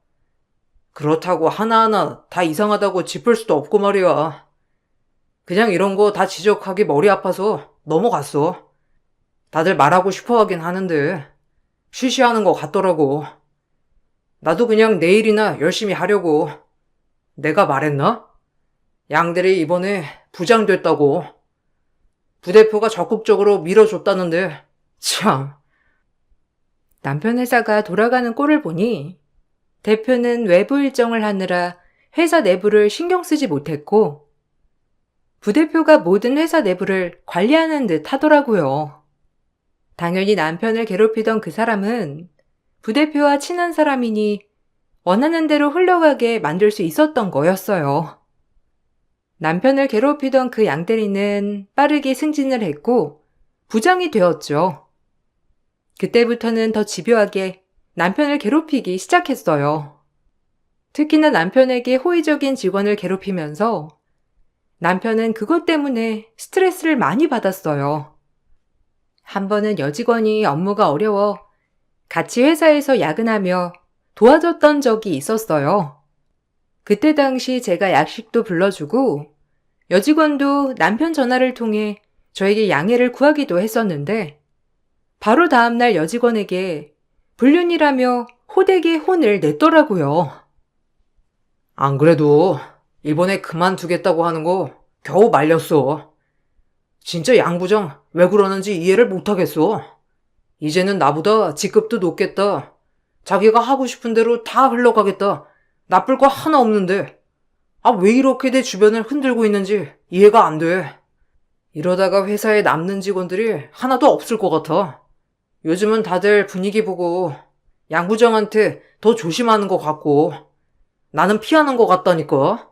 그렇다고 하나하나 다 이상하다고 짚을 수도 없고 말이야. 그냥 이런 거 다 지적하기 머리 아파서 넘어갔어. 다들 말하고 싶어 하긴 하는데 쉬쉬하는 것 같더라고. 나도 그냥 내일이나 열심히 하려고. 내가 말했나? 양들이 이번에 부장 됐다고. 부대표가 적극적으로 밀어줬다는데 참. 남편 회사가 돌아가는 꼴을 보니 대표는 외부 일정을 하느라 회사 내부를 신경 쓰지 못했고 부대표가 모든 회사 내부를 관리하는 듯 하더라고요. 당연히 남편을 괴롭히던 그 사람은 부대표와 친한 사람이니 원하는 대로 흘러가게 만들 수 있었던 거였어요. 남편을 괴롭히던 그 양대리는 빠르게 승진을 했고 부장이 되었죠. 그때부터는 더 집요하게 남편을 괴롭히기 시작했어요. 특히나 남편에게 호의적인 직원을 괴롭히면서 남편은 그것 때문에 스트레스를 많이 받았어요. 한 번은 여직원이 업무가 어려워 같이 회사에서 야근하며 도와줬던 적이 있었어요. 그때 당시 제가 약식도 불러주고 여직원도 남편 전화를 통해 저에게 양해를 구하기도 했었는데 바로 다음날 여직원에게 불륜이라며 호되게 혼을 냈더라고요. 안 그래도 이번에 그만두겠다고 하는 거 겨우 말렸어. 진짜 양 부장 왜 그러는지 이해를 못하겠어. 이제는 나보다 직급도 높겠다. 자기가 하고 싶은 대로 다 흘러가겠다. 나쁠 거 하나 없는데. 아, 왜 이렇게 내 주변을 흔들고 있는지 이해가 안 돼. 이러다가 회사에 남는 직원들이 하나도 없을 것 같아. 요즘은 다들 분위기 보고 양 부장한테 더 조심하는 것 같고 나는 피하는 것 같다니까.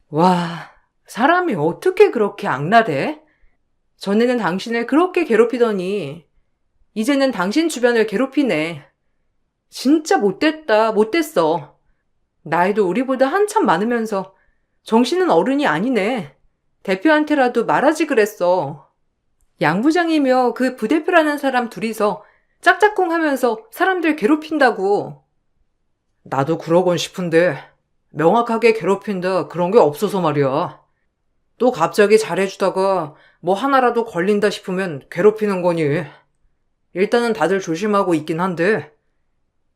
와, 사람이 어떻게 그렇게 악랄해? 전에는 당신을 그렇게 괴롭히더니 이제는 당신 주변을 괴롭히네. 진짜 못됐다, 못됐어. 나이도 우리보다 한참 많으면서 정신은 어른이 아니네. 대표한테라도 말하지 그랬어. 양 부장이며 그 부대표라는 사람 둘이서 짝짝꿍 하면서 사람들 괴롭힌다고. 나도 그러곤 싶은데 명확하게 괴롭힌다 그런 게 없어서 말이야. 또 갑자기 잘해주다가 뭐 하나라도 걸린다 싶으면 괴롭히는 거니. 일단은 다들 조심하고 있긴 한데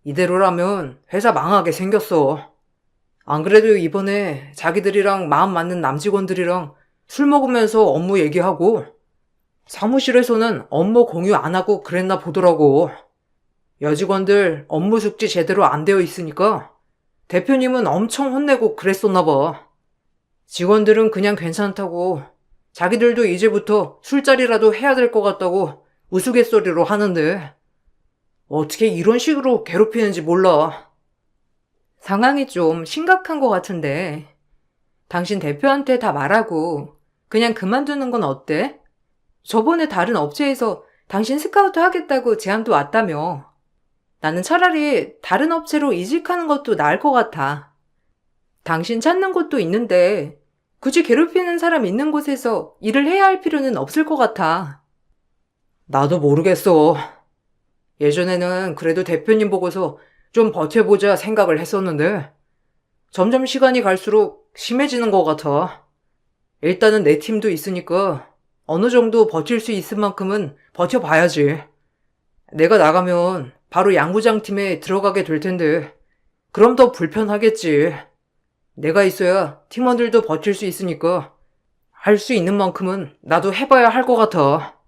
이대로라면 회사 망하게 생겼어. 안 그래도 이번에 자기들이랑 마음 맞는 남직원들이랑 술 먹으면서 업무 얘기하고 사무실에서는 업무 공유 안 하고 그랬나 보더라고. 여직원들 업무 숙지 제대로 안 되어 있으니까 대표님은 엄청 혼내고 그랬었나 봐. 직원들은 그냥 괜찮다고, 자기들도 이제부터 술자리라도 해야 될 것 같다고 우스갯소리로 하는데, 어떻게 이런 식으로 괴롭히는지 몰라. 상황이 좀 심각한 것 같은데, 당신 대표한테 다 말하고 그냥 그만두는 건 어때? 저번에 다른 업체에서 당신 스카우트 하겠다고 제안도 왔다며. 나는 차라리 다른 업체로 이직하는 것도 나을 것 같아. 당신 찾는 곳도 있는데 굳이 괴롭히는 사람 있는 곳에서 일을 해야 할 필요는 없을 것 같아. 나도 모르겠어. 예전에는 그래도 대표님 보고서 좀 버텨보자 생각을 했었는데, 점점 시간이 갈수록 심해지는 것 같아. 일단은 내 팀도 있으니까 어느 정도 버틸 수 있을 만큼은 버텨봐야지. 내가 나가면 바로 양부장 팀에 들어가게 될 텐데, 그럼 더 불편하겠지. 내가 있어야 팀원들도 버틸 수 있으니까 할 수 있는 만큼은 나도 해봐야 할 것 같아.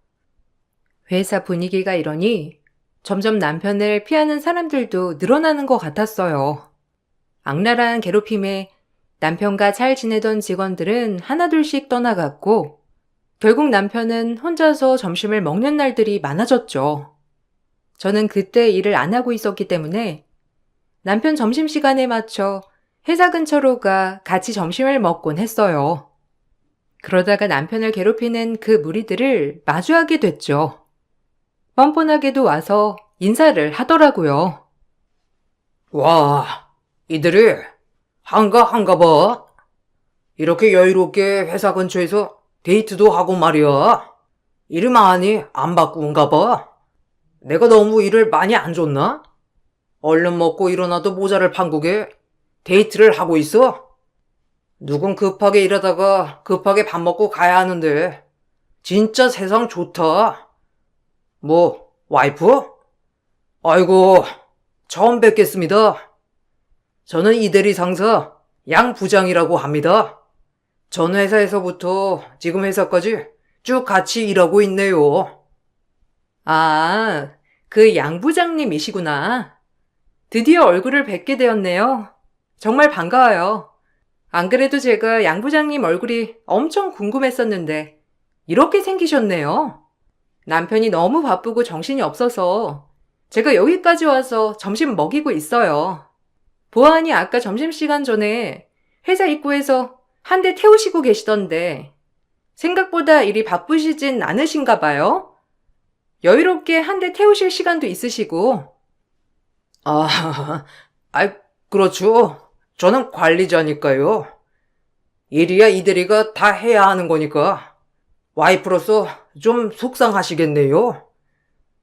회사 분위기가 이러니 점점 남편을 피하는 사람들도 늘어나는 것 같았어요. 악랄한 괴롭힘에 남편과 잘 지내던 직원들은 하나둘씩 떠나갔고, 결국 남편은 혼자서 점심을 먹는 날들이 많아졌죠. 저는 그때 일을 안 하고 있었기 때문에 남편 점심시간에 맞춰 회사 근처로 가 같이 점심을 먹곤 했어요. 그러다가 남편을 괴롭히는 그 무리들을 마주하게 됐죠. 뻔뻔하게도 와서 인사를 하더라고요. 와, 이들이 한가 봐. 이렇게 여유롭게 회사 근처에서 데이트도 하고 말이야. 일을 많이 안 바꾸는가 봐. 내가 너무 일을 많이 안 줬나? 얼른 먹고 일어나도 모자를 판국에 데이트를 하고 있어? 누군 급하게 일하다가 급하게 밥 먹고 가야 하는데, 진짜 세상 좋다. 뭐, 와이프? 아이고, 처음 뵙겠습니다. 저는 이대리 상사 양 부장이라고 합니다. 전 회사에서부터 지금 회사까지 쭉 같이 일하고 있네요. 아, 그 양 부장님이시구나. 드디어 얼굴을 뵙게 되었네요. 정말 반가워요. 안 그래도 제가 양 부장님 얼굴이 엄청 궁금했었는데 이렇게 생기셨네요. 남편이 너무 바쁘고 정신이 없어서 제가 여기까지 와서 점심 먹이고 있어요. 보아하니 아까 점심시간 전에 회사 입구에서 한 대 태우시고 계시던데 생각보다 일이 바쁘시진 않으신가 봐요. 여유롭게 한 대 태우실 시간도 있으시고. 그렇죠. 저는 관리자니까요. 일이야 이대리가 다 해야 하는 거니까 와이프로서 좀 속상하시겠네요.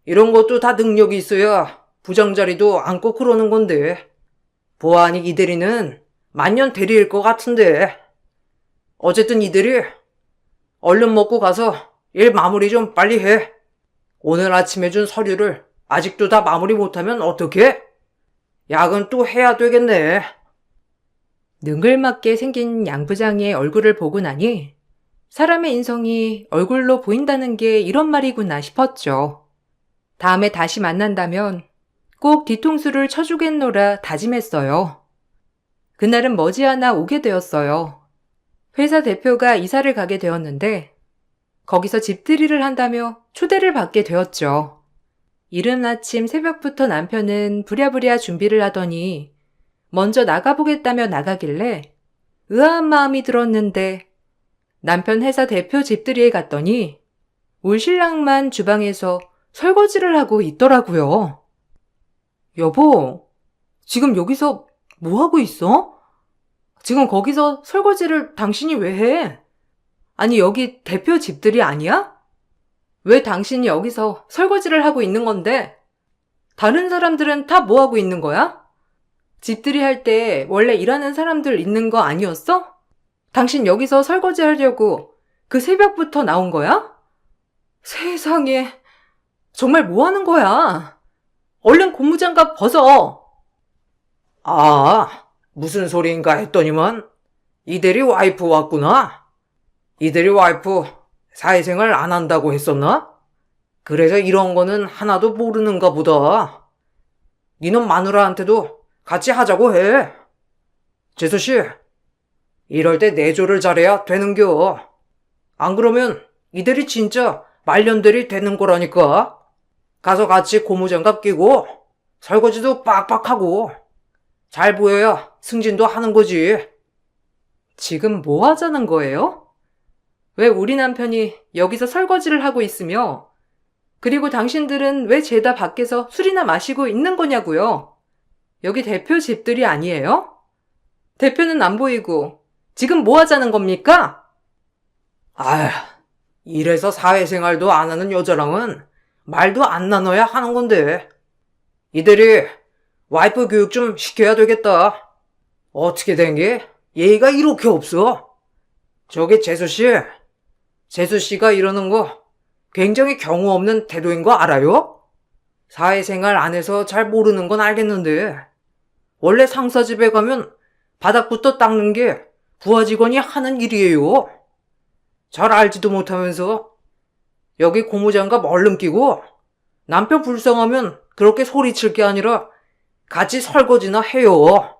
이런 것도 다 능력이 있어야 부장 자리도 앉고 그러는 건데, 보아하니 이대리는 만년 대리일 것 같은데. 어쨌든 이대리, 얼른 먹고 가서 일 마무리 좀 빨리 해. 오늘 아침에 준 서류를 아직도 다 마무리 못하면 어떡해? 야근 또 해야 되겠네. 능글맞게 생긴 양 부장의 얼굴을 보고 나니 사람의 인성이 얼굴로 보인다는 게 이런 말이구나 싶었죠. 다음에 다시 만난다면 꼭 뒤통수를 쳐주겠노라 다짐했어요. 그날은 머지않아 오게 되었어요. 회사 대표가 이사를 가게 되었는데 거기서 집들이를 한다며 초대를 받게 되었죠. 이른 아침 새벽부터 남편은 부랴부랴 준비를 하더니 먼저 나가보겠다며 나가길래 의아한 마음이 들었는데, 남편 회사 대표 집들이에 갔더니 울 신랑만 주방에서 설거지를 하고 있더라고요. 여보, 지금 여기서 뭐 하고 있어? 지금 거기서 설거지를 당신이 왜 해? 아니, 여기 대표 집들이 아니야? 왜 당신이 여기서 설거지를 하고 있는 건데? 다른 사람들은 다 뭐 하고 있는 거야? 집들이 할 때 원래 일하는 사람들 있는 거 아니었어? 당신 여기서 설거지 하려고 그 새벽부터 나온 거야? 세상에, 정말 뭐 하는 거야? 얼른 고무장갑 벗어. 무슨 소리인가 했더니만 이대리 와이프 왔구나. 이대리 와이프 사회생활 안 한다고 했었나? 그래서 이런 거는 하나도 모르는가 보다. 니는 마누라한테도 같이 하자고 해. 재수씨, 이럴 때 내조를 잘해야 되는겨. 안 그러면 이들이 진짜 말년들이 되는 거라니까. 가서 같이 고무장갑 끼고 설거지도 빡빡하고 잘 보여야 승진도 하는 거지. 지금 뭐 하자는 거예요? 왜 우리 남편이 여기서 설거지를 하고 있으며, 그리고 당신들은 왜 죄다 밖에서 술이나 마시고 있는 거냐고요? 여기 대표 집들이 아니에요? 대표는 안 보이고 지금 뭐 하자는 겁니까? 아휴, 이래서 사회생활도 안 하는 여자랑은 말도 안 나눠야 하는 건데. 이들이 와이프 교육 좀 시켜야 되겠다. 어떻게 된 게 예의가 이렇게 없어? 저기 재수씨가 이러는 거 굉장히 경우 없는 태도인 거 알아요? 사회생활 안에서 잘 모르는 건 알겠는데 원래 상사 집에 가면 바닥부터 닦는 게 부하 직원이 하는 일이에요. 잘 알지도 못하면서 여기 고무장갑 얼른 끼고 남편 불쌍하면 그렇게 소리칠 게 아니라 같이 설거지나 해요.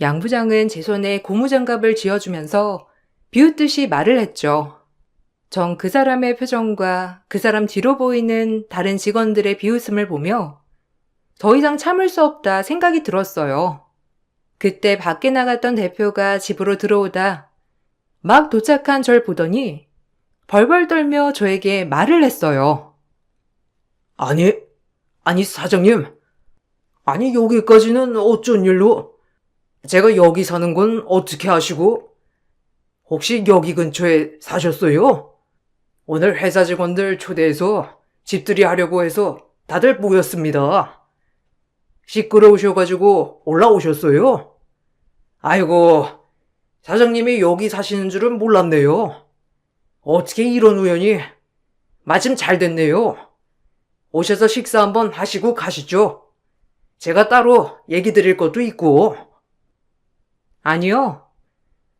양 부장은 제 손에 고무장갑을 쥐어주면서 비웃듯이 말을 했죠. 전 그 사람의 표정과 그 사람 뒤로 보이는 다른 직원들의 비웃음을 보며 더 이상 참을 수 없다 생각이 들었어요. 그때 밖에 나갔던 대표가 집으로 들어오다 막 도착한 절 보더니 벌벌 떨며 저에게 말을 했어요. 아니 사장님. 아니 여기까지는 어쩐 일로? 제가 여기 사는 건 어떻게 아시고? 혹시 여기 근처에 사셨어요? 오늘 회사 직원들 초대해서 집들이 하려고 해서 다들 모였습니다. 시끄러우셔가지고 올라오셨어요? 아이고, 사장님이 여기 사시는 줄은 몰랐네요. 어떻게 이런 우연이? 마침 잘 됐네요. 오셔서 식사 한번 하시고 가시죠. 제가 따로 얘기 드릴 것도 있고. 아니요.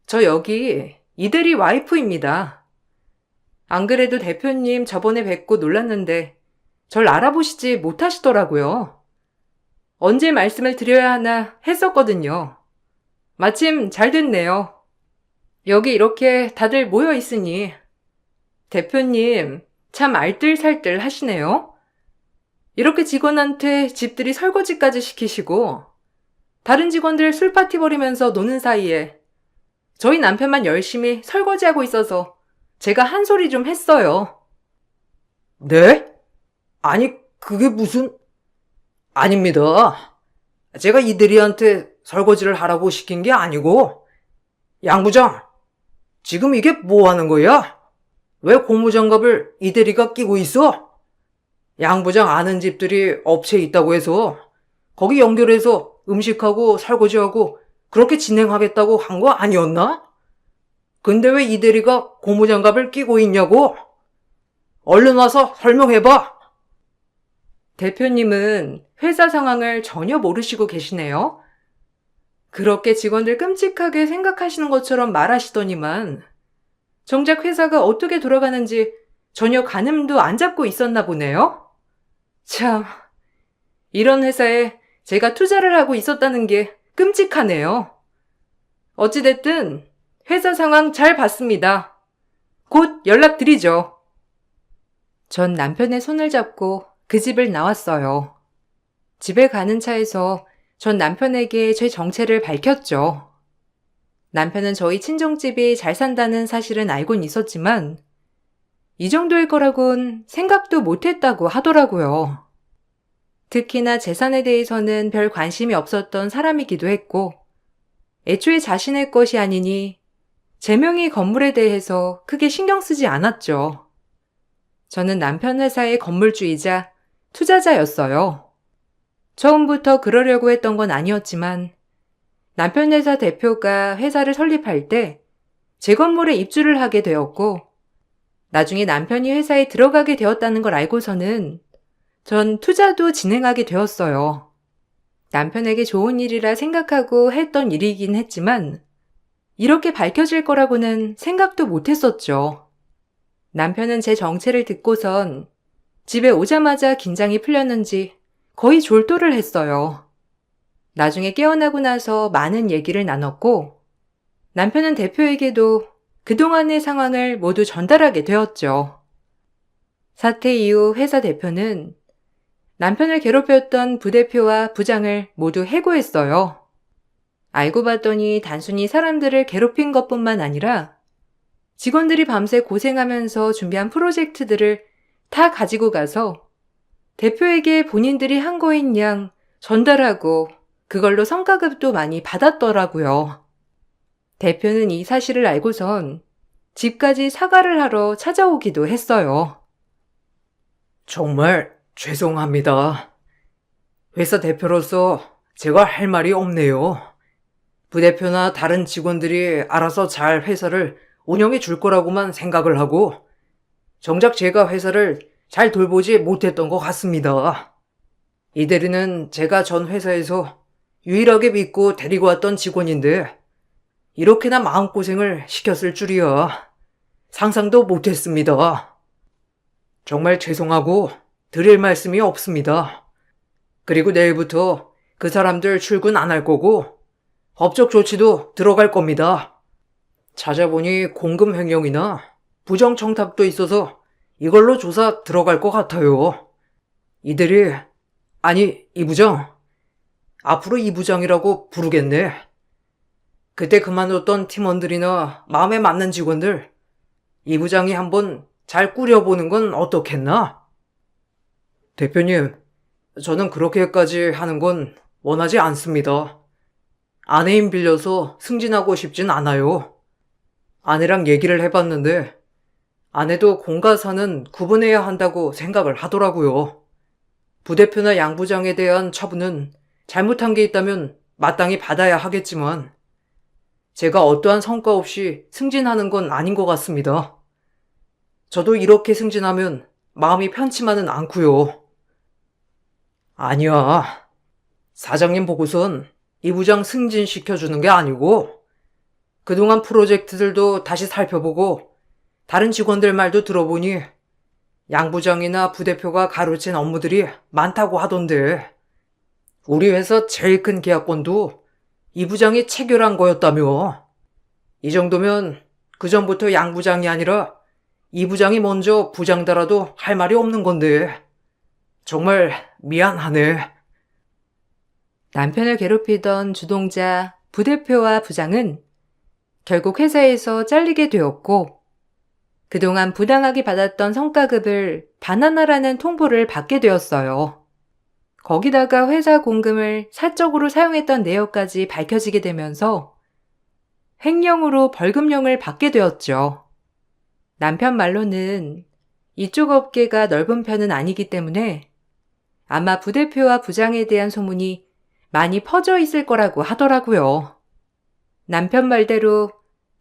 저 여기 이대리 와이프입니다. 안 그래도 대표님 저번에 뵙고 놀랐는데 절 알아보시지 못하시더라고요. 언제 말씀을 드려야 하나 했었거든요. 마침 잘 됐네요. 여기 이렇게 다들 모여 있으니 대표님 참 알뜰살뜰 하시네요. 이렇게 직원한테 집들이 설거지까지 시키시고 다른 직원들 술파티 벌이면서 노는 사이에 저희 남편만 열심히 설거지하고 있어서 제가 한 소리 좀 했어요. 네? 아니, 그게 무슨... 아닙니다. 제가 이대리한테 설거지를 하라고 시킨 게 아니고, 양 부장, 지금 이게 뭐 하는 거야? 왜 고무장갑을 이대리가 끼고 있어? 양 부장 아는 집들이 업체에 있다고 해서 거기 연결해서 음식하고 설거지하고 그렇게 진행하겠다고 한 거 아니었나? 근데 왜 이대리가 고무장갑을 끼고 있냐고? 얼른 와서 설명해봐. 대표님은 회사 상황을 전혀 모르시고 계시네요. 그렇게 직원들 끔찍하게 생각하시는 것처럼 말하시더니만 정작 회사가 어떻게 돌아가는지 전혀 가늠도 안 잡고 있었나 보네요. 참, 이런 회사에 제가 투자를 하고 있었다는 게 끔찍하네요. 어찌됐든 회사 상황 잘 봤습니다. 곧 연락드리죠. 전 남편의 손을 잡고 그 집을 나왔어요. 집에 가는 차에서 전 남편에게 제 정체를 밝혔죠. 남편은 저희 친정집이 잘 산다는 사실은 알고는 있었지만 이 정도일 거라곤 생각도 못했다고 하더라고요. 특히나 재산에 대해서는 별 관심이 없었던 사람이기도 했고 애초에 자신의 것이 아니니 제명의 건물에 대해서 크게 신경 쓰지 않았죠. 저는 남편 회사의 건물주이자 투자자였어요. 처음부터 그러려고 했던 건 아니었지만 남편 회사 대표가 회사를 설립할 때 제 건물에 입주를 하게 되었고 나중에 남편이 회사에 들어가게 되었다는 걸 알고서는 전 투자도 진행하게 되었어요. 남편에게 좋은 일이라 생각하고 했던 일이긴 했지만 이렇게 밝혀질 거라고는 생각도 못했었죠. 남편은 제 정체를 듣고선 집에 오자마자 긴장이 풀렸는지 거의 졸도를 했어요. 나중에 깨어나고 나서 많은 얘기를 나눴고 남편은 대표에게도 그동안의 상황을 모두 전달하게 되었죠. 사태 이후 회사 대표는 남편을 괴롭혔던 부대표와 부장을 모두 해고했어요. 알고 봤더니 단순히 사람들을 괴롭힌 것뿐만 아니라 직원들이 밤새 고생하면서 준비한 프로젝트들을 다 가지고 가서 대표에게 본인들이 한 거인 양 전달하고 그걸로 성과급도 많이 받았더라고요. 대표는 이 사실을 알고선 집까지 사과를 하러 찾아오기도 했어요. 정말 죄송합니다. 회사 대표로서 제가 할 말이 없네요. 부대표나 다른 직원들이 알아서 잘 회사를 운영해 줄 거라고만 생각을 하고 정작 제가 회사를 잘 돌보지 못했던 것 같습니다. 이 대리는 제가 전 회사에서 유일하게 믿고 데리고 왔던 직원인데 이렇게나 마음고생을 시켰을 줄이야 상상도 못했습니다. 정말 죄송하고 드릴 말씀이 없습니다. 그리고 내일부터 그 사람들 출근 안 할 거고 법적 조치도 들어갈 겁니다. 찾아보니 공금 횡령이나 부정 청탁도 있어서 이걸로 조사 들어갈 것 같아요. 이들이, 아니, 이 부장. 앞으로 이 부장이라고 부르겠네. 그때 그만뒀던 팀원들이나 마음에 맞는 직원들, 이 부장이 한번 잘 꾸려보는 건 어떻겠나? 대표님, 저는 그렇게까지 하는 건 원하지 않습니다. 아내인 빌려서 승진하고 싶진 않아요. 아내랑 얘기를 해봤는데 아내도 공과 사는 구분해야 한다고 생각을 하더라고요. 부대표나 양 부장에 대한 처분은 잘못한 게 있다면 마땅히 받아야 하겠지만 제가 어떠한 성과 없이 승진하는 건 아닌 것 같습니다. 저도 이렇게 승진하면 마음이 편치만은 않고요. 아니야. 사장님 보고선 이 부장 승진시켜주는 게 아니고 그동안 프로젝트들도 다시 살펴보고 다른 직원들 말도 들어보니 양 부장이나 부대표가 가로챈 업무들이 많다고 하던데 우리 회사 제일 큰 계약건도 이 부장이 체결한 거였다며. 이 정도면 그전부터 양 부장이 아니라 이 부장이 먼저 부장 달아도 할 말이 없는 건데 정말 미안하네. 남편을 괴롭히던 주동자, 부대표와 부장은 결국 회사에서 잘리게 되었고 그동안 부당하게 받았던 성과급을 반환하라는 통보를 받게 되었어요. 거기다가 회사 공금을 사적으로 사용했던 내역까지 밝혀지게 되면서 횡령으로 벌금형을 받게 되었죠. 남편 말로는 이쪽 업계가 넓은 편은 아니기 때문에 아마 부대표와 부장에 대한 소문이 많이 퍼져 있을 거라고 하더라고요. 남편 말대로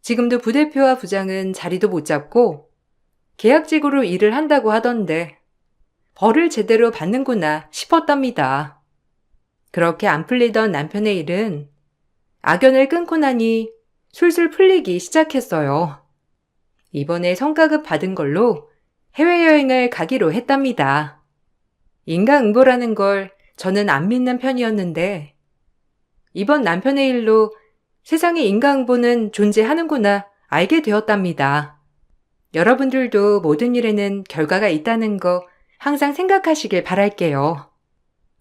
지금도 부대표와 부장은 자리도 못 잡고 계약직으로 일을 한다고 하던데 벌을 제대로 받는구나 싶었답니다. 그렇게 안 풀리던 남편의 일은 악연을 끊고 나니 술술 풀리기 시작했어요. 이번에 성과급 받은 걸로 해외여행을 가기로 했답니다. 인과응보라는 걸 저는 안 믿는 편이었는데 이번 남편의 일로 세상에 인과응보는 존재하는구나 알게 되었답니다. 여러분들도 모든 일에는 결과가 있다는 거 항상 생각하시길 바랄게요.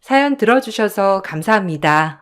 사연 들어주셔서 감사합니다.